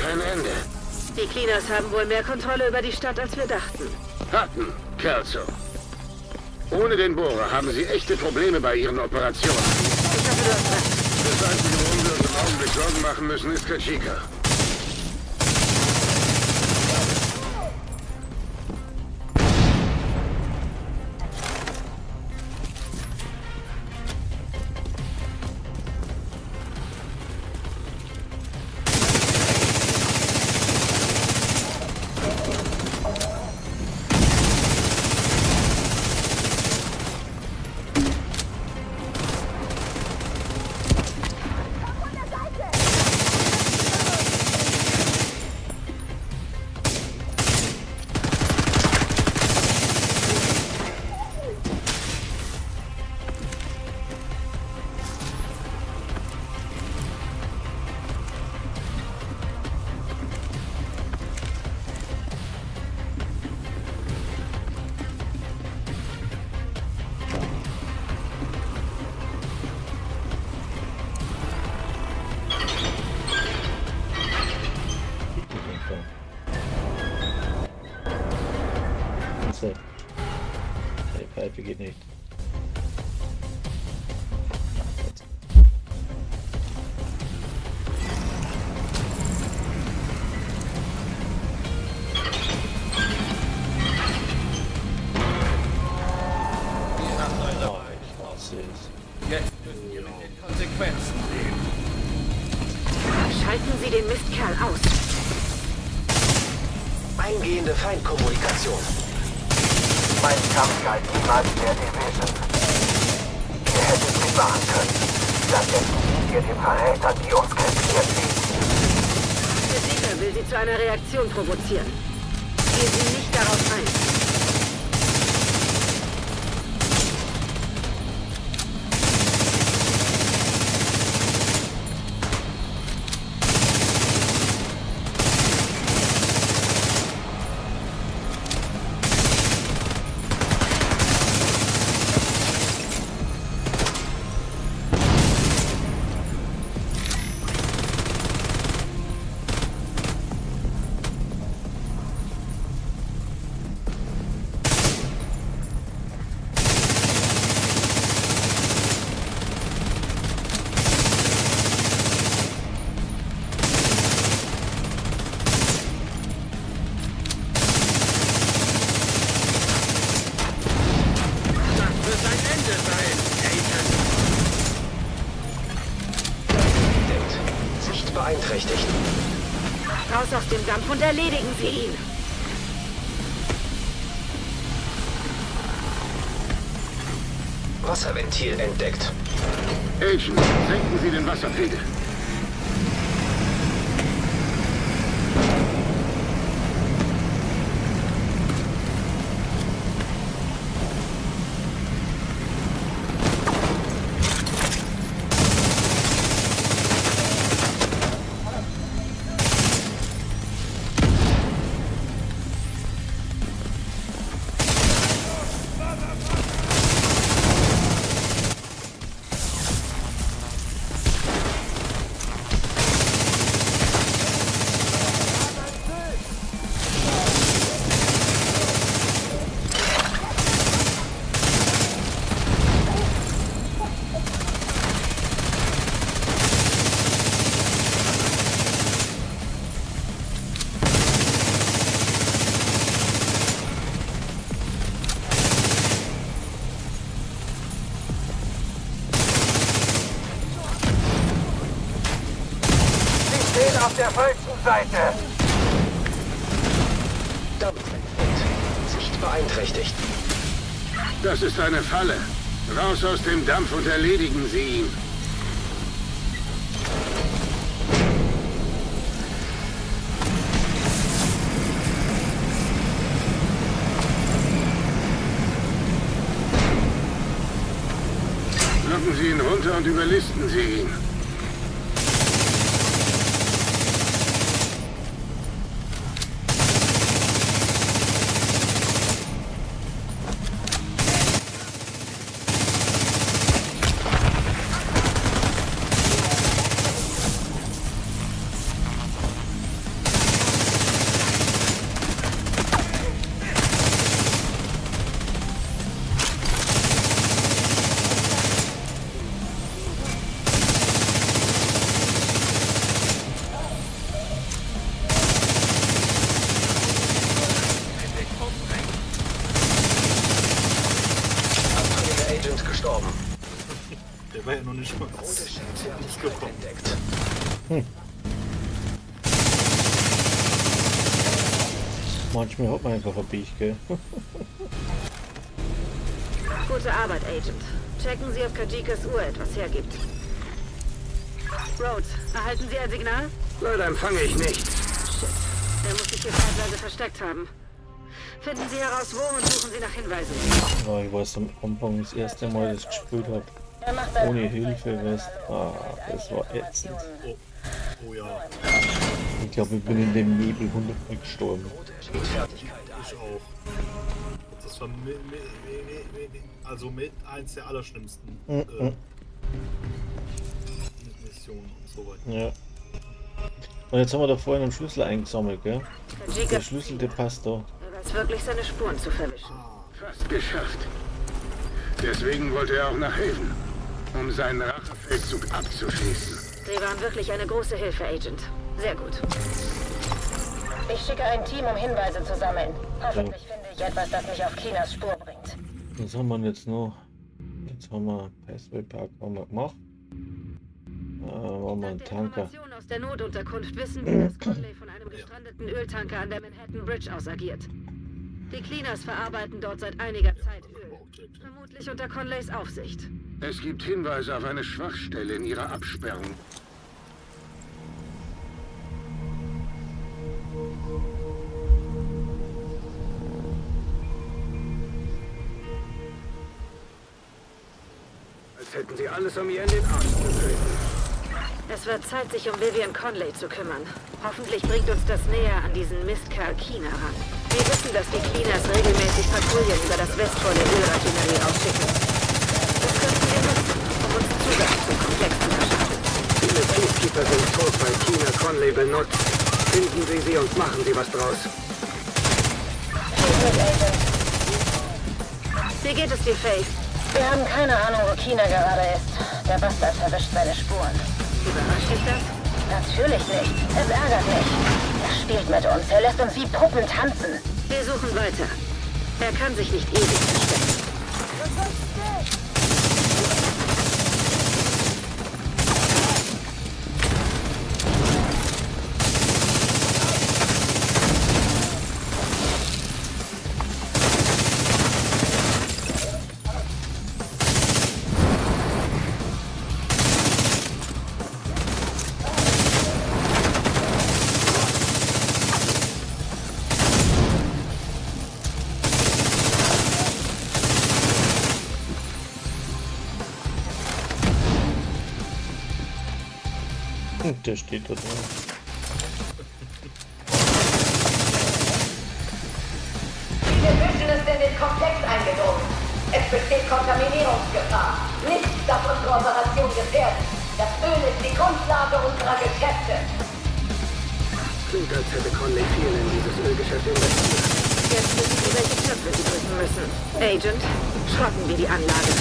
Kein Ende. Die Cleaners haben wohl mehr Kontrolle über die Stadt, als wir dachten. Hatten, Kelso. Ohne den Bohrer haben sie echte Probleme bei ihren Operationen. Ich hoffe, du hast recht. Das Einzige, worum wir uns im Augenblick Sorgen machen müssen, ist Kajika. Schalten Sie den Mistkerl aus. Eingehende Feindkommunikation. Mein Kampf galt niemals der Division. Ihr hättet mich warnen können. Stattdessen dient ihr den Verrätern, die uns kassiert liegen. Der Sieger will Sie zu einer Reaktion provozieren. Gehen Sie nicht darauf ein. Beeinträchtigt. Raus aus dem Dampf und erledigen Sie ihn. Wasserventil entdeckt. Agent, senken Sie den Wasserpegel. Auf der falschen Seite. Dampf entdeckt. Sicht beeinträchtigt. Das ist eine Falle. Raus aus dem Dampf und erledigen Sie ihn. Locken Sie ihn runter und überlisten Sie ihn. Gestorben. Der war ja noch nicht mal nicht gekommen. Manchmal hat man einfach ein Biech, gell? Gute Arbeit, Agent. Checken Sie, ob Kajikas Uhr etwas hergibt. Rhodes, erhalten Sie ein Signal? Leider empfange ich nichts. Shit. Der muss sich hier zeitweise versteckt haben. Finden Sie heraus, wo und suchen Sie nach Hinweisen. Ja, ich weiß am Anfang das erste Mal, dass ich gespielt habe. Ohne Hilfe, weißt das war ätzend. Oh ja. Ich glaube, ich bin in dem Nebel 100-mal gestorben. Ich auch. Das war mit eins der allerschlimmsten Missionen und so weiter. Ja. Und jetzt haben wir da vorhin einen Schlüssel eingesammelt, gell? Der Schlüssel, der passt da. Er weiß wirklich, seine Spuren zu verwischen. Fast geschafft. Deswegen wollte er auch nach Haven, um seinen Rachefeldzug abzuschließen. Sie waren wirklich eine große Hilfe, Agent. Sehr gut. Ich schicke ein Team, um Hinweise zu sammeln. Hoffentlich finde ich etwas, das mich auf Chinas Spur bringt. Was haben wir jetzt noch? Jetzt haben wir Passway Park haben wir gemacht. Haben wir einen Tanker. Aus der Notunterkunft wissen wir, dass Conley von einem gestrandeten Öltanker an der Manhattan Bridge aus agiert. Die Cleaners verarbeiten dort seit einiger Zeit Öl. Vermutlich unter Conleys Aufsicht. Es gibt Hinweise auf eine Schwachstelle in ihrer Absperrung. Als hätten sie alles um ihr in den Arsch getreten. Es wird Zeit, sich um Vivian Conley zu kümmern. Hoffentlich bringt uns das näher an diesen Mistkerl Keener ran. Wir wissen, dass die Cleaners regelmäßig Patrouillen über das Westtor der Ölraffinerie ausschicken. Das könnten wir nutzen, um uns Zugang zum Komplex zu verschaffen. Viele Peacekeeper sind tot, weil Keener Conley benutzt. Finden Sie sie und machen Sie was draus. Wie geht es dir, Faye? Wir haben keine Ahnung, wo Keener gerade ist. Der Bastard verwischt seine Spuren. Überrascht dich das? Natürlich nicht. Es ärgert mich. Er spielt mit uns. Er lässt uns wie Puppen tanzen. Wir suchen weiter. Er kann sich nicht ewig verstecken. Der steht da drin. Die Division ist in den Komplex eingedrungen. Es besteht Kontaminierungsgefahr. Nichts darf unsere Operation gefährden. Das Öl ist die Grundlage unserer Geschäfte. Klingt, als hätte Conley viel in dieses Ölgeschäft investiert. Jetzt wissen wir, welche Knöpfe sie drücken müssen. Agent, schrotten wir die Anlage.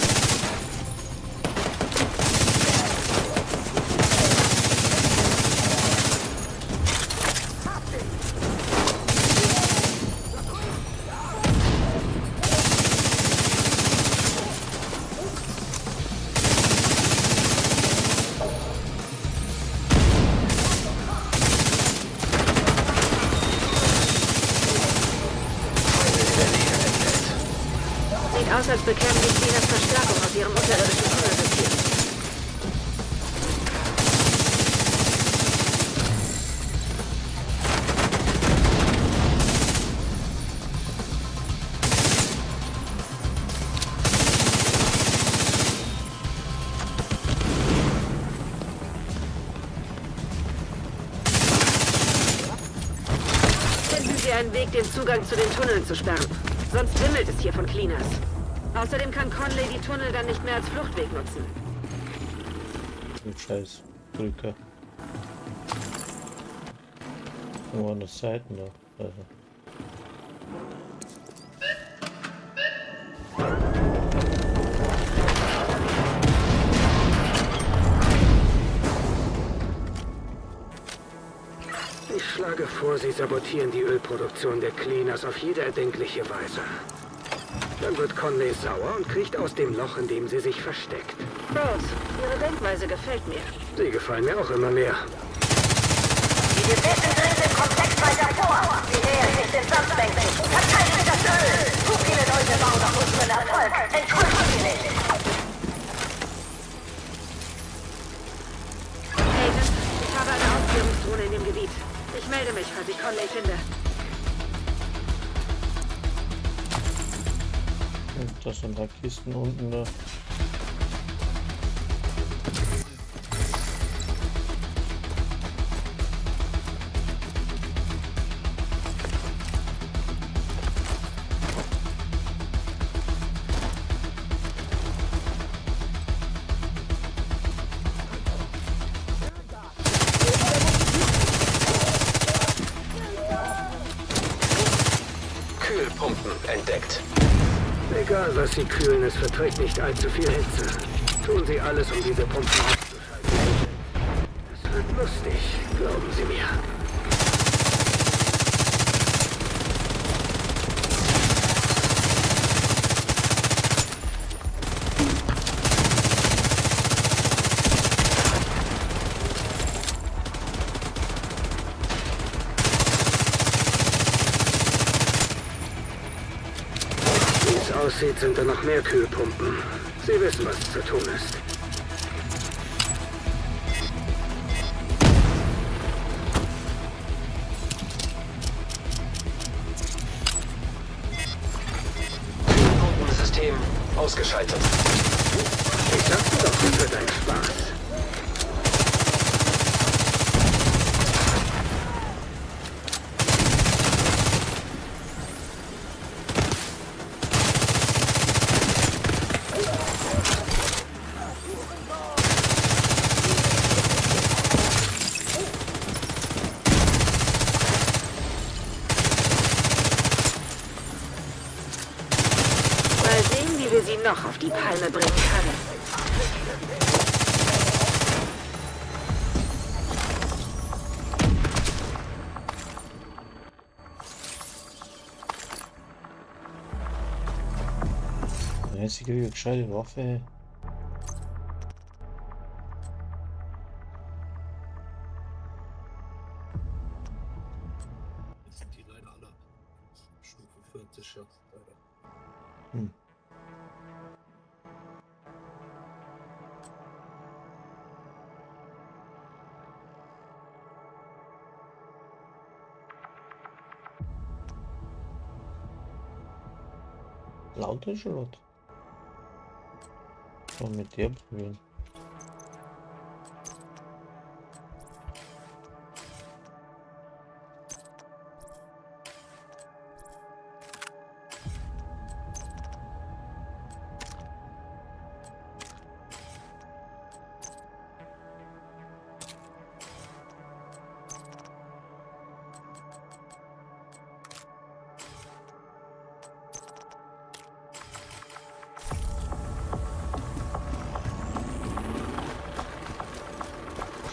Aus, als bekämen die Cleaners Verstärkung aus ihrem unterirdischen Tunnelsystem. Finden Sie einen Weg, den Zugang zu den Tunneln zu sperren. Sonst wimmelt es hier von Cleaners. Außerdem kann Conley die Tunnel dann nicht mehr als Fluchtweg nutzen. Du scheiß Brücke. Nur an der Seite noch. Also. Ich schlage vor, Sie sabotieren die Ölproduktion der Cleaners auf jede erdenkliche Weise. Dann wird Conley sauer und kriecht aus dem Loch, in dem sie sich versteckt. Rose, Ihre Denkweise gefällt mir. Sie gefallen mir auch immer mehr. Die Division dringt im Komplex weiter vor. Sie nähern sich den Sandbänken. Verteidigt das Öl. Zu viele Leute bauen auf unseren Erfolg. Entschuldigen Sie nicht. Agent, ich habe eine Aufklärungsdrohne in dem Gebiet. Ich melde mich, falls ich Conley finde. Das sind da Kisten unten da. Kühlpumpen entdeckt. Egal, was Sie kühlen, es verträgt nicht allzu viel Hitze. Tun Sie alles, um diese Pumpen auszuschalten. Es wird lustig, glauben Sie mir. aussieht, sind da noch mehr Kühlpumpen. Sie wissen, was zu tun ist. System ausgeschaltet. Ich sagte doch, das wird ein Spaß. Mal sehen, wie wir sie noch auf die Palme bringen können. Jetzt eine gescheite Waffe. Jetzt sind die leider alle Stufe 40 jetzt. Hm. Lauter Charlotte. Schon mit dir probieren.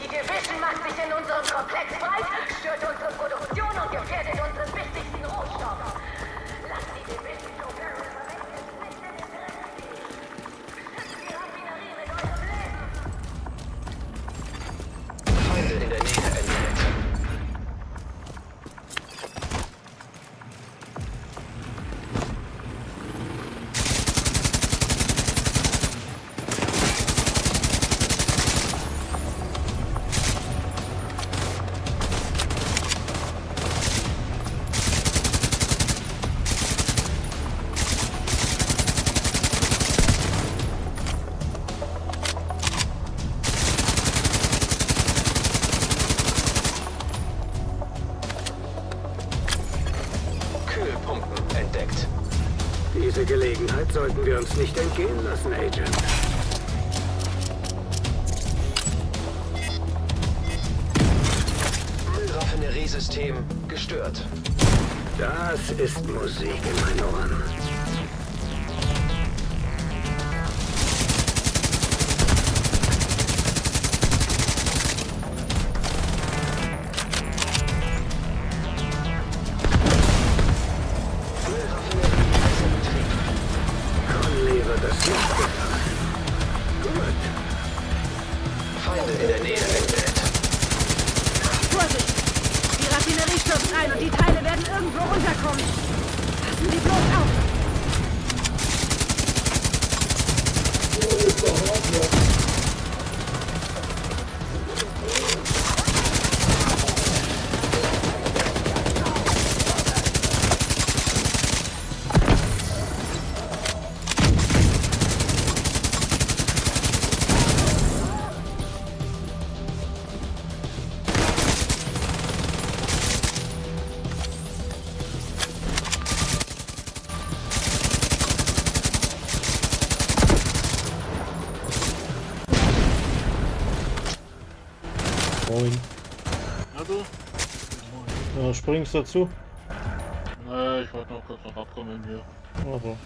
Die Division macht sich in unserem Komplex breit, stört unsere Produktion und gefährdet unseren wichtigsten Rohstoff. Lass die Division so verwenden, nicht in den Dreck ziehen. Schützt die Raffinerie mit eurem Leben. Feinde in der Nähe entdeckt. Kühlpumpen entdeckt. Diese Gelegenheit sollten wir uns nicht entgehen lassen, Agent. Müllraffineriesystem gestört. Das ist Musik in meinen Ohren. Conley wird das nicht gefallen. Gut. Feinde in der Nähe entdeckt. Vorsicht! Die Raffinerie stürzt ein und die Teile werden irgendwo runterkommen. Passen Sie bloß auf! Moin. Ja, du? Ja, springst du dazu? Nee, ich wollte noch kurz noch abkommen hier. Also.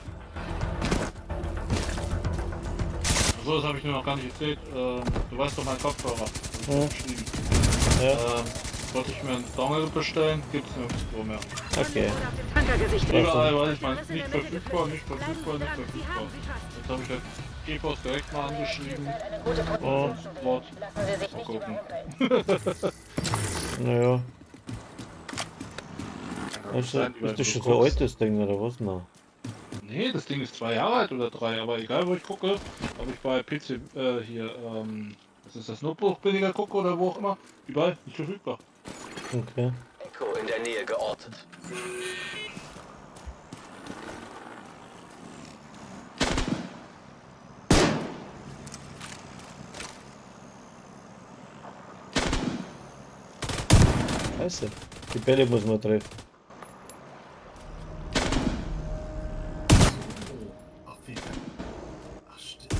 Achso, das habe ich dir noch gar nicht erzählt. Du weißt doch, mein Kopfhörer. Ja. Geschrieben. Ja. Wollte ich mir einen Dongle bestellen, gibt es nirgendwo mehr. Okay. Überall, weil ich meine, nicht verfügbar, nicht verfügbar, nicht verfügbar. Jetzt habe ich halt GeForce direkt mal angeschrieben. Und Wort. Mal gucken. Naja. Ist das schon so ein altes Ding oder was noch? Nee, das Ding ist 2 Jahre alt oder 3, aber egal wo ich gucke, ob ich bei PC was ist das, Notebook billiger gucke oder wo auch immer, überall nicht verfügbar. Okay. Echo in der Nähe geortet. Scheiße. Die Bälle muss man treffen. Ach, wie. Ach, stimmt.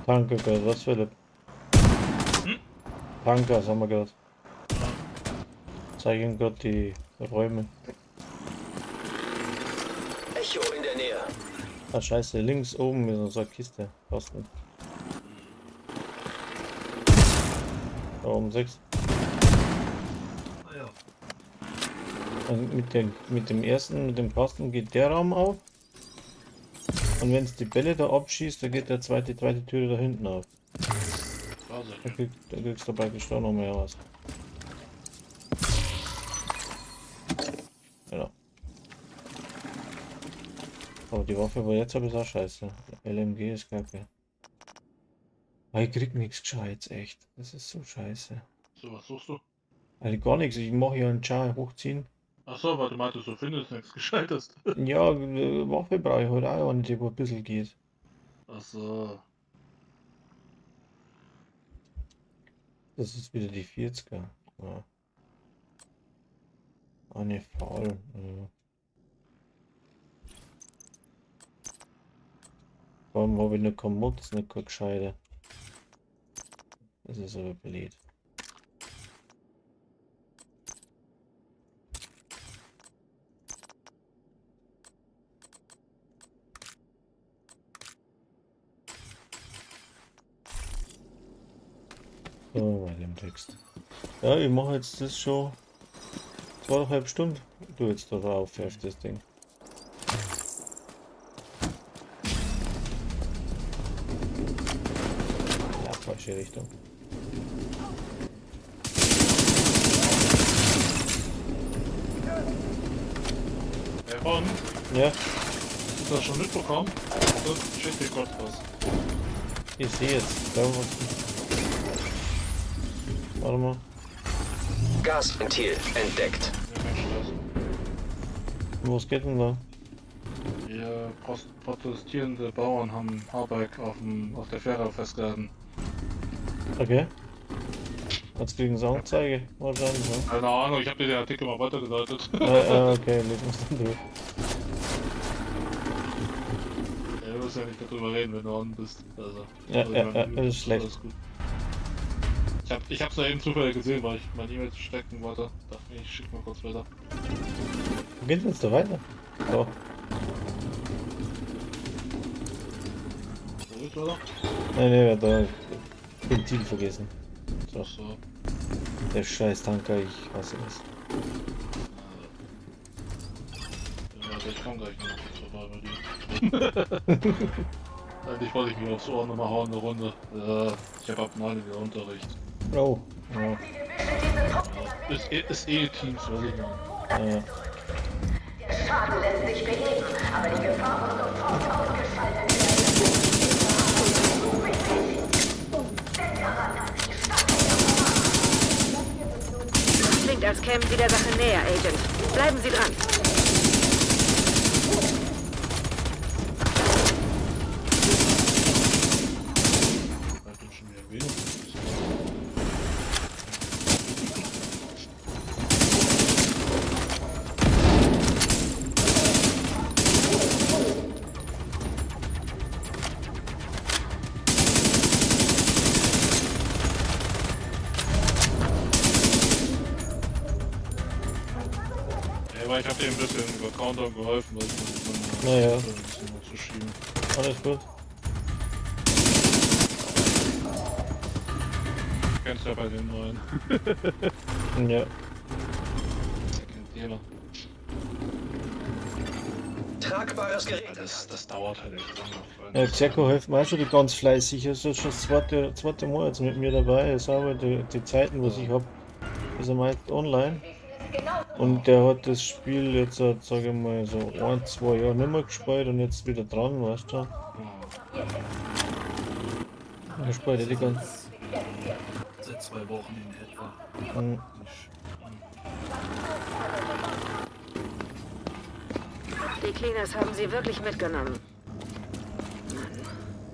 Tanker gehört, was Philipp? Tanker, das haben wir gehört. Zeigen Gott die Räume. Echo in der Nähe. Ah scheiße, links oben ist unsere Kiste. Kosten. Da oben 6. Ah ja. Und mit dem Kasten geht der Raum auf. Und wenn es die Bälle da abschießt, dann geht die zweite Tür da hinten auf. Da kriegst du praktisch da noch mehr was. Genau. Aber die Waffe, wo jetzt habe ich auch scheiße. LMG ist kacke. Aber ich krieg nichts Gescheites, echt. Das ist so scheiße. So, was suchst du? Also gar nichts, ich mache hier einen Char hochziehen. Achso, weil du meintest, du findest nichts Gescheites. Ja, Waffe brauche ich heute auch eine, die wo ein bisschen geht. Achso. Das ist wieder die 40er. Ja. Eine faul. Ja. Warum habe ich eine Kommode? Das ist nicht keine gescheite. Das ist aber blöd. So, bei dem Text. Ja, ich mache jetzt das schon 2,5 Stunden. Du jetzt da drauf auf das Ding. Ja, falsche Richtung. Hey Ron, Ja, hast du das schon mitbekommen? Das steht dir Gott was. ich sehe jetzt. Da was. Warte mal. Gasventil entdeckt. Ja, Mensch, Was geht denn da? hier protestierende Bauern haben Habeck auf der Fähre festgehalten. Okay. Jetzt kriegen sie Anzeige wahrscheinlich, ne? Keine Ahnung, ich habe dir den Artikel mal weitergeleitet. Okay, lesen wir es dann durch. Ja, wir müssen ja nicht darüber reden, wenn du on bist. Also, Ja, das ist schlecht. Alles gut. Ich hab's da eben zufällig gesehen, weil ich meine E-Mail stecken wollte. Dachte mir, ich schick mal kurz weiter. Wo geht's jetzt da weiter? So. So ist weiter? Nein, da Ventil vergessen. So. So. Der scheiß Tanker, ich hasse das. Ja, ich komm gleich noch vorbei bei dir. Eigentlich wollte ich mich aufs Ohr nochmal hauen, eine Runde. Ich hab ab 9 wieder Unterricht. Oh, ja. Ist Teams, was ich meine. Ja. Der Schaden lässt sich beheben, aber die Gefahr muss sofort ausgeschaltet Das klingt, als kämen Sie der Sache näher, Agent. Bleiben Sie dran. Ich hab dir ein bisschen über Countdown geholfen, weil ich Naja. ein bisschen noch zu schieben. Alles gut. Du kennst ja bei den neuen. Ja. Der kennt jeder. tragbares Gerät. Das dauert halt echt lange. Ja, Xerko hilft mir auch schon ganz fleißig. Er ist schon das zweite Mal jetzt mit mir dabei. Er ist aber die Zeiten, was ich habe, ist er meist online. Und der hat das Spiel jetzt, sage ich mal, so 1-2 Jahre nicht mehr gespielt und jetzt wieder dran, weißt du? Er spielt ja die ganze. Seit 2 Wochen in etwa. Die Cleaners haben sie wirklich mitgenommen.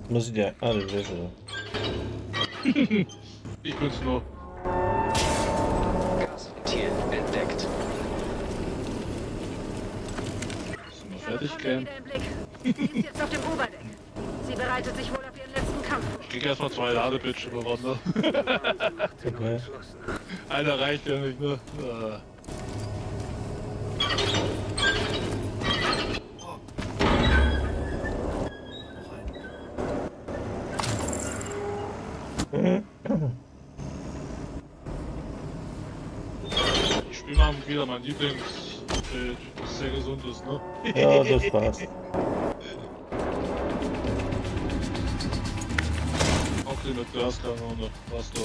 Muss ich dir. Ah, das ist oder? Ich bin's nur. Gasventil entdeckt. Sind wir fertig, Ken? Sie ist jetzt auf dem Oberdeck. Sie bereitet sich wohl auf ihren letzten Kampf. Ich krieg erstmal 2 Ladebildschirme runter. Okay. Einer reicht ja nicht, ne? Ich spiele mal wieder mein Lieblingsbild, das sehr gesund ist, ne? Ja, das passt. Auch die mit Gaskanone, was du.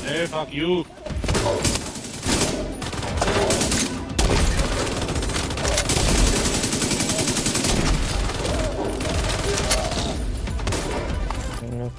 Hey, fuck you! Ja.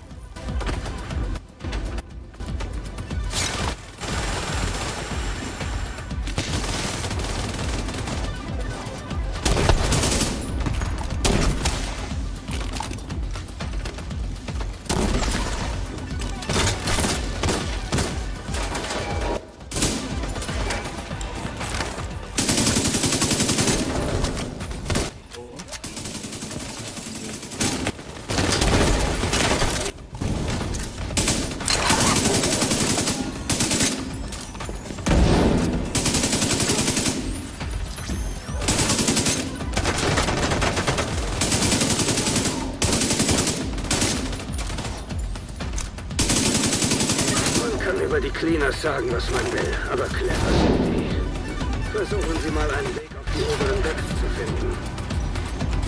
Man kann über die Cleaners sagen, was man will, aber clever sind die. Versuchen Sie mal einen Weg auf die oberen Decks zu finden.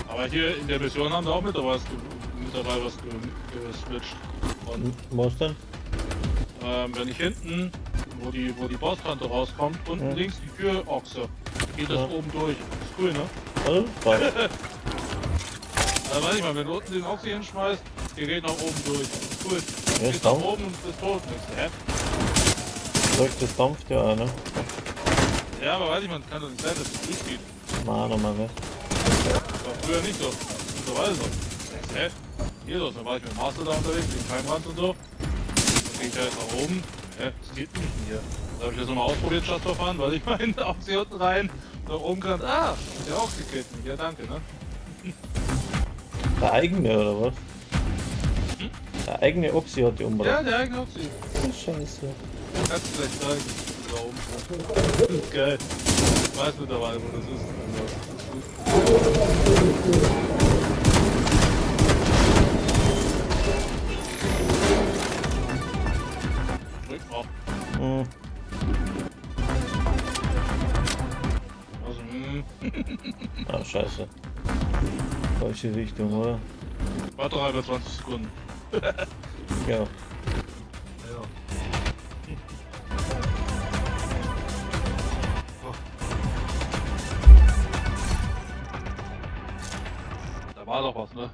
Aber hier in der Mission haben wir auch mit dabei was geswitcht. Und Was denn? wenn ich hinten, wo die Bosskante rauskommt, unten links die Türochse, geht das oben durch. Ist cool, ne? Also, passt. Also weiß ich mal, wenn du unten den Ochse hinschmeißt, der geht nach oben durch. Cool. Ja, Geht nach oben und ist tot. Hä? Das dampft ja auch, ne? Ja, aber weiß ich mal, kann doch nicht sein, dass es durchgeht. Mal nochmal was. War früher nicht so. Mittlerweile so. Hä? Hier so, dann war ich mit dem Master da unterwegs, wegen Keimrand und so. Dann ging ich halt nach oben. Hä? Das geht nicht hier. Da habe ich das nochmal ausprobiert, Just for Fun, weil ich meinen Ochse hier unten rein, nach oben kann. Ah, der Ochse killt mich. Ja, danke, ne? Der eigene, oder was? Der eigene Oxy hat die umgebracht. Ja, der eigene Ochse. Scheiße. Kannst du gleich zeigen. Da oben. Das ist geil. Ich weiß mittlerweile, wo das ist. Drück auf. Also, Ah, scheiße. Falsche Richtung, oder? Warte noch über 20 Sekunden. Ja. Da war doch was, ne?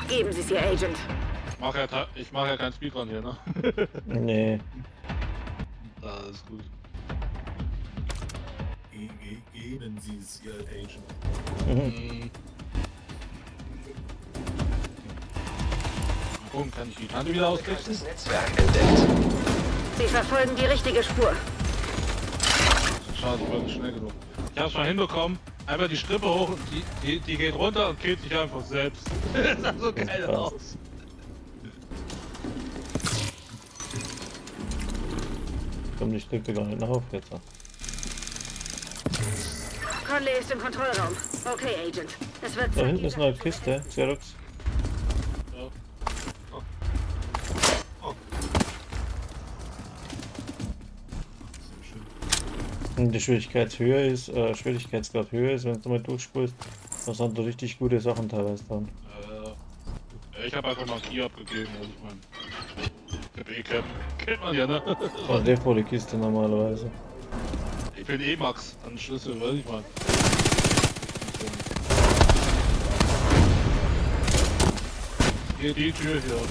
Geben Sie es ihr, Agent. Ich mach ja keinen Speedrun hier, ne? Nee. Das ist gut. Geben Sie es, Ihr Agent. Gucken, kann ich die Tante wieder ausklicken? Netzwerk entdeckt. Sie verfolgen die richtige Spur. Schade, ich war nicht schnell genug. Ich hab's mal hinbekommen. Einfach die Strippe hoch und die geht runter und killt sich einfach selbst. Das sah so geil aus. Komm, ich drücke gar nicht nach auf jetzt. Conley ist im Kontrollraum. Okay, Agent. Es wird Da Zeit, hinten ist noch eine Kiste, Xerox. Wenn die Schwierigkeitshöhe ist, Schwierigkeitsgrad höher ist, wenn du mal durchspulst, das sind da richtig gute Sachen teilweise dran. Ich habe einfach mal 4 abgegeben, also ich meine. B-Cap. Kennt man ja, ne? Oh, der volle Kiste normalerweise. Ich bin E-Max an Schlüssel, weiß ich mal. Hier, die Tür hier.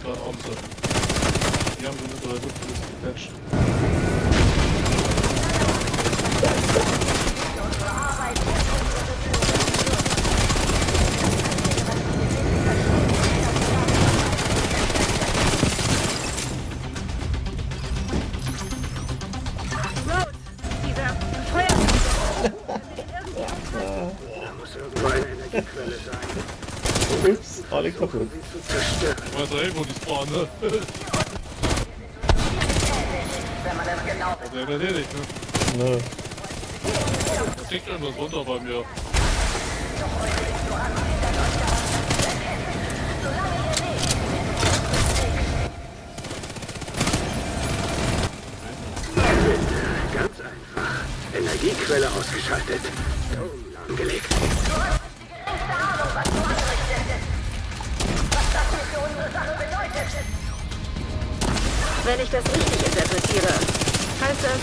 Da oben so. Die haben so eine 3 gepatcht. Ups, alle kaputt. Ich weiß ja wo die spawnen, ne? Der wird nicht, ne? Ne. Da kriegt irgendwas runter bei mir. Ganz einfach. Energiequelle ausgeschaltet. Strom lahmgelegt. Wenn ich das richtig interpretiere, heißt das,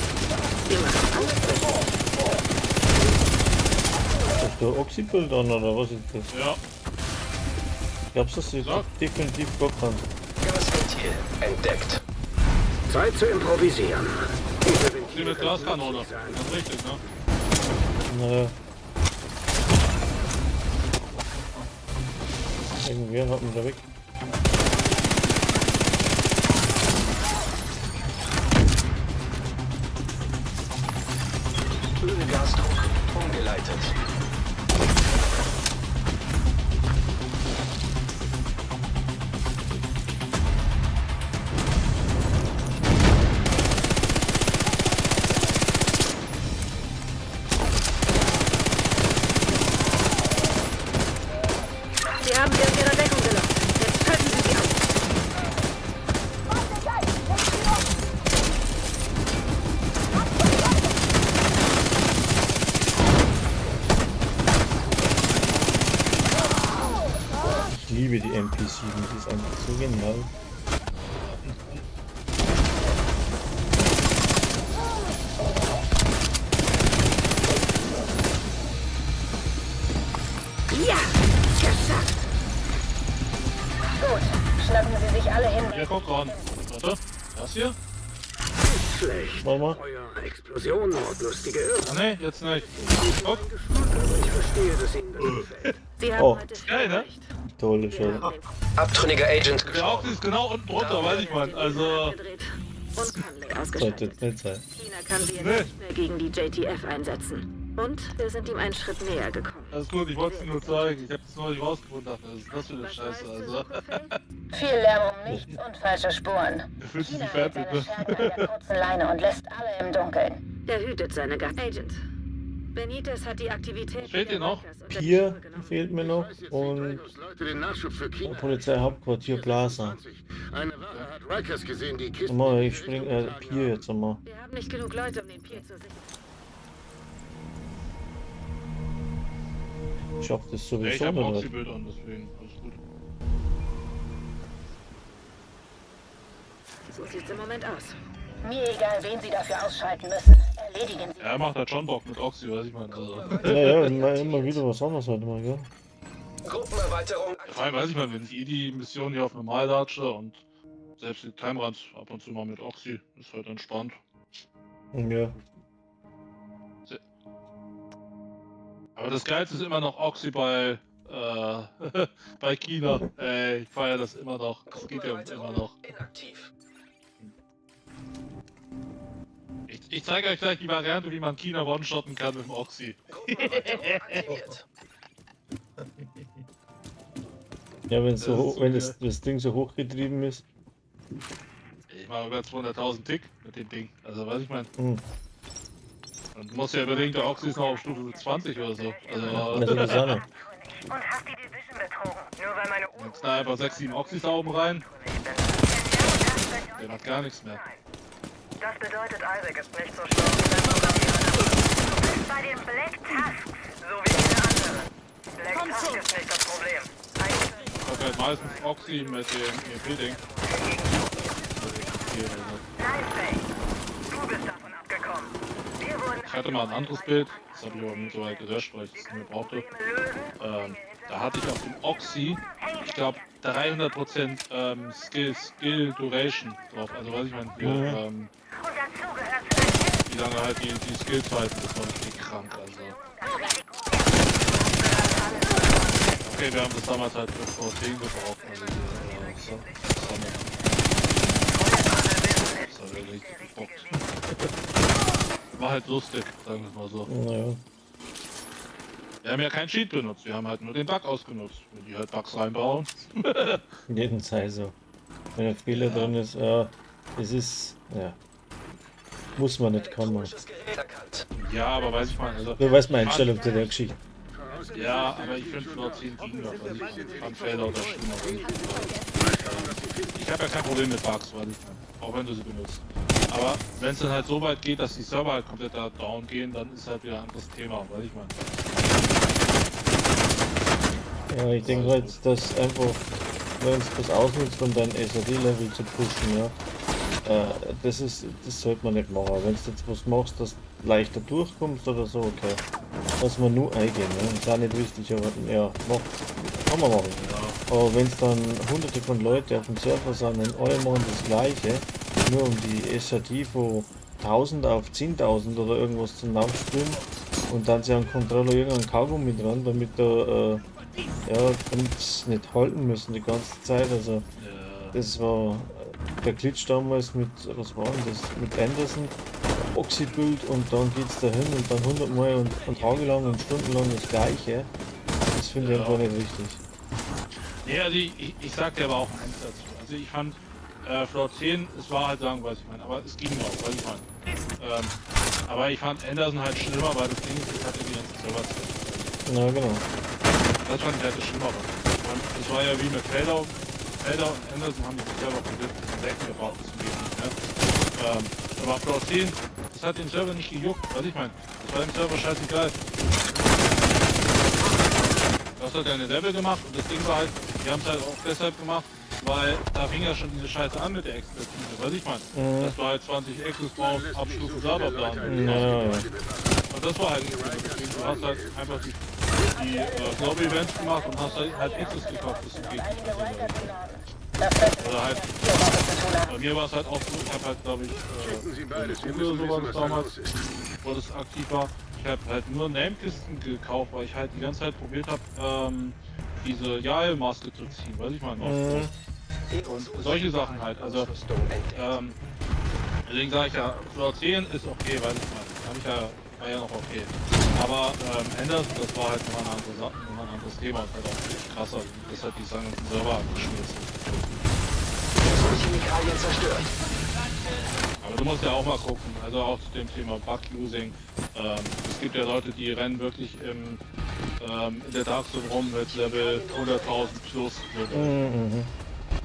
wir machen alles Ist der Oxybild an oder was ist das? Ja. Ich hab's das jetzt definitiv gekannt. Gasventil entdeckt. Zeit zu improvisieren. Die mit Glaskanone. Das ist richtig, ne? Naja. Irgendwer hat mich da weg. Ölgasdruck umgeleitet. Sie haben sie aus ihrer Deckung gelockt. Jetzt töten Sie sie aus. Ich liebe die MP7, die ist einfach so genial. Ja, geschafft. Gut, schnappen Sie sich alle hin. Ja, guck ran. Warte. Das hier? Schlecht. Mama. Eure Explosionen und lustige Irren. Ah, ne, jetzt nicht. Guck. Ich verstehe, dass Ihnen das gefällt. Sie haben Oh, heute Geil, ne? tolle Show. Abtrünniger Agent Der Auge ist genau unten drunter, weiß ich mal. Also. gedreht und Conley Sollte ausgeschaltet. jetzt nicht sein. China kann sie jetzt nicht mehr gegen die JTF einsetzen. Und wir sind ihm einen Schritt näher gekommen. Alles gut, ich wollte es dir nur zeigen. Ich habe es neulich rausgefunden. Was ist das für eine Scheiße, also. Viel Lärm um nichts und falsche Spuren. Fühlst du China dich hält fertig, seine ne? Schergen an der kurzen Leine und lässt alle im Dunkeln. Er hütet seine Agent. Benitez hat die Aktivität... Steht hier noch? Pier fehlt mir noch und Leute den Nachschub für China. Polizeihauptquartier Plaza. Eine Wache hat Rikers gesehen, die Kiste. Mal, ich spring Pier jetzt einmal. Wir haben nicht genug Leute, um den Pier zu sichern. Ich schaff das Ich sowieso habe nicht. Oxybild an, deswegen. Alles gut. So sieht's im Moment aus. Mir egal, wen Sie dafür ausschalten müssen. Erledigen Sie. Er macht halt schon Bock mit Oxy, weiß ich mal. Also. Ja, immer wieder was anderes heute mal, gell? Gruppenerweiterung Vor allem weiß ich mal, wenn ich die Mission hier auf normal latsche und selbst die Timerand ab und zu mal mit Oxy, ist halt entspannt. Ja. Aber das Geilste ist immer noch Oxy bei bei China. Ey, ich feiere das immer noch. Das geht ja immer noch. inaktiv. Ich zeige euch gleich die Variante, wie man China one-shotten kann mit dem Oxy. Gruppenerweiterung aktiviert. Ja, wenn Das ist so wenn geil. das Ding so hochgetrieben ist. Ich mache über 200.000 Tick mit dem Ding. Also, weiß ich mein. Hm. Und du musst ja überlegen, der Oxy ist noch auf Stufe 20 oder so. Also, Das ist eine Sonne. Und hast die Division betrogen. Nur weil meine jetzt da einfach 6, 7 Oxys da oben rein. Der macht gar nichts mehr. Das bedeutet, Isaac ist nicht so schlau wie sein Programmierer. Du bist bei den Black Tusks, so wie viele andere. Black Tusk ist nicht das Problem. Ich hab halt meistens Oxy mit dem EMP-Ding. Du bist davon abgekommen. Wir wurden Ich hatte mal ein anderes Bild, das habe ich aber mittlerweile gelöscht, weil ich es nicht mehr brauchte. Da hatte ich auf dem Oxy, ich glaube 300% Skill Duration drauf. Also weiß ich meine, wie lange halt die Skills halten, das war richtig krank. Also. Okay, wir haben das damals halt für V10 gebraucht. Also das war richtig gebockt. War halt lustig, sagen wir es mal so. Naja. Wir haben ja keinen Cheat benutzt, wir haben halt nur den Bug ausgenutzt. Wenn die halt Bugs reinbauen. Jeden Zeit so. Wenn ein Fehler drin ist, es ist, ja. Muss man nicht kommen. Ja, aber weiß ich mal, also. Du weißt meine Einstellung zu der Geschichte. Ja, aber ich finde nur 10 ging noch, weil ich fand Felder oder Schlimmer. Ich habe ja kein Problem mit Bugs, weil ich, auch wenn du sie benutzt. Aber wenn es dann halt so weit geht, dass die Server halt komplett da down gehen, dann ist halt wieder ein anderes Thema, weiß ich meine. Ja, ich denke halt, dass einfach, wenn es das ausnutzt, um dein SAD-Level zu pushen, ja, das sollte man nicht machen. Wenn du jetzt was machst, dass du leichter durchkommst oder so, okay. Lass man nur eingehen, ja. Das ist auch nicht wichtig, aber ja, kann man machen. Ja. Aber wenn es dann hunderte von Leuten auf dem Server sind und alle machen das gleiche, nur um die SAD von 1000 auf 10.000 oder irgendwas zum Aufspülen und dann sie an Controller irgendeinen Kaugummi dran, damit da damit es nicht halten müssen die ganze Zeit. Also das war der Glitch damals mit, was war denn das, mit Anderson, Oxy-Bild und dann geht's dahin und dann 100 Mal und tagelang und stundenlang das gleiche. Das finde ich einfach nicht richtig. Ja, also ich sag dir aber auch eins dazu. Also ich fand Floor 10, es war halt langweilig, ich meine, aber es ging noch, weiß ich meine. Aber ich fand Anderson halt schlimmer, weil das Ding ist, ich hatte die ganzen Server. Ja, genau. Das fand ich halt das Schlimmere. Das war ja wie mit Felder und Anderson haben die Server komplett weggebaut, das geht nicht, ne? Aber Floor 10, das hat den Server nicht gejuckt, was ich meine. Das war dem Server scheißegal. Du hast halt deine Level gemacht und das Ding war halt, wir haben es halt auch deshalb gemacht, weil da fing ja schon diese Scheiße an mit der Expertise, was ich meine. Dass du halt 20 Exos brauchst, Abstufe, bla bla bla. Und das war halt nicht so. Deswegen, du hast halt einfach die Lobby-Events gemacht und hast halt Exos gekauft, bis zum geht nicht. Oder halt, bei mir war es halt auch so, ich habe halt, glaube ich, Google oder sowas damals, wo das aktiv war. Ich habe halt nur Namekisten gekauft, weil ich halt die ganze Zeit probiert habe, diese Jael-Maske zu ziehen, weiß ich mal noch. Und solche Sachen halt, also, deswegen sage ich ja, Floor 10 ist okay, weiß ich mal, war ja noch okay. Aber Anderson, das war halt nochmal ein anderes Thema und halt auch viel krasser, dass halt die ganzen Server abgeschmiert sind. Chemikalien zerstört. Aber du musst ja auch mal gucken, also auch zu dem Thema Bug-Using. Es gibt ja Leute, die rennen wirklich in der Dark Zone rum mit Level 100.000 plus.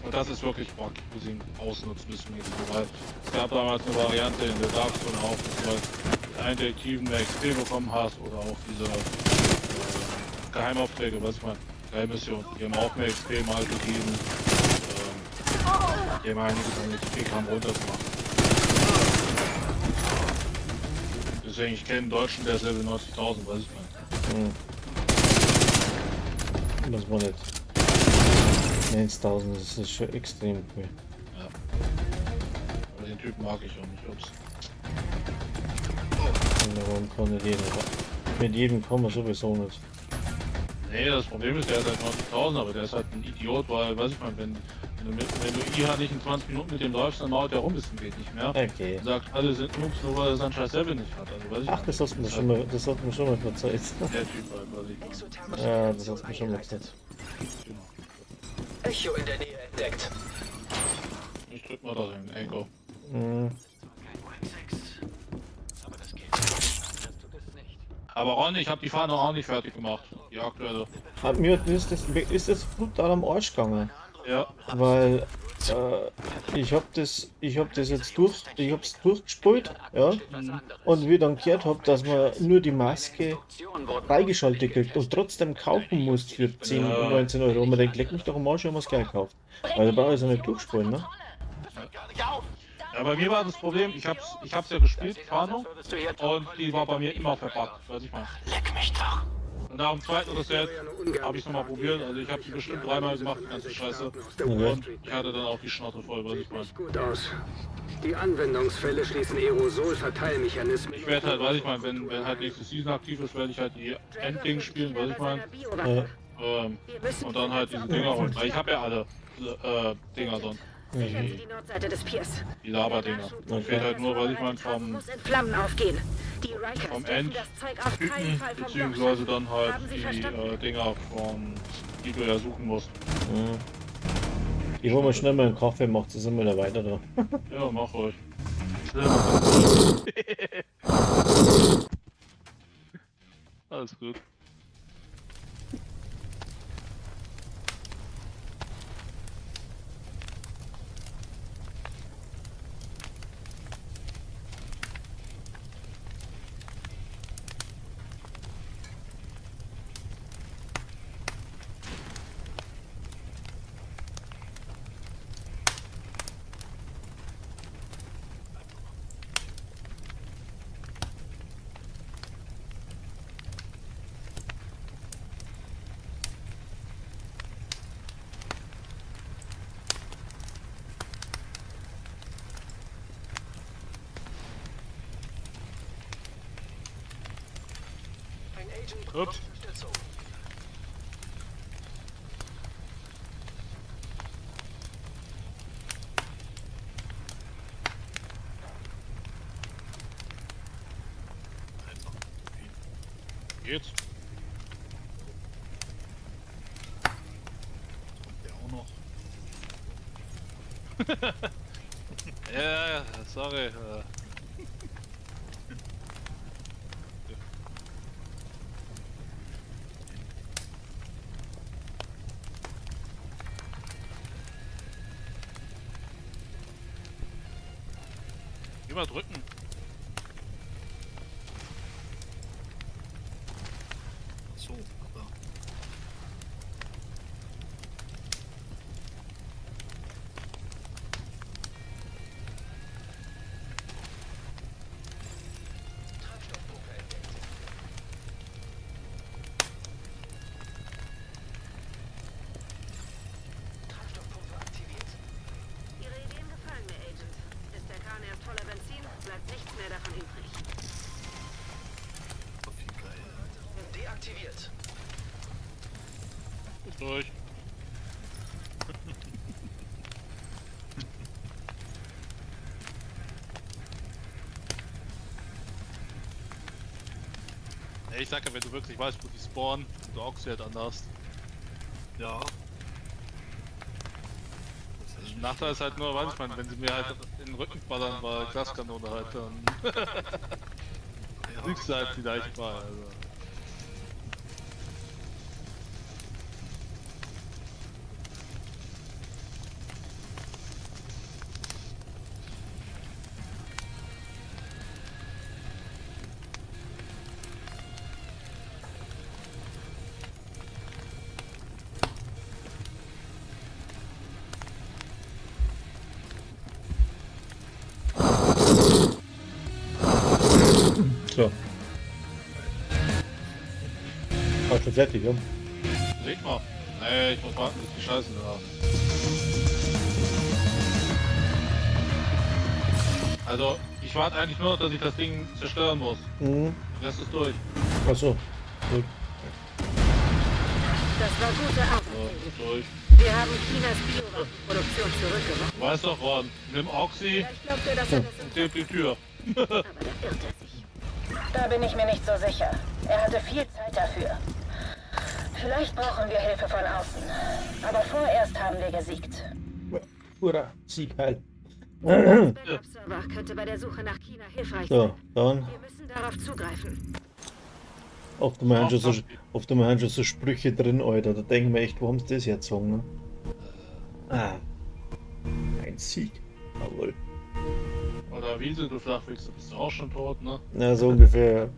Und das ist wirklich Bug-Using ausnutzungsmäßig, weil es gab damals eine Variante in der Dark Zone auch, dass du halt einen Detektiven mehr XP bekommen hast oder auch diese Geheimaufträge, was ich meine, Geheimmissionen, die haben auch mehr XP mal gegeben. Die haben einiges an XP-Kram runtergemacht. Deswegen, ich kenne einen Deutschen, der ist Level 90.000, weiß ich nicht. Das war nicht. 90.000, das ist schon extrem cool. Ja. Aber den Typen mag ich auch nicht, ups. Warum kann nicht jeder? Mit jedem kann man sowieso nicht. Nee, das Problem ist, der ist halt 90.000, aber der ist halt ein Idiot, weil, weiß ich mal, wenn du IHA nicht in 20 Minuten mit dem läufst, dann maut der rum, ist geht nicht mehr. Okay. Und sagt, alle sind Noobs, nur weil er sein scheiß Level nicht hat. Also, weiß ich ach, das hast du mir schon mal, das hat mir schon mal verzeiht. Der Typ halt, weiß ich. Ja, das hast du mir schon mal gesagt. Echo in der Nähe entdeckt. Ich drück mal da hin, Echo. Ron, ich habe die Fahne auch nicht fertig gemacht. Die aktuelle. Mir ist das brutal am Arsch gegangen. Ja. Weil ich hab das jetzt durchgespielt, ja. Und wie ich dann gehört habe, dass man nur die Maske freigeschaltet kriegt und trotzdem kaufen muss für 10, 19 Euro. Und man denkt, leck mich doch am Arsch, wenn man es gleich kauft. Weil da brauche ich es ja nicht durchspielen, ne? Ja, bei mir war das Problem, ich hab's ja gespielt, Fahndung, und die war bei mir immer verpackt, weiß ich mal. Leck mich doch. Und nach dem zweiten Reset habe ich es nochmal probiert, also ich habe sie bestimmt 3-mal gemacht, die ganze Scheiße. Und ich hatte dann auch die Schnauze voll, weiß ich mal. Gut aus. Die Anwendungsfälle schließen Aerosol-Verteilmechanismen. Ich werde halt, weiß ich mal, wenn halt nächste Season aktiv ist, werde ich halt die Endding spielen, weiß ich mal. Und dann halt diese Dinger holen, weil ich habe ja alle Dinger dann. Die Nordseite des Piers. Die Laberdinger. Man fehlt halt nur, weil ich meine, vom Flammen aufgehen. Die Rikers vom dürfen das Zeug auf keinen Fall vom beziehungsweise Loch. dann halt Haben Sie die verstanden? Dinger von die du ja suchen musst. Ich hol mal schnell mal einen Kaffee, macht es immer wieder weiter da. Ja, mach ruhig. Alles gut. Ups. Geht's? Der auch noch. Ja, sorry. Immer drücken. So, aber. Ihre Ideen gefallen mir, Agent. Ist der Kahn erst voller Benzin, bleibt nichts mehr davon übrig. So viel geil. Deaktiviert. Ist durch. Ey, ich sag ja, wenn du wirklich weißt, wo die spawnen, du Oxy halt anders. Ja. Der Nachteil ist halt nur, weiß ich mal, wenn sie mir halt in den Rücken ballern, bei Glaskanone halt, dann siegst du halt vielleicht mal, also. So. War schon fertig, ja? Leg mal. Nee, ich muss warten, bis die Scheiße da. Also, ich warte eigentlich nur, dass ich das Ding zerstören muss. Mhm. Der Rest ist durch. Achso. Gut. Das war gute Arbeit. So, ist durch. Wir haben Chinas Biowaffenproduktion zurückgewonnen. Weißt doch, Ron, nimm Oxy Ich glaubte, dass er das und heb die Tür. aber da irrt er sich. Da bin ich mir nicht so sicher. Er hatte viel Zeit dafür. Vielleicht brauchen wir Hilfe von außen. Aber vorerst haben wir gesiegt. Hurra, Sieg heil. Backup-Server könnte bei der Suche nach China hilfreich So, sein. dann. Wir müssen darauf zugreifen. Oft haben schon so Sprüche drin, Alter. Da denken wir echt, wo haben sie das jetzt sagen, ne? Ah. Ein Sieg. Jawohl. Oder Wiese, du Flachwichser, bist du auch schon tot, ne? Ja, so ungefähr.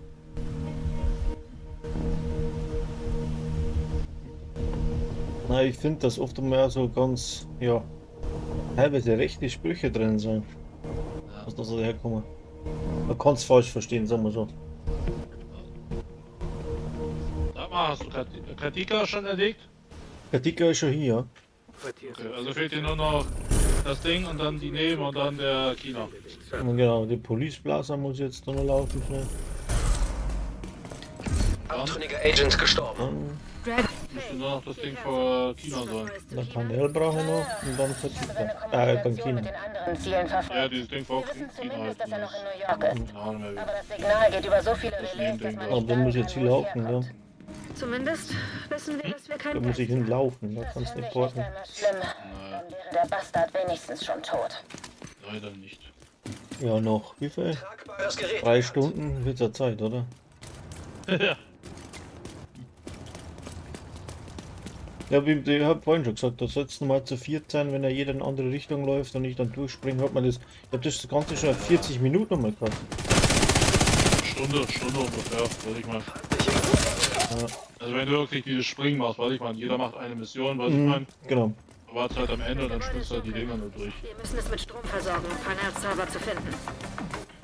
Na, ich finde, dass oft mehr so ganz, ja, teilweise rechte Sprüche drin sind. Was da so herkommen. Man kann es falsch verstehen, sagen wir so. Sag mal, hast du Katika schon erlegt? Katika ist schon hier. Okay, also fehlt dir nur noch das Ding und dann die Neben und dann der China. Und genau, die Police Plaza muss jetzt noch laufen schnell. Abtrünniger Agent gestorben. Müsste nur noch das Ding vor China sein. Dann Panel brauche ich noch und dann Katika. Dann China. Ja, dieses Ding vor China halt. Dass er noch in New York ist. Aber das Signal geht über so viele Relais, dass man Aber nicht dann muss jetzt viel laufen, ja. Zumindest wissen wir, dass wir kein Da muss ich hinlaufen, da kannst du nicht porten. schlimm. Dann wäre der Bastard wenigstens schon tot. Leider nicht. Ja, noch wie viel? 3 Stunden wird ja Zeit, oder? Ja. Ja, wie ich habe vorhin schon gesagt, da soll es normal zu 4 sein, wenn er jeder in eine andere Richtung läuft und ich dann durchspringe, hat man das. Ich habe das Ganze schon 40 Minuten nochmal gehabt. Stunde ungefähr, weiß ich mal. Ja. Also wenn du wirklich dieses Springen machst, weiß ich mal, jeder macht eine Mission, weiß ich mal. Genau. Du wartest halt am Ende und dann spielst du halt die Dinger nur durch. Wir müssen es mit Strom versorgen, um Panel-Server zu finden.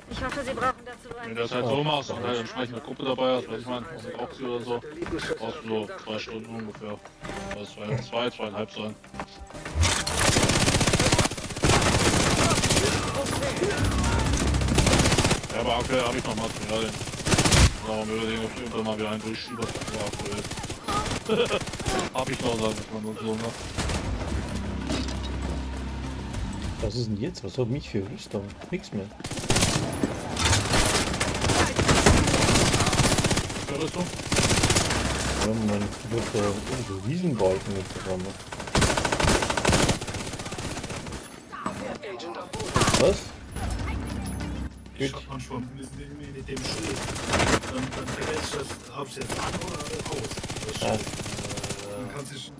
Ich hoffe, Sie brauchen dazu Wenn einen... du das halt so machst und halt entsprechende Gruppe dabei hast, weiß ich mal, mit Oxy oder so, brauchst du so 2 Stunden ungefähr. Also 2,5 sein. Ja, aber aktuell habe ich noch Materialien. Darum überlegen, ob ich irgendwann mal wieder einen durchschiebe. Ja, aktuell. Hab ich noch, sagen wir mal so, ne? Was ist denn jetzt? Was hat mich für Rüstung? Nix mehr. Für Rüstung? Ja, man wird so Riesenbalken mit zusammen. Was? Ich hab manchmal mit dem Schild. Dann verletzt das, ob es jetzt an oder aus. Das Schild. Man kann sich.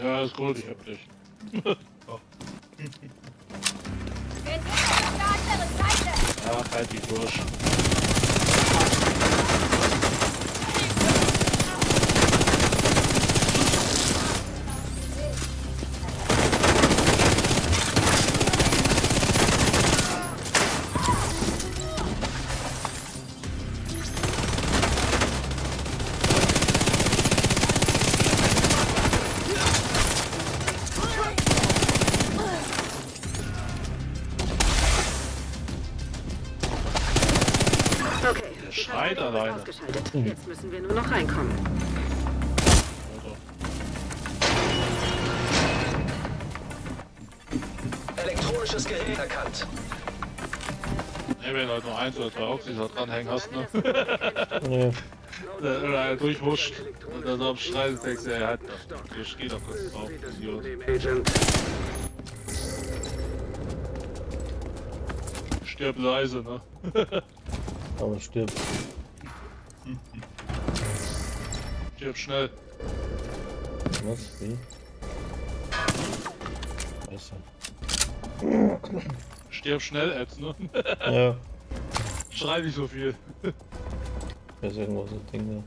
Ja, ist gut, ich hab dich. Ach, halt die Bursch. Okay, Der schreit alleine. ausgeschaltet. Jetzt müssen wir nur noch reinkommen. Elektronisches Gerät erkannt. Ne, wenn du halt nur 1 oder 2 Oxys da dranhängen hast, ne? Ja. Oder er durchhuscht und dann so am Schreien denkst du, er hat doch. Ich geh doch kurz drauf. Idiot. Stirb leise, ne? Aber stirbt. Stirb schnell. Was? Wie? Scheiße. Stirb schnell, Eds, ne? Ja. Schrei nicht so viel. Da ist irgendwo so ein Ding da.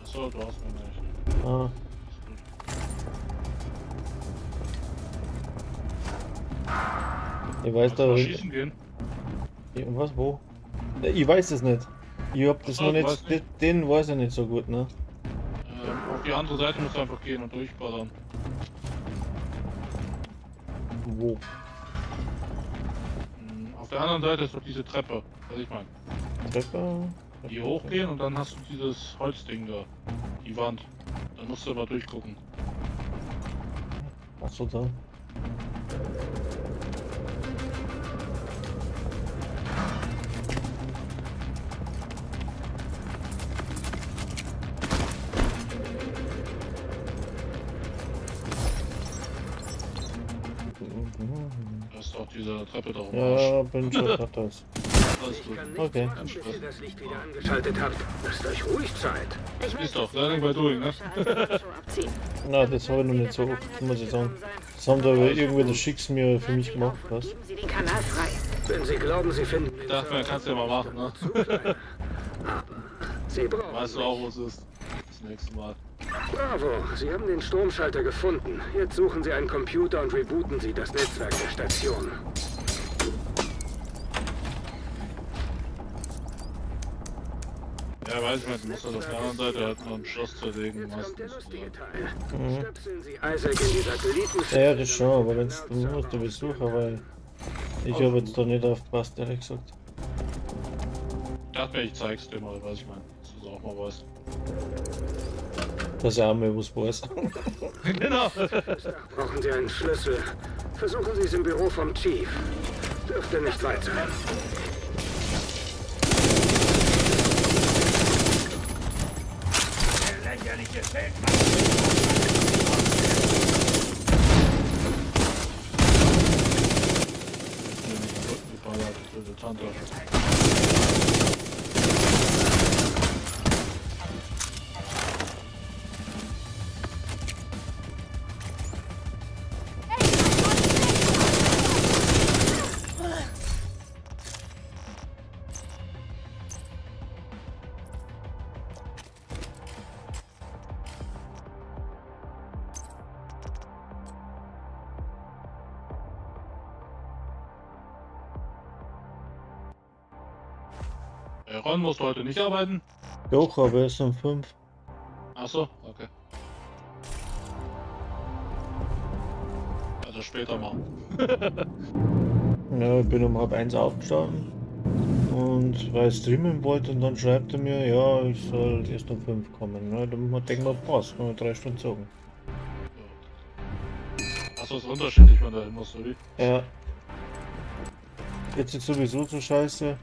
Achso, du hast mir nicht. Ah. Ich weiß da. Mal schießen gehen? Was? Wo? Ich weiß es nicht. Ich hab das Ach so, noch du nicht. weißt nicht. Den weiß ich nicht so gut, ne? Auf die andere Seite musst du einfach gehen und durchballern. Wo? Auf der anderen Seite ist doch diese Treppe, was ich meine. Treppe? Die hochgehen und dann hast du dieses Holzding da. Die Wand. Dann musst du aber durchgucken. Achso, da. Das ist doch diese Treppe da rum. Ja, bin schon grad das. Alles gut. Okay. Bis ihr das Licht wieder angeschaltet habt. Lasst euch ruhig Zeit. Ist doch, Learning by Doing, ne? Na, das habe ich noch nicht so oft, muss ich sagen. Das haben da aber irgendwie das Schicks mir für mich gemacht, was? Sie den Kanal frei. Wenn Sie glauben, Sie finden... Ich dachte mir, kannst du ja mal machen, ne? Sie brauchen... Weißt du auch, wo es ist? Das nächste Mal. Bravo, Sie haben den Stromschalter gefunden. Jetzt suchen Sie einen Computer und rebooten Sie das Netzwerk der Station. Ja, weiß ich nicht, du musst halt auf der anderen Seite halt noch ein Schloss zerlegen meistens. Stöpseln Sie Isaac in die Satelliten... Ja, das schon, aber wenn du musst du besuchen, weil ich habe jetzt da nicht aufgepasst, ehrlich gesagt. Ich dachte mir, ich zeig's dir mal, was ich meine. Dass du es auch mal weißt. Dass er auch mal was weiß. Genau. Brauchen Sie einen Schlüssel. Versuchen Sie es im Büro vom Chief. Dürfte nicht weit sein. Lächerliche Schild. Ron, musst du heute nicht arbeiten? Doch, aber erst um 5. Achso, okay. Also später mal. Ja, ich bin um halb 1 aufgestanden und weil ich streamen wollte und dann schreibt er mir, ja, ich soll erst um 5 kommen. Ja, dann denkt man, passt, kann man 3 Stunden sagen. Achso, ist unterschiedlich, wenn du hin musst, oder wie? Ja. Jetzt ist sowieso so scheiße,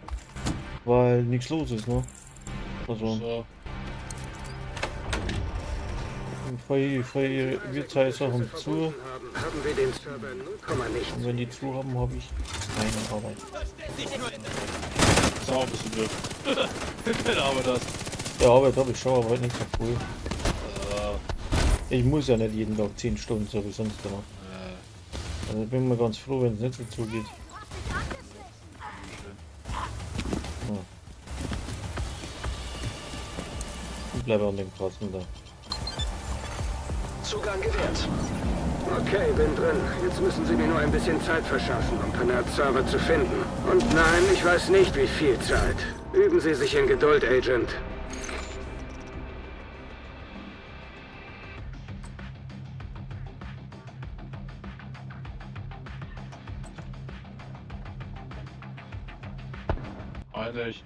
weil nichts los ist, ne? Also. So. Voll Wirtshäuser zu. Haben wir den Server 0, nichts. Und wenn die zu haben, habe ich keine Arbeit. Ist auch ein bisschen blöd. Keine Arbeit hast. Ja, Arbeit habe ich schon, aber halt nicht so früh. Ich muss ja nicht jeden Tag 10 Stunden, so wie sonst immer. Also ich bin mal ganz froh, wenn es nicht so zugeht. Ja. Ich bleibe an dem Kasten da. Zugang gewährt. Okay, bin drin. Jetzt müssen Sie mir nur ein bisschen Zeit verschaffen, um Panards Server zu finden. Und nein, ich weiß nicht, wie viel Zeit. Üben Sie sich in Geduld, Agent. Eigentlich.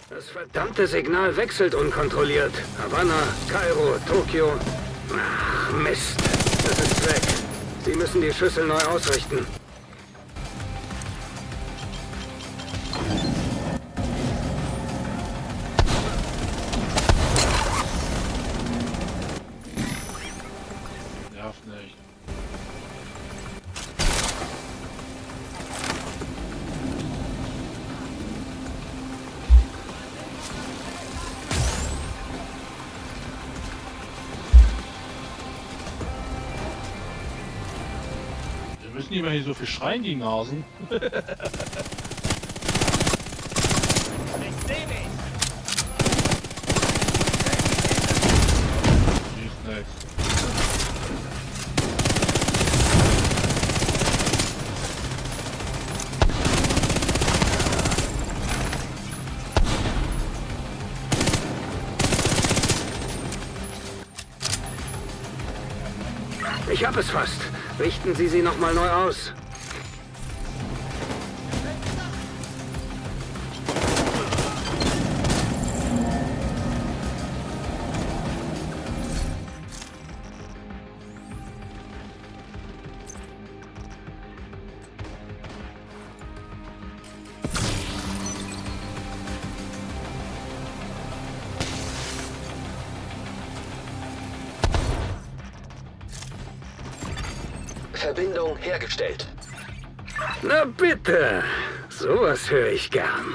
Das verdammte Signal wechselt unkontrolliert. Havanna, Kairo, Tokio. Ach, Mist. Das ist weg. Sie müssen die Schüssel neu ausrichten. Nervt nicht. Wir müssen nicht mehr hier so viel schreien, die Nasen. Ich seh mich. Hilft nichts. Ich hab es fast. Richten Sie sie nochmal neu aus. Verbindung hergestellt. Na bitte, sowas höre ich gern.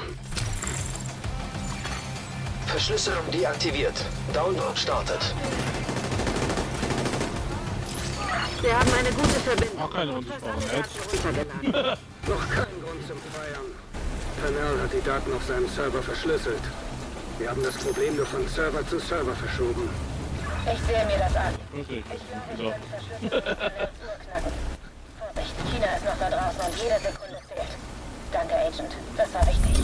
Verschlüsselung deaktiviert. Download startet. Wir haben eine gute Verbindung. Auch keine unsichtbaren Netz. Noch kein Grund zum Feiern. Pernell hat die Daten auf seinem Server verschlüsselt. Wir haben das Problem nur von Server zu Server verschoben. Ich sehe mir das an. Wirklich. Ich So. glaube, wir können verschlüsselte Tunnels urknacken. Vorsicht, China ist noch da draußen und jede Sekunde zählt. Danke, Agent. Das war wichtig.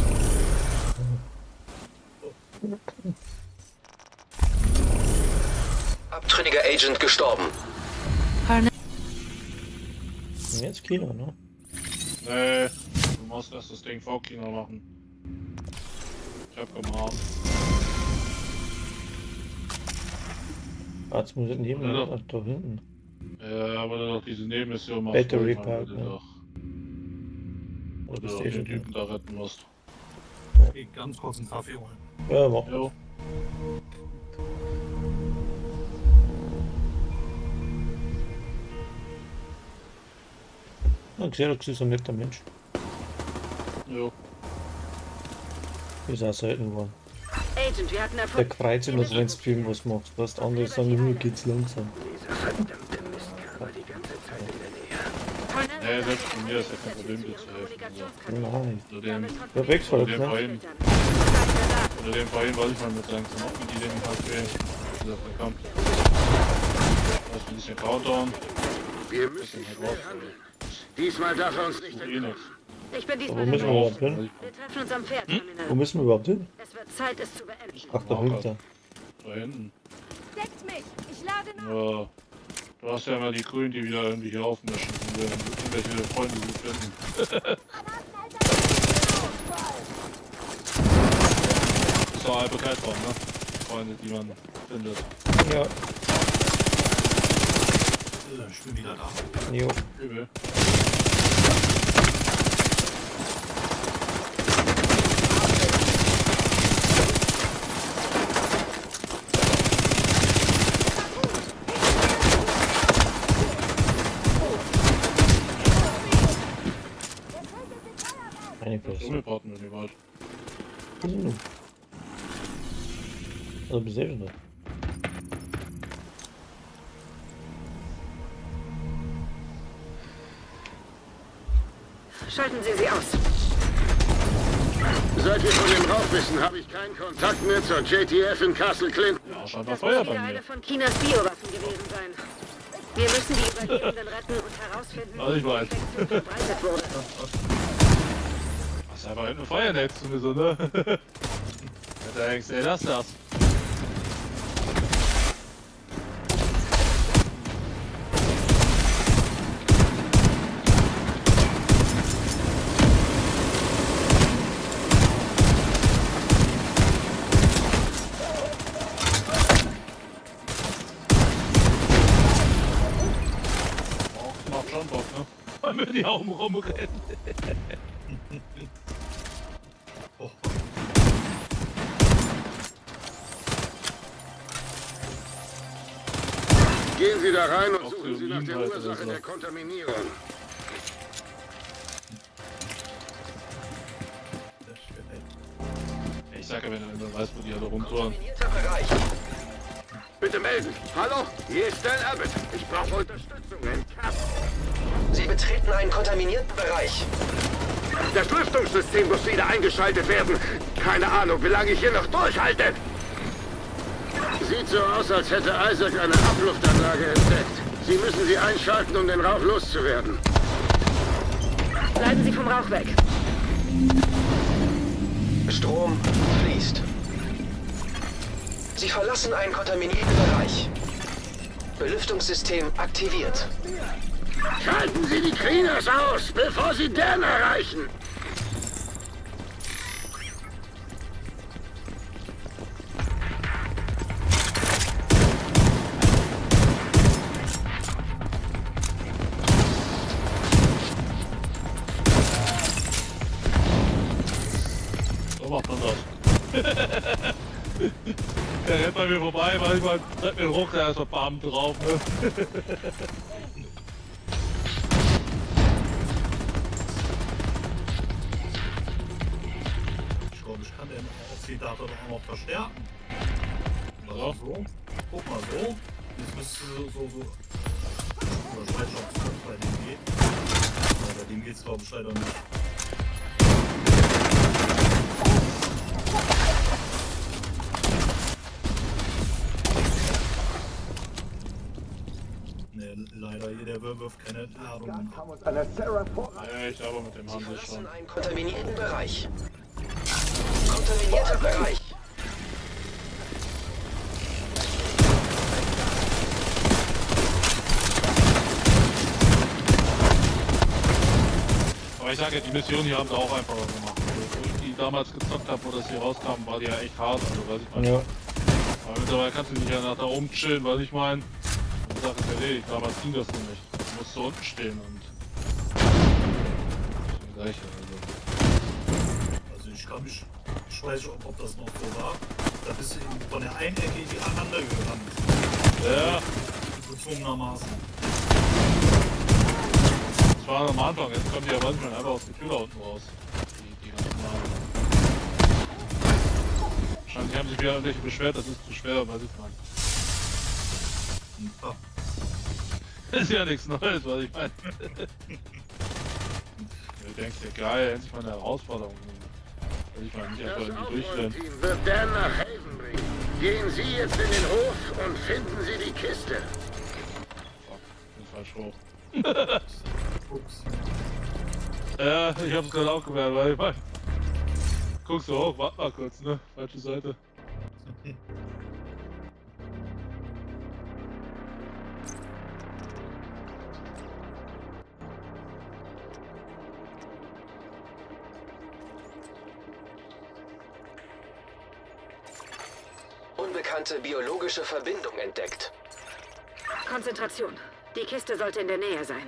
Abtrünniger Agent gestorben. Jetzt Kino, ne? Nee, du musst erst das Ding vor Kino machen. Ich hab gemacht. Jetzt muss ich neben Ja. da hinten. Ja, aber doch diese Nebenmission machst. Battery wo Park, du ne? doch, wo Oder du bist doch du eh den schon Typen da retten musst. Okay, ganz kurz einen Kaffee holen. Ja, mach. Jo. Ja, Xerox ist ein netter Mensch. Jo. Ist auch selten geworden. Agent, wir hatten Der Erfolg. freut sich immer, wenn du Film was machst. Was andere sagen, nur geht's langsam. Dieser verdammte Mist war die ganze Zeit in der Nähe. Nee, selbst von mir ist ja kein Problem, dir zu helfen. Nein. Oder dem, Der Wechsel, oder dem ne? vorhin, oder dem vorhin wollte ich mal mit seinen Klamotten, die dem halt fehlen. Der kommt. Das ist ein bisschen Countdown. Wir müssen schnell handeln. Diesmal darf er uns nicht entkommen. Ich bin Wo diesmal müssen wir der überhaupt hin? Wir treffen uns am Pferdterminal. Wo müssen wir überhaupt hin? Es wird Zeit, es zu beenden. Ach, dahinter. Da hinten. Deckt mich! Ich lade nach! Ja. Du hast ja immer die Grünen, die wieder irgendwie hier aufmischen, wenn wir irgendwelche Freunde gut finden. Ist doch halb bekannt worden, ne? Freunde, die man findet. Ja. Ich bin wieder da. Jo. Übel. Eine Fresse. Schummelbraten, wenn ihr wollt. Was ist denn nun? Also bist du schon da. Schalten Sie sie aus. Seit wir von dem Rauch wissen, habe ich keinen Kontakt mehr zur JTF in Castle Clinton. Ja, scheinbar Das muss Feuer wieder bei eine mir. von Chinas Biowaffen gewesen sein. Wir müssen die Überlebenden retten und herausfinden, Also ich wie weiß. die Infektion verbreitet wurde. Was einfach hinten Feuernetz sowieso, ne? Da denkst du, ey, lass das. Macht schon Bock, ne? Weil wir die Augen rumrennen. Gehen Sie da rein und Auch suchen Sie nach der Violinwald oder Ursache so. der Kontaminierung. Ich sag ja, wenn er weiß, wo die alle rumtouren. Bereich. Bitte melden. Hallo, hier ist Dan Abbott. Ich brauche Unterstützung im Kampf. Sie betreten einen kontaminierten Bereich. Das Lüftungssystem muss wieder eingeschaltet werden. Keine Ahnung, wie lange ich hier noch durchhalte. Sieht so aus, als hätte Isaac eine Abluftanlage entdeckt. Sie müssen sie einschalten, um den Rauch loszuwerden. Bleiben Sie vom Rauch weg. Strom fließt. Sie verlassen einen kontaminierten Bereich. Belüftungssystem aktiviert. Schalten Sie die Cleaners aus, bevor Sie Dan erreichen. So macht man das. Der rennt bei mir vorbei, manchmal tritt mir den Ruck, da ist so bam drauf, ne? Exit-Data doch auch noch verstärken. Ja. So. Guck mal so. Jetzt müsste so. Ich weiß nicht, ob es bei dem geht. Aber bei dem geht es glaube ich leider nicht. Ne, leider hier der wirft keine Ladung. Ja, ich glaube mit dem haben wir schon. Einen kontaminierten Bereich. Kontaminierter Bereich. Aber ich sage ja, die Mission hier haben sie auch einfach gemacht. Also, wo ich die damals gezockt habe, wo das hier rauskam, war die ja echt hart. Also, weiß ich mal. Ja. Aber mittlerweile kannst du nicht ja nach da oben chillen, was ich meine. Und die Sache ist erledigt. Damals ging das noch nicht. Du musst so unten stehen und. Das gleiche, Also ich weiß nicht, ob das noch so war. Da bist du eben von der einen Ecke in die andere gerannt. Ja. Gezwungenermaßen. Das war am Anfang, jetzt kommen die ja manchmal einfach aus der Tür da unten raus. Die ganzen Namen. Wahrscheinlich haben sich wieder irgendwelche beschwert, das ist zu schwer, weiß ich mal. Das ist ja nichts Neues, was ich meine. Du denkst dir, geil, endlich mal eine Herausforderung. Weiß ich mal, nicht einfach irgendwie durchrennen. Team wird Dan nach Haven bringen. Gehen Sie jetzt in den Hof und finden Sie die Kiste. Fuck, bin falsch hoch. Ja, ich hab's gerade auch gemerkt, weil ich meine. Guckst du hoch, warte mal kurz, ne? Falsche Seite. Unbekannte biologische Verbindung entdeckt. Konzentration. Die Kiste sollte in der Nähe sein.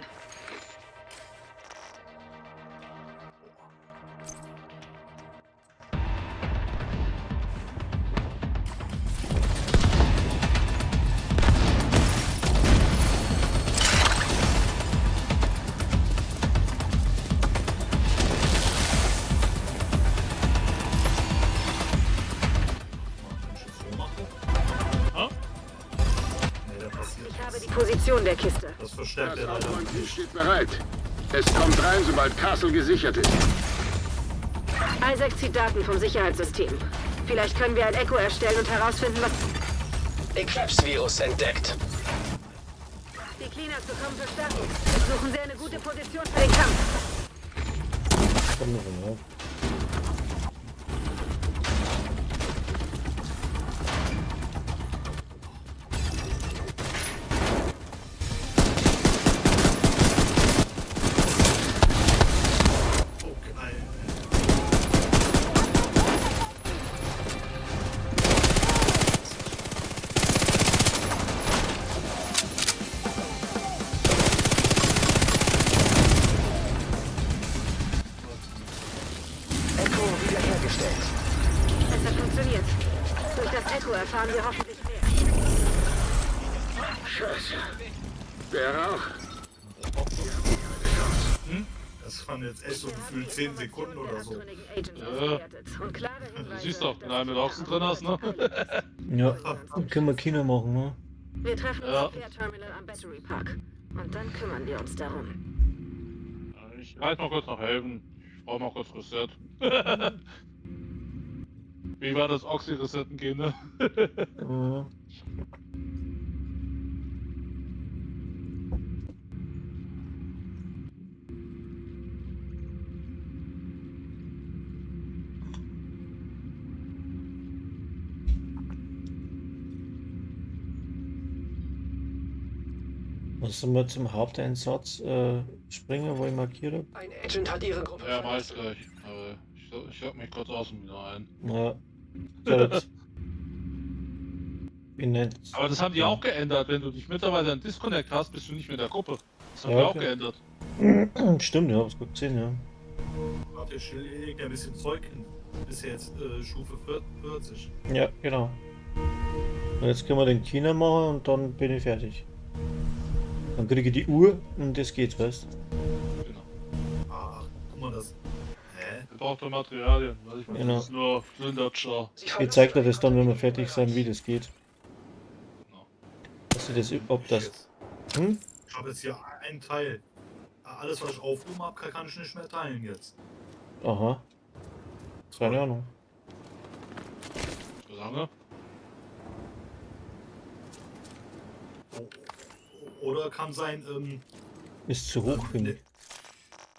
Position der Kiste. Das verstärkt der leider. Team steht bereit. Es kommt rein, sobald Castle gesichert ist. Isaac zieht Daten vom Sicherheitssystem. Vielleicht können wir ein Echo erstellen und herausfinden, was... Eclipse-Virus entdeckt. Die Cleaners bekommen Verstärkung. Suchen Sie eine gute Position für den Kampf. Komm noch mal. Es hat funktioniert. Durch das Echo erfahren wir hoffentlich mehr. Scheiße. Der Rauch. Das waren jetzt echt so gefühlt 10 Sekunden oder so. Ja. Du siehst doch, wenn du einen mit Ochsen drin hast, ne? Ja, können wir Kino machen, ne? Wir treffen uns am Fair Terminal am Battery Park. Und dann kümmern wir uns darum. Ich reite mal kurz nach Haven. Ich brauche mal kurz Reset. Wie war das Oxy-Resetten gehen, ne? Müssen wir zum Haupteinsatz springen, wo ich markiere? Ein Agent hat ihre Gruppe. Ja, mach ich gleich. Aber ich lock mich kurz außen wieder ein. Ja. Gut. Wie nennt's? Aber das haben die auch geändert. Wenn du dich mittlerweile an Disconnect hast, bist du nicht mehr in der Gruppe. Das haben Ja, die auch okay. geändert. Stimmt, ja, hab's gut gesehen, ja. Hat der Schild legt ein bisschen Zeug hin. Ist jetzt Stufe 40. Ja, genau. Und jetzt können wir den China machen und dann bin ich fertig. Dann kriege ich die Uhr und das geht, weißt du? Ach, guck mal das. Hä? gebrauchte Materialien. Weiß ich nicht, Genau. das ist nur Flindertscher. Ich zeig dir das dann, wenn wir fertig sein, wie das geht. Dass du das, ob das... Hm? Ich habe jetzt hier einen Teil. Alles, was ich aufgehoben habe, kann ich nicht mehr teilen jetzt. Aha. Keine Ahnung. So lange? Oder kann sein, Ist zu hoch, finde ich.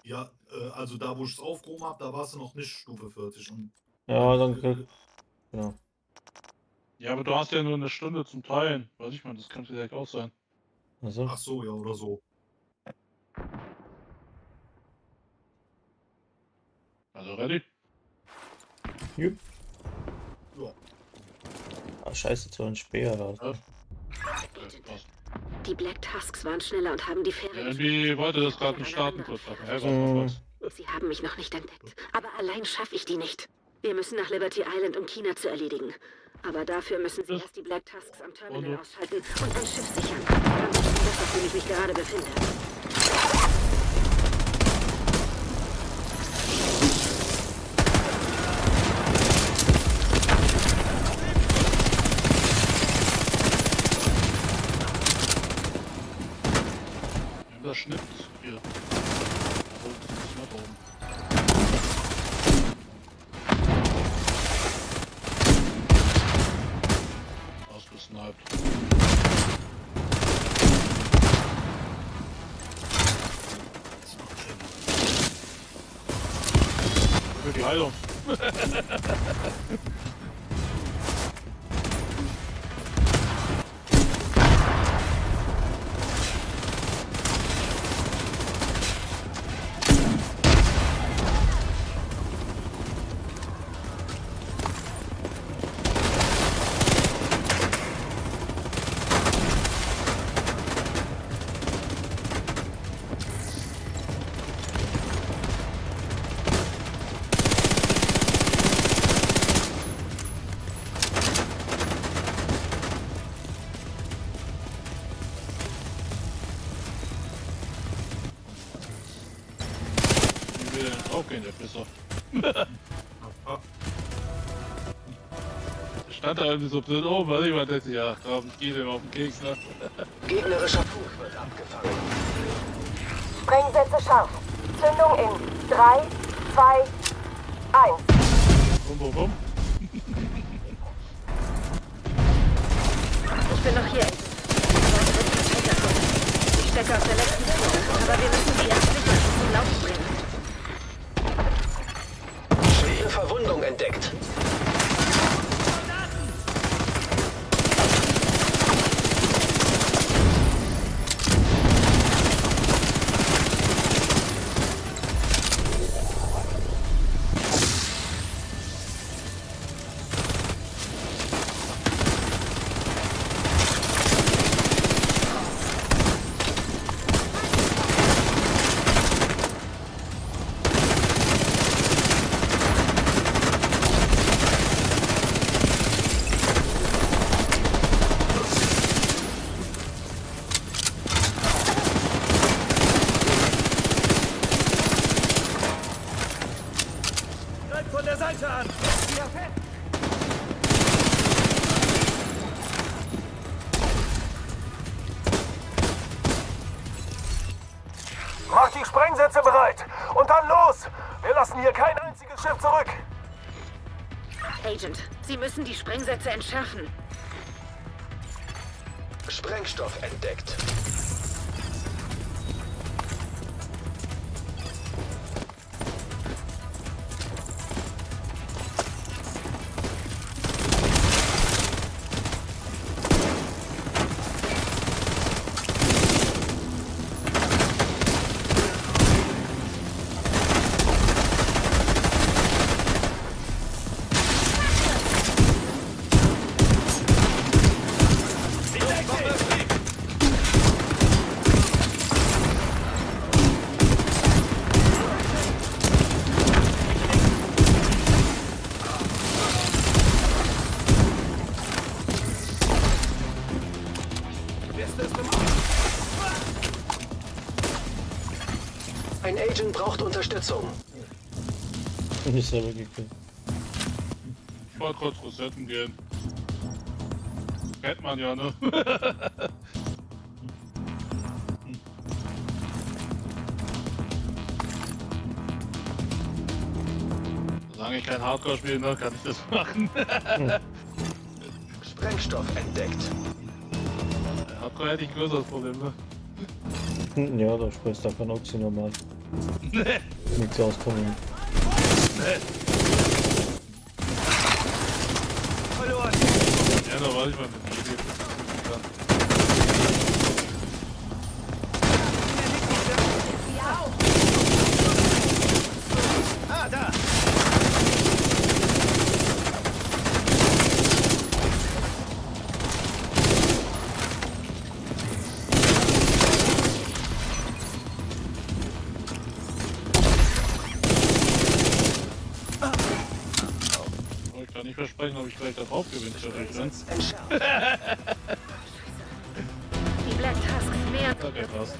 ja, also da, wo ich es aufgehoben habe, da warst du noch nicht Stufe 40. Und Ja, dann... Genau. Ja, aber du hast ja nur eine Stunde zum Teilen. Weiß ich mal, das kann vielleicht auch sein. Also. Ach so, ja, oder so. Also ready? Jupp. Ja. Ah, scheiße, so ein Speer. Ja. Die Black Tusks waren schneller und haben die Fähre... Ja, irgendwie wollte das gerade nicht starten kurz davor. Hey, was? Sie haben mich noch nicht entdeckt. Aber allein schaffe ich die nicht. Wir müssen nach Liberty Island, um China zu erledigen. Aber dafür müssen Sie erst die Black Tusks am Terminal ausschalten und ein Schiff sichern. Dann ist das, auf dem ich mich gerade befinde. Das Schnitt hier. Also, das ist nicht oben. Ausgesniped. Für die Heilung. Okay, der Pisser. Stand da irgendwie so blöd oben, weil ich dachte, ja, komm, ich geh dem auf den Keks, ne? Gegnerischer Funk wird abgefangen. Sprengsätze scharf. Zündung in 3, 2, 1. Bum, bum, bum. Ich bin noch hier. Ich stecke auf der letzten Spur, aber wir müssen sie erst sicher zum Laufen bringen. Schwere Verwundung entdeckt. Von der Seite an! Wieder fest! Mach die Sprengsätze bereit! Und dann los! Wir lassen hier kein einziges Schiff zurück! Agent, Sie müssen die Sprengsätze entschärfen. Sprengstoff entdeckt. Ein Agent braucht Unterstützung. Und ich selber gekillt. Ich wollte kurz resetten gehen. Kennt man ja, ne? Solange ich kein Hardcore spiele, ne, kann ich das machen. Sprengstoff entdeckt. Hardcore hätte ich ein größeres Problem, ne? Ja, da sprichst du auch von Oxy normal. Nee. Nichts auskommen. Nee. Verloren. Ja, da war ich mal mit dem Ah, da. Ich kann nicht versprechen, ob ich gleich da drauf gewinne. Die Black Tusks nähern sich. Okay, passt.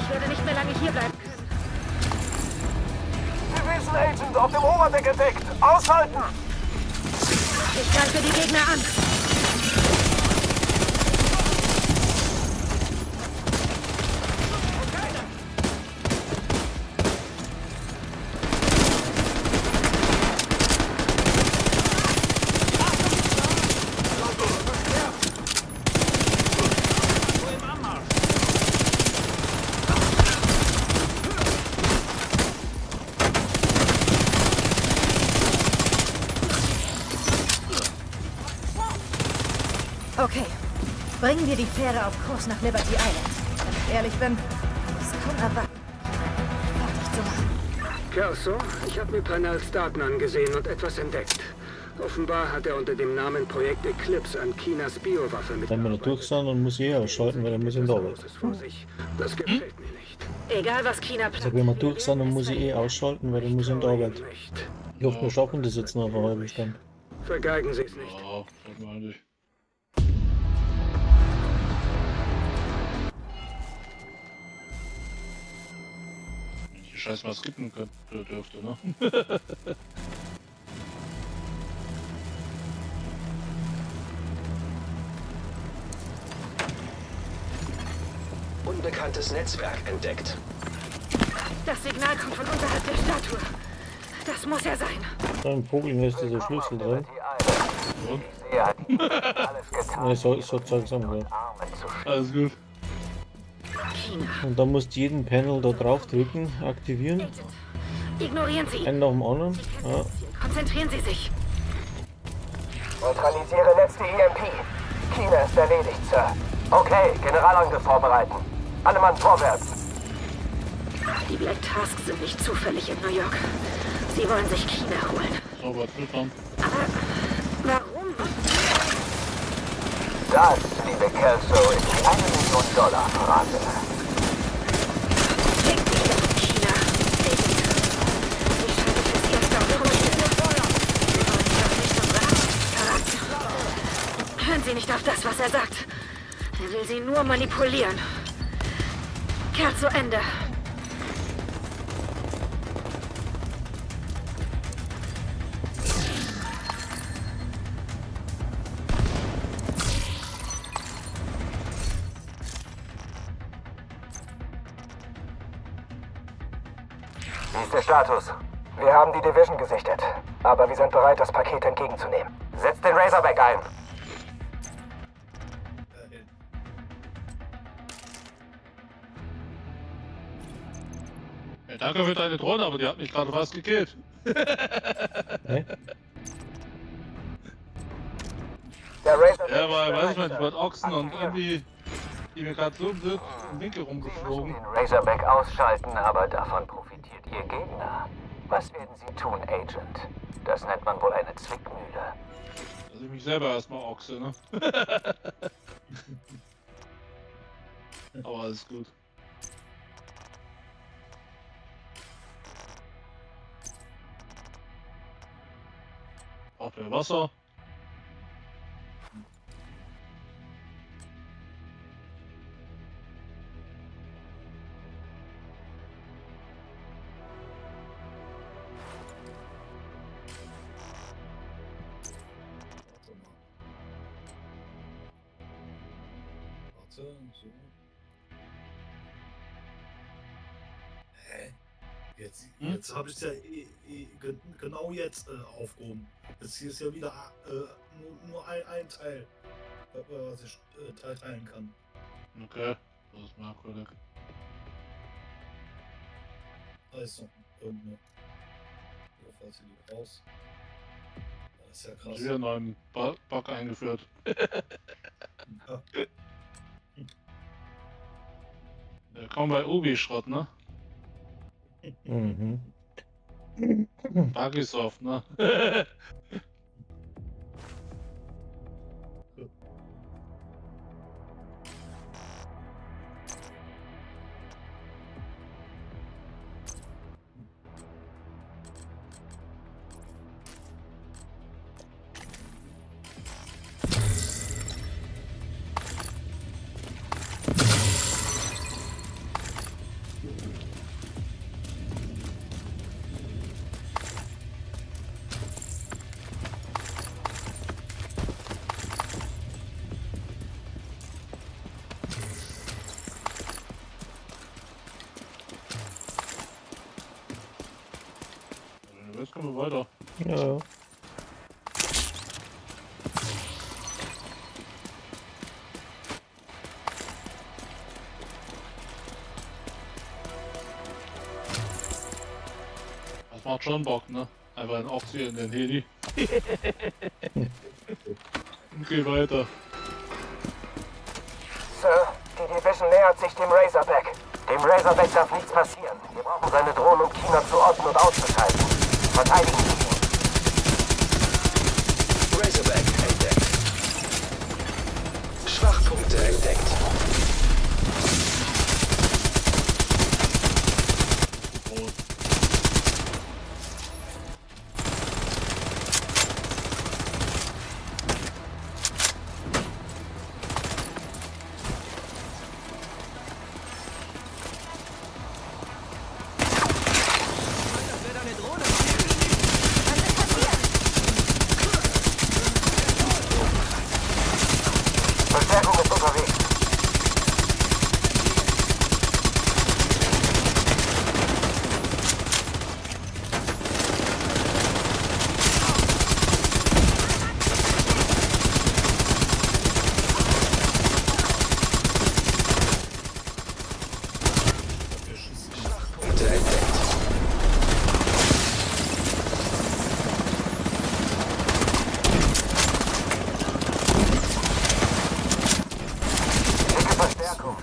Ich werde nicht mehr lange hier bleiben können. Division Agent auf dem Oberdeck entdeckt. Aushalten! Ich greife die Gegner an. Okay, bringen wir die Fähre auf Kurs nach Liberty Island. Wenn ich ehrlich bin, ist kaum erwartet, fertig zu machen. Kelso, ich habe mir Pernalls Daten angesehen und etwas entdeckt. Offenbar hat er unter dem Namen Projekt Eclipse an Chinas Biowaffe mit. Wenn wir da durch sind, dann muss ich ausschalten, weil dann muss ich da weg. Das gefällt mir nicht. Egal was China Ich sag, plant. wenn wir durch sind, dann muss ich ausschalten, weil dann muss ich in die Arbeit. Ich hoffe, wir schaffen das jetzt noch auf eine halbe Stunde. Vergeigen Sie es nicht. Ja, das meine ich. Die Scheiß mal skippen könnte, dürfte, ne? Unbekanntes Netzwerk entdeckt. Das Signal kommt von unterhalb der Statue. Das muss er sein. Da im Vogel ist dieser Schlüssel drin. Und? Ne, so langsam, ja. Alles gut. China. Und dann musst du jeden Panel da drauf drücken, aktivieren. Ignorieren Sie. Einen nach dem anderen. Ja. Konzentrieren Sie sich. Neutralisiere letzte EMP. China ist erledigt, Sir. Okay, Generalangriff vorbereiten. Alle Mann vorwärts. Die Black Tusks sind nicht zufällig in New York. Sie wollen sich China holen. Sauber filtern. Aber warum? Das, liebe Kelso, ist die $1 Million Frage. Fick dich doch, China. Ich schalte fürs Erste auf Feuer. Sie wollen doch nicht unsere Hand verraten. Hören Sie nicht auf das, was er sagt. Er will Sie nur manipulieren. Kerl zu Ende. Wie ist der Status? Wir haben die Division gesichtet, aber wir sind bereit, das Paket entgegenzunehmen. Setzt den Razorback ein. Ja, danke für deine Drohne, aber die hat mich gerade fast gekillt. Hä? Der Razorback Ja, weil, weiß ich nicht, ich wollte Ochsen und irgendwie, die mir gerade so blöd im Winkel rumgeflogen. den Razorback ausschalten, aber davon profitiert Ihr Gegner. Was werden Sie tun, Agent? Das nennt man wohl eine Zwickmühle. Dass ich mich selber erstmal Ochse, ne? Aber alles gut. Braucht ihr Wasser? Warte, so. Hä? Jetzt habe ich es ja genau jetzt aufgehoben. Jetzt hier ist ja wieder nur ein Teil, was ich teilen kann. Okay, das ist merkwürdig. Da ist noch irgendeine. Falls sie die raus. Das ist ja krass. Wieder einen neuen Bug eingeführt. Ja. Kaum bei Ubisoft, ne? Mhm. Bugisoft, ne? Jetzt kommen wir weiter. Ja. Das macht schon Bock, ne? Einfach ein Aufziehen in den Heli. Okay, weiter. Sir, die Division nähert sich dem Razorback. Dem Razorback darf nichts passieren. Wir brauchen seine Drohnen, um China zu orten und auszuschalten. Verteidigen Sie ihn. Razorback entdeckt. Schwachpunkte entdeckt. Verstärkung ist unterwegs. Schwachpunkte entdeckt. Verstärkung.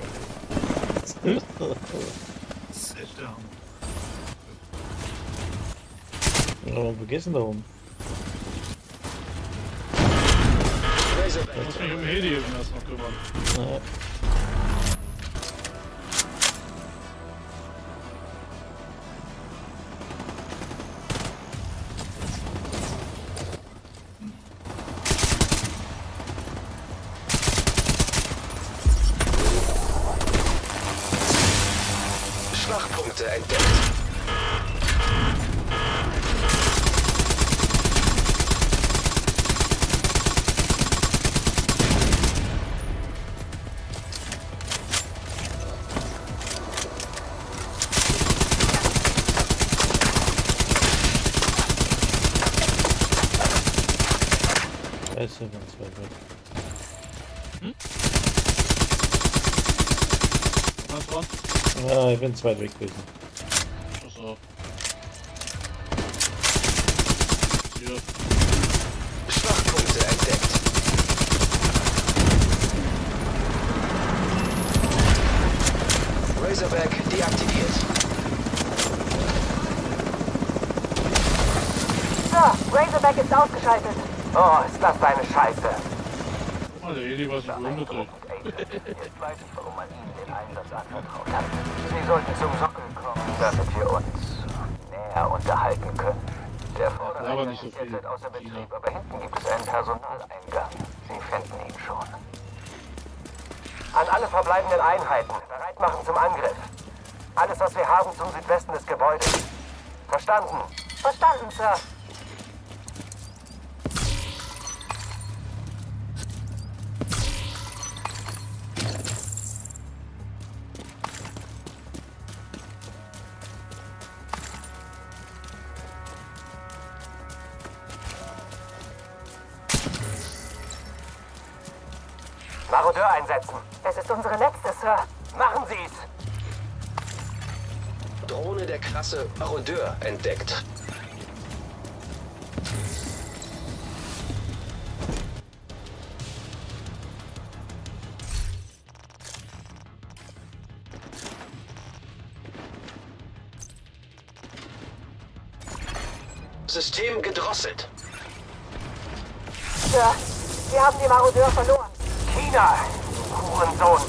Das ist echt der Hammer. Aber vergessen darum. Ich muss mich um Heli eben erst noch kümmern. Ja. Schwachpunkte entdeckt. Scheiße, wenn es weit weg. Was dran? Ja, ich bin zu weit weg gewesen. Achso. Hier. Schwachpunkte entdeckt. Razorback deaktiviert. Sir, Razorback ist ausgeschaltet. Oh, ist das eine Scheiße. Guck mal, der Heli war sich verwundet. Jetzt weiß ich, warum man Ihnen den Einsatz anvertraut hat. Sie sollten zum Sockel kommen, damit wir uns näher unterhalten können. Der Vordereingang ist derzeit außer Betrieb, aber hinten gibt es einen Personaleingang. Sie finden ihn schon. An alle verbleibenden Einheiten, bereit machen zum Angriff. Alles, was wir haben, zum Südwesten des Gebäudes. Verstanden? Verstanden, Sir. Marodeur einsetzen. Es ist unsere letzte, Sir. Machen Sie's! Drohne der Klasse Marodeur entdeckt. System gedrosselt. Sir, wir haben die Marodeur verloren. China, du Hurensohn.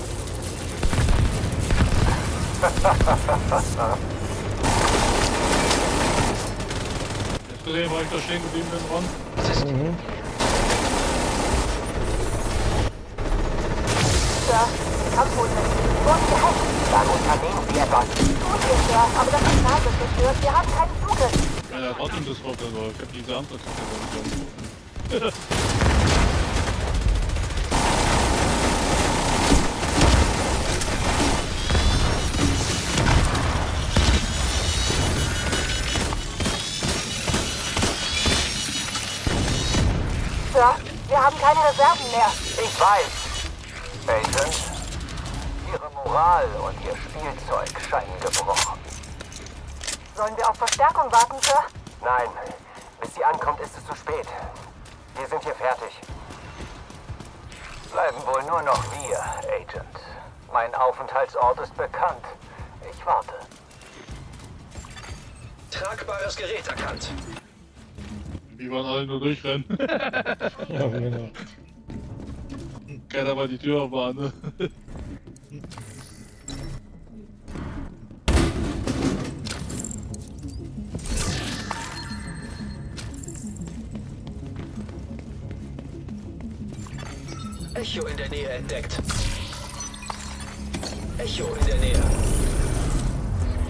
Jetzt gesehen, weil ich da stehen geblieben bin, Ron. Sir, die Kampfboote wurden gehackt. Dann unternehmen Sie etwas. Tun wir, Sir, aber das Signal wird gestört. Wir haben keinen Zugriff. Ja, der hat trotzdem Disruptor, aber ich hab diese andere Kiste. Sir, wir haben keine Reserven mehr. Ich weiß. Agent, Ihre Moral und Ihr Spielzeug scheinen gebrochen. Sollen wir auf Verstärkung warten, Sir? Nein, bis sie ankommt, ist es zu spät. Wir sind hier fertig. Bleiben wohl nur noch wir, Agent. Mein Aufenthaltsort ist bekannt. Ich warte. Tragbares Gerät erkannt. Die waren alle nur durchrennen. Ja, genau. Keiner mal die Tür aufmachen, ne? Echo in der Nähe entdeckt. Echo in der Nähe.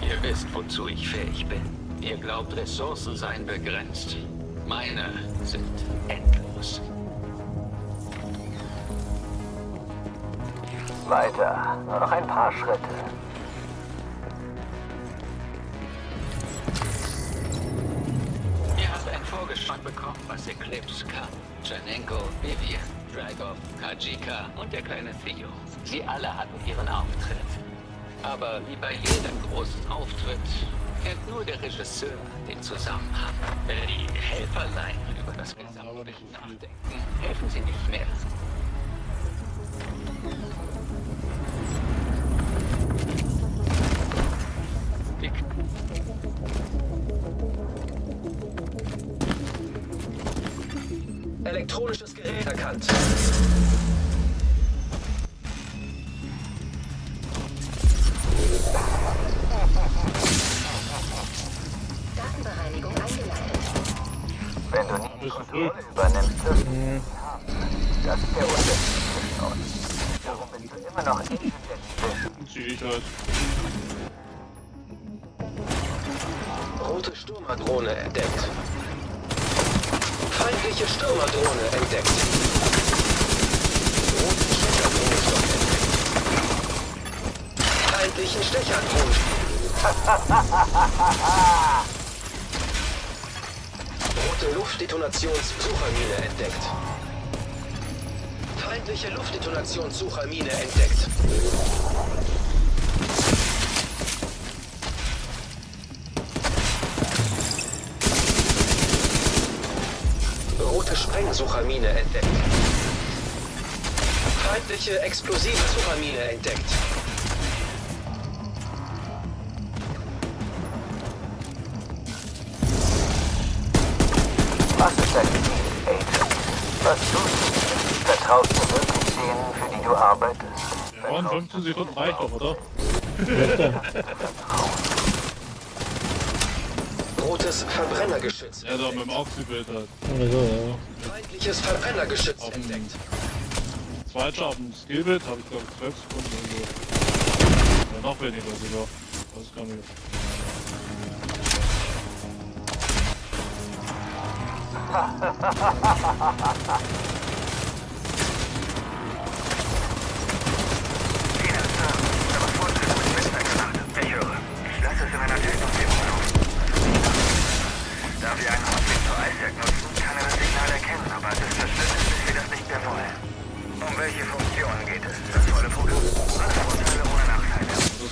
Ihr wisst, wozu ich fähig bin. Ihr glaubt, Ressourcen seien begrenzt. Meine sind endlos. Weiter. Nur noch ein paar Schritte. Ihr habt einen Vorgeschmack bekommen, was Eclipse kann. Janenko, Vivian, Dragov, Kajika und der kleine Theo. Sie alle hatten ihren Auftritt. Aber wie bei jedem großen Auftritt kennt nur der Regisseur den Zusammenhang. Wenn die Helferlein über das Gesamtbild nachdenken, helfen sie nicht mehr. Elektronisches Gerät erkannt. Datenbereinigung eingeleitet. Wenn du nie die Kontrolle übernimmst, das ist der Unterschied zwischen uns. Darum bist du immer noch Agent der Division. Zieh ich halt. Rote Stürmerdrohne entdeckt. Feindliche Stürmerdrohne entdeckt. Roten Stecherdrohnenstock entdeckt. Feindlichen Stecherdrohnen. Rote Luftdetonationssuchermine entdeckt. Feindliche Luftdetonationssuchermine entdeckt. Rote Sprengsuchermine entdeckt. Feindliche Explosivsuchermine entdeckt. Was ist dein Ziel, Agent? Was tust du? Vertraust du wirklich denen, für die du arbeitest? Ja, in 15 Sekunden reicht doch, oder? Rotes Verbrennergeschütz. Ja, da mit dem Oxybild halt. Oder so, ja. Feindliches Verbrennergeschütz Auf dem entdeckt. Zweiter auf dem Skillbild habe ich glaube ich 12 Sekunden oder so. Ja, noch weniger sogar. Das kann ich. Ich höre. Ich lasse es in einer Testumgebung laufen. Da wir einen Hotweg zur Eisjagd nutzen, kann er das Signal erkennen, aber es ist verschlüsselt, bis wir das nicht mehr wollen. Um welche Funktionen geht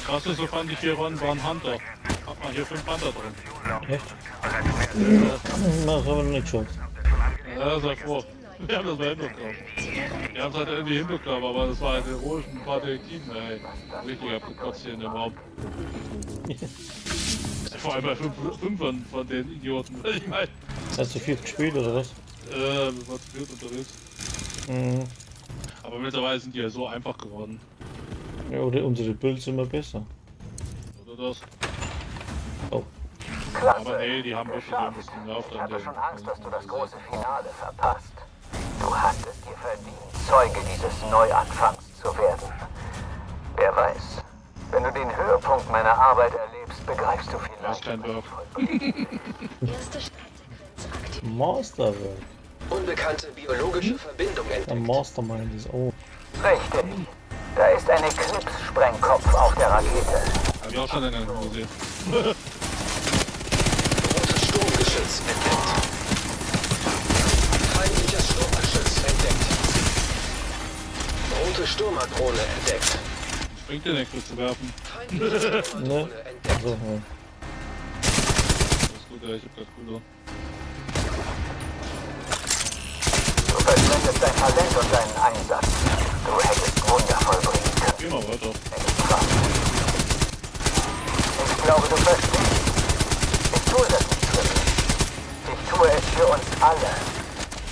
krasseste fand ich hier waren Hunter. Hat man hier 5 Hunter drin. Echt? Das habe ich noch nicht geschaut. Ja, sei froh. Wir haben das mal hinbekommen. Wir haben es halt irgendwie hinbekommen, aber das war halt heroisch ein paar Detektiven, ey. Richtig abgekotzt hier in dem Raum. Vor allem bei 5 von den Idioten. Ich meine. Hast du viel gespielt oder was? Wir waren zu viert unterwegs. Mhm. Aber mittlerweile sind die ja so einfach geworden. Ja, oder unsere Builds sind immer besser. Oder das? Oh. Klasse. Aber nee, die haben wirklich ein bisschen nervt Ich an hatte dem. schon Angst, dass du das große Finale verpasst. Du hast es dir verdient, Zeuge dieses Neuanfangs zu werden. Wer weiß, wenn du den Höhepunkt meiner Arbeit erlebst, begreifst du vielleicht. kein Berg. Masterwork. Unbekannte biologische Verbindung entdeckt. Ein Mastermind ist oh. Richtig. Da ist ein Eclipse-Sprengkopf auf der Rakete. Hab ich auch schon in der Nummer gesehen. Rotes Sturmgeschütz entdeckt. Feindliches Sturmgeschütz entdeckt. Rote Sturmdrohne entdeckt. Bringt dir nichts zu werfen. Feindliche Sturmdrohne Ne? entdeckt. So, ja. Das ist gut, ey, ich hab das gut. Du verschwendest dein Talent und deinen Einsatz. Du hättest Wunder vollbringen können. Geh mal weiter. Ich glaube, du verstehst. Ich tue das nicht für mich. Ich tue es für uns alle.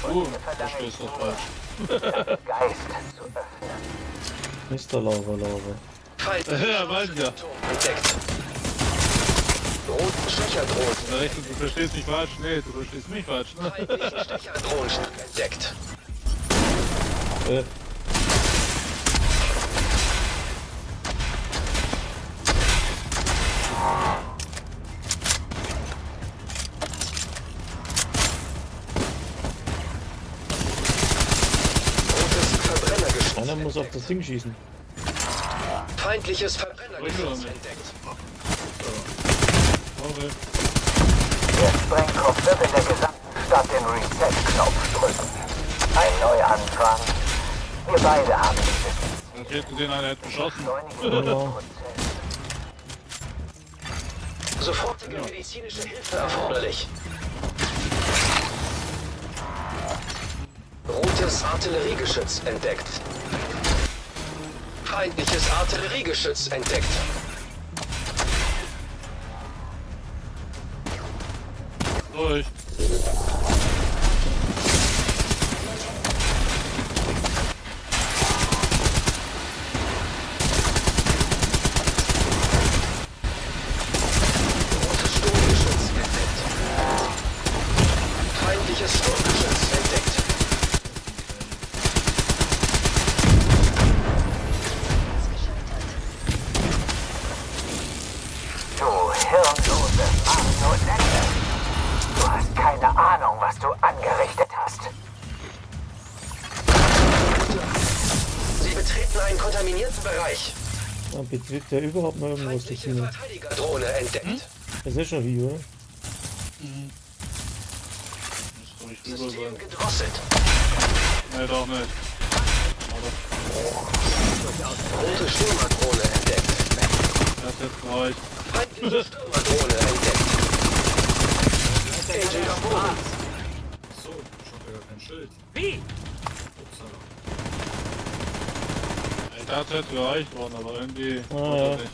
Du verstehst das falsch. Geist zu öffnen. Mr. Lava. Ja, weiß ich ja. Entdeckt. Roten Stecher-Drohnen. Na richtig, du verstehst mich falsch. Nee, du verstehst mich falsch. Ne? Feindlichen Stecher-Drohnen entdeckt. Rotes Verbrennergeschoss Einer muss auf das Ding schießen. Feindliches Verbrennergeschoss entdeckt. Okay. Der Sprengkopf wird in der gesamten Stadt den Reset-Knopf drücken. Ein Neuanfang. Wir beide haben dieses Ich hätte gesehen, einer hätte geschossen. Sofortige medizinische Hilfe erforderlich. Rotes Artilleriegeschütz entdeckt. Feindliches Artilleriegeschütz entdeckt. Durch. Rotes Sturmgeschütz entdeckt. Feindliches Sturmgeschütz entdeckt. Du hirnlose Marionette. Du hast keine Ahnung, was du angerichtet hast. Sie betreten einen kontaminierten Bereich. Da betrifft ja überhaupt noch irgendwas zu Feindliche tun. Verteidigerdrohne entdeckt. Das ist schon hier, oder? System gedrosselt. Nee, doch nicht. Rote Stürmerdrohne entdeckt. Das ist jetzt reicht. Feindliche Stürmerdrohne entdeckt. Agent Boden. So, ich hab ja gar kein Schild. Wie? Upsala. Das hätte gereicht worden, aber irgendwie. Ja. Nicht.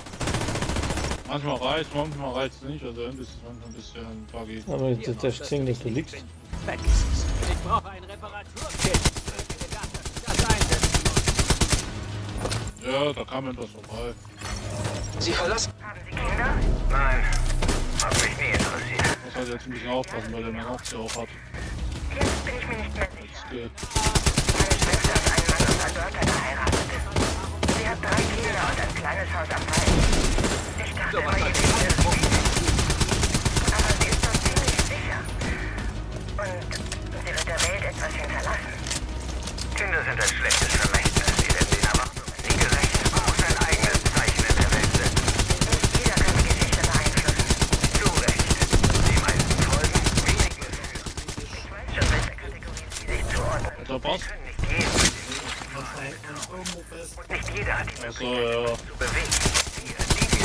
Manchmal reicht, manchmal reicht es nicht. Also irgendwie ist es manchmal ein bisschen buggy. Aber jetzt darfst du sehen, dass du liegst. Ich brauche ein Reparaturkit. Das einsetzen. Ja, da kam etwas vorbei. Sie verlassen. Haben Sie Kinder? Nein. Hat mich nie interessiert. Muss halt jetzt ein bisschen aufpassen, weil der eine Aufzieher auch hat. Jetzt bin ich mir nicht mehr sicher. Das geht. Meine Schwester hat einen Mann aus Alberta geheiratet. Sie hat 3 Kinder und ein kleines Haus am Main. Ich dachte immer, ihr Leben ist ruhig. Aber sie ist doch ziemlich sicher. Und sie wird der Welt etwas hinterlassen. Kinder sind ein schlechtes Vermächtnis. Sie werden den Erwartungen nie gerecht. Man muss ein eigenes Zeichen in der Welt setzen. Nicht jeder kann die Geschichte beeinflussen. Du recht. Die meisten folgen, wenige führen. Ich weiß schon, welche Kategorien sie sich zuordnen. Der Boss? Sie können nicht gehen. Und nicht jeder hat die Achso, Möglichkeit, ja. zu bewegen. Die, die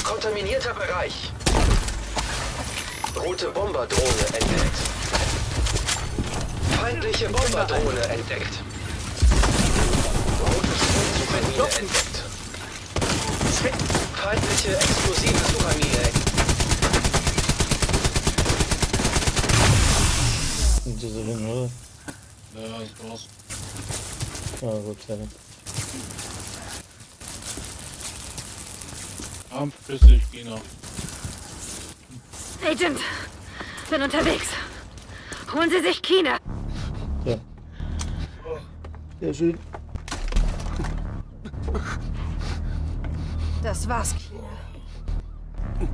Kontaminierter Bereich. Rote Bomberdrohne entdeckt. Feindliche Bomberdrohne entdeckt. Rote Sprengsuchermine entdeckt. Feindliche explosive Suchermine entdeckt. Sind sie so hin, oder? Ja, das war's. Ah, gut, ja. Verpiss dich, China. Agent, bin unterwegs. Holen Sie sich China. Ja. Ja, schön. Das war's, China.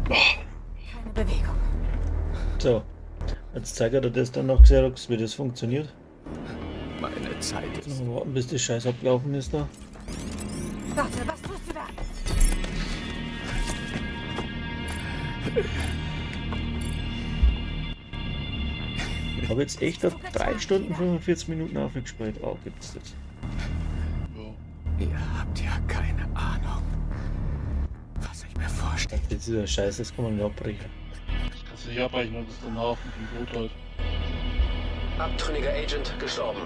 Keine Bewegung. So. Jetzt zeigt er dir das dann noch, Xerox, wie das funktioniert. Meine Zeit ist... Noch warten, bis das Scheiß abgelaufen ist da. Warte, was tust du da? Ich habe jetzt echt auf 3 Stunden 45 Minuten aufgespielt. Oh, gibt's das. Ihr habt ja keine Ahnung, was ich mir vorstelle. Das ist ja scheiße, das kann man nicht abbrechen. Das kannst du nicht abbrechen, das ist danach mit dem Blut halt. Abtrünniger Agent gestorben.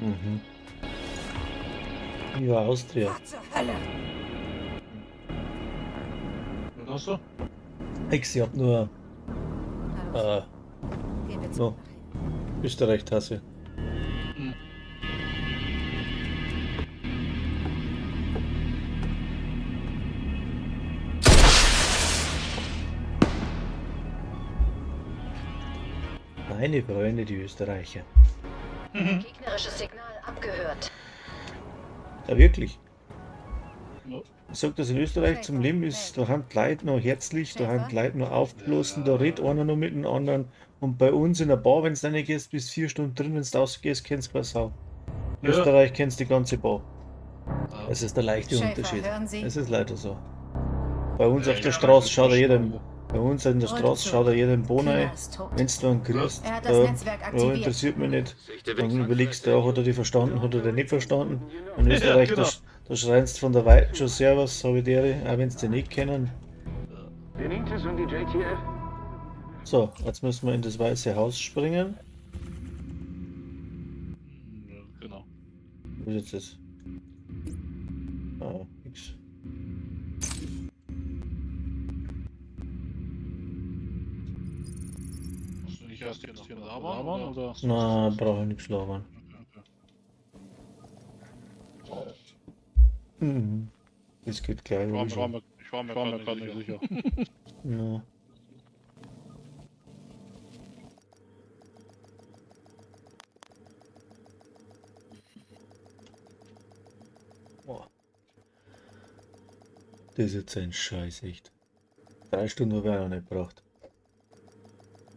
Mhm. Viva Austria. Zur Hölle. Was hast du? Ich hab nur Gehen wir no. Österreich-Tasse. Meine Freunde, die Österreicher. Gegnerisches Signal abgehört. Ja, wirklich. Ja. Ich sag das in Österreich zum Leben ist, da haben die Leute noch herzlich, da haben die Leute noch aufgeschlossen, da redet einer noch mit dem anderen. Und bei uns in der Bar, wenn du reingehst, bist 4 Stunden drin, wenn du rausgehst, kennst du keine Sau. In Ja. Österreich kennst du die ganze Bar. Es ist der leichte Schäfer, Unterschied. hören Sie? Es ist leider so. Bei uns Ja, auf der ja, Straße das schaut er ist jedem. schon- Bei uns in der Straße schaut er jedem Bohnen China ein. ist tot. Wenn du einen kriegst, Er hat das Netzwerk aktiviert. interessiert mich nicht. Dann überlegst du auch, hat er die verstanden, hat er die nicht verstanden. In Österreich, genau. da schreist von der Weite schon Servus, Solidäre, auch wenn sie die nicht kennen. Benitez und die JTF? So, jetzt müssen wir in das Weiße Haus springen. Ja, genau. Wo ist jetzt das? Ah, nix. Musst du nicht erst jetzt hier labern oder? Na, brauche ich nichts labern. Mhm. Das geht gleich. Ich war mir gerade nicht sicher. Ja. Boah. Das ist jetzt ein Scheiß, echt. 3 Stunden habe ich auch noch nicht gebraucht.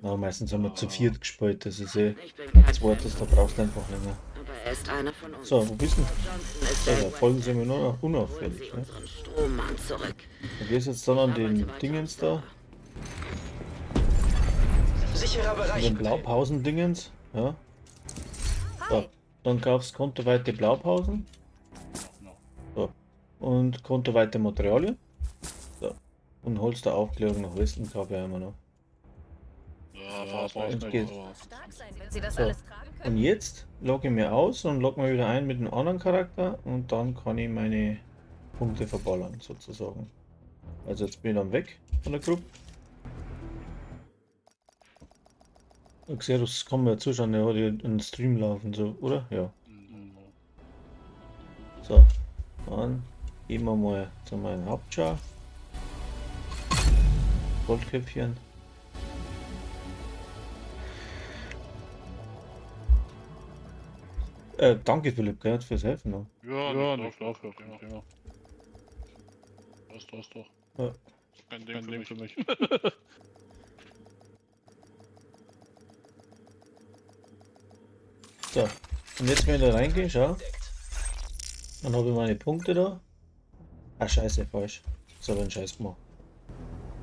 Na, meistens haben wir zu 4 gespielt, das ist eh Ich bin kein das Wort, das da brauchst du einfach länger. Aber er ist einer von uns. So, wo bist du? Johnson ist Ja, der da folgen sie mir nur noch Holen unauffällig. Sie Ne? unseren Strommann zurück. Du gehst jetzt dann an den Dingens da, Sicherer an Bereich. den Blaupausen-Dingens. Ja. So, dann kaufst kontoweite Blaupausen. So. Und kontoweite Materialien. So. Und holst da Aufklärung nach Westen, glaube ich immer noch. Ja, und brauchst geht. nicht. aber- Stark sein, wenn Sie das So. alles tragen können. Und jetzt logge ich mir aus und logge mir wieder ein mit einem anderen Charakter und dann kann ich meine Punkte verballern, sozusagen. Also jetzt bin ich dann weg von der Gruppe. Xerox kann mir zuschauen, der hat ja einen Stream laufen, so, oder? Ja. So, dann gehen wir mal zu meinem Hauptschau. Goldköpfchen. Danke Philipp, gell, fürs Helfen noch. Ja, nicht dafür, kein Thema. Das doch. Ja. Kein Ding für mich. So, und jetzt wenn ich da reingehe, schau. Dann habe ich meine Punkte da. Ah, scheiße, falsch. Das habe ich einen Scheiß gemacht.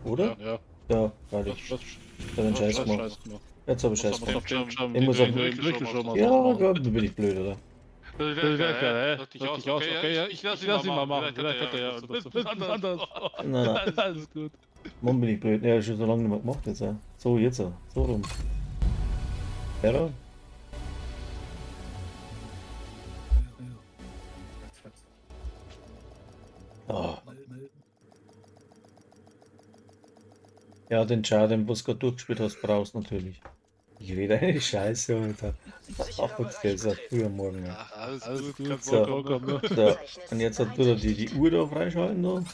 Oder? Ja. Ja, weil ich den Scheiß gemacht. Jetzt habe ich Scheiß gemacht. Ich muss auch... Ja, Gott, bin ich blöd, oder? Okay, ich lass ihn mal machen. Vielleicht hat er ja was anderes. Nein. Alles gut. Mann, bin ich blöd. Ja, schon so lange nicht mehr gemacht jetzt. So, jetzt. So rum. Ja, oh. Ja, den Char, den du gerade durchgespielt hast, brauchst du natürlich. Ich rede eine Scheiße, Alter. Ach, jetzt geht's ja früh am Morgen. Ja. Alles gut, So, und jetzt hat du die Uhr da freischalten. Da.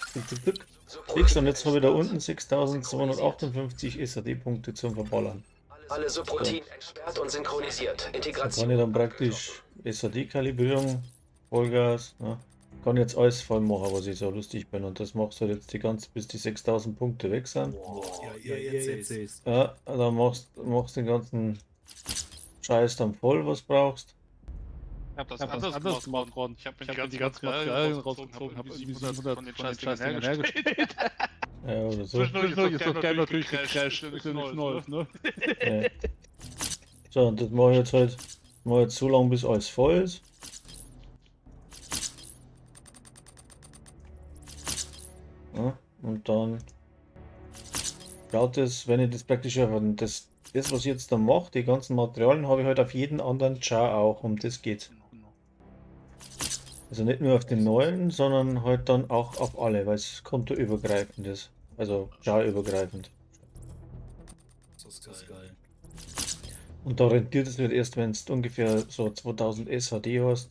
Klickst und jetzt habe ich da unten 6258 SAD-Punkte zum Verballern. Alle Subroutinen entsperrt und synchronisiert. Da Integration. kann ich dann praktisch SAD-Kalibrierung, Vollgas, ne? Kann jetzt alles voll machen, was ich so lustig bin. Und das machst du halt jetzt bis die 6000 Punkte weg sind. Ja, jetzt sehe ich's. Ja, dann machst den ganzen Scheiß dann voll, was brauchst. Ich hab das anders gemacht, Ron. Ich hab die ganzen Materialien rausgezogen, hab irgendwie 700 von den Scheißdingern hergestellt. Ja, oder so. Zwischendurch ist das Game natürlich gecrashed, ist ja nichts Neues, ne? Ja. So, und das mache ich jetzt so lange, bis alles voll ist. Ja, und dann schaut es, wenn ich das praktisch das was ich jetzt da mache, die ganzen Materialien habe ich halt auf jeden anderen Char auch, um das geht's. Also nicht nur auf den neuen, sondern halt dann auch auf alle, weil es kontoübergreifend ist. Also Char-übergreifend. Das ist geil. Und da rentiert es nicht erst, wenn du ungefähr so 2000 SHD hast,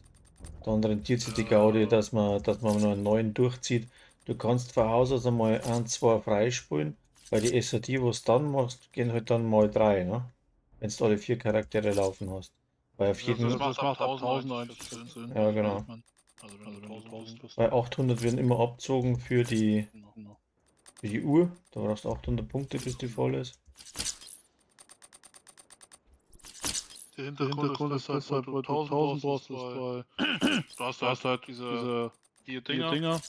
dann rentiert sich die Gaudi, dass man nur einen neuen durchzieht. Du kannst von Haus aus einmal 1, 2 freispielen, weil die SHD, was du dann machst, gehen halt dann mal 3, ne? Wenn du alle 4 Charaktere laufen hast. Weil auf jeden Das macht 1000 eigentlich Sinn. Ja, genau. Also wenn du 1000 bist. Bei 800 werden immer abgezogen für die Uhr. Da brauchst du 800 Punkte, bis die voll ist. Der Hintergrund ist halt, weil du 1000 brauchst, weil du hast halt diese 4 Dinger,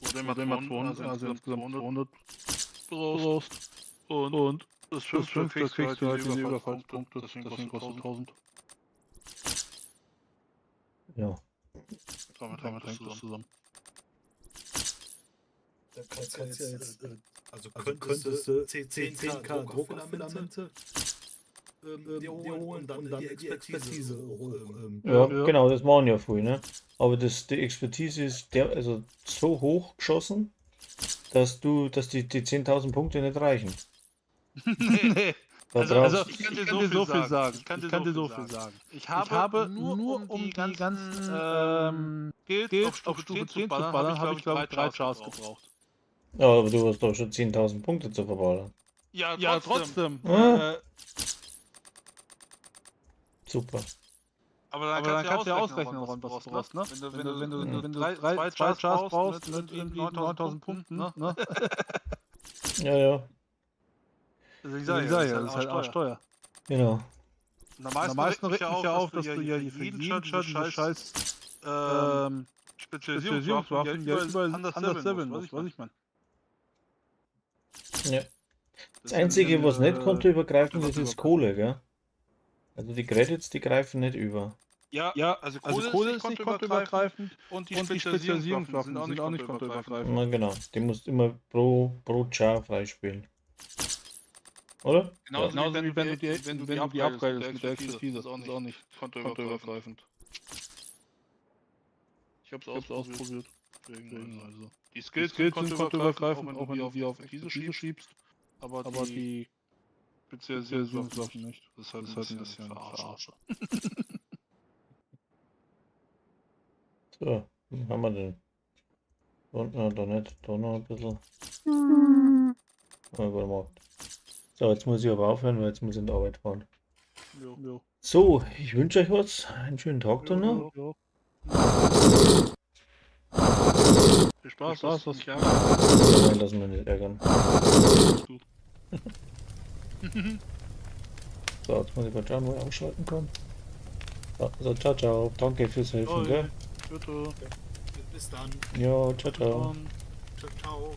wo du immer 200, also insgesamt 200 brauchst. Und das 5. kriegst du halt diese Überfallspunkte, deswegen kostet 1000. Ja. Damit hängt das zusammen. Da kannst du jetzt, also könntest du 10k Druckfilamente holen und dann die Expertise holen. Ja, genau, das machen ja viel, ne? Aber die Expertise ist also so hoch geschossen, dass die 10.000 Punkte nicht reichen. Nee. Also ich kann dir so viel sagen. Ich habe nur um die ganzen Skills auf Stufe 10 zu ballern, habe ich glaube ich 3 Chars gebraucht. Ja, aber du hast doch schon 10.000 Punkte zu verballern. Ja, trotzdem. Super. Aber dann kannst du ja ausrechnen, was du brauchst, ne? Wenn du 2 Chars brauchst mit irgendwie 9000 Punkten, ne? Ja. Also ich sage ja, das ist halt auch Steuer. Genau. Und am meisten regt mich ja auf, dass du ja für jeden scheiß Spezialisierungswaffen ja überall anders leveln musst, was ich meine. Ja. Das Einzige, was nicht kontoübergreifend ist, ist Kohle, gell? Also die Credits, die greifen nicht über. Ja, also Kohle ist nicht kontoübergreifend und die Spezialisierungswaffen sind auch nicht kontoübergreifend. Na genau, die musst immer pro Char freispielen. Oder? Genauso wie wenn du die upgradest mit der Expertise, das ist auch nicht kontoübergreifend. Ich hab's ausprobiert. Also. Die Skills sind kontoübergreifend, auch wenn du die auf Expertise schiebst, aber die Spezialisierungswaffen nicht. Das ist halt ein bisschen Verarsche. So, was haben wir denn? Unten da nicht, da noch ein bisschen. Ja, gut gemacht. So, jetzt muss ich aber aufhören, weil jetzt muss ich in die Arbeit fahren. Jo. So, ich wünsche euch was. Einen schönen Tag dann noch. Viel Spaß, was ich ärgern. Nein, lassen wir nicht ärgern. So, jetzt muss ich mal schauen, wo ich ausschalten kann. So, ciao. Danke fürs Helfen, gell? Bitte. Bis dann. Ja, ciao. Ciao.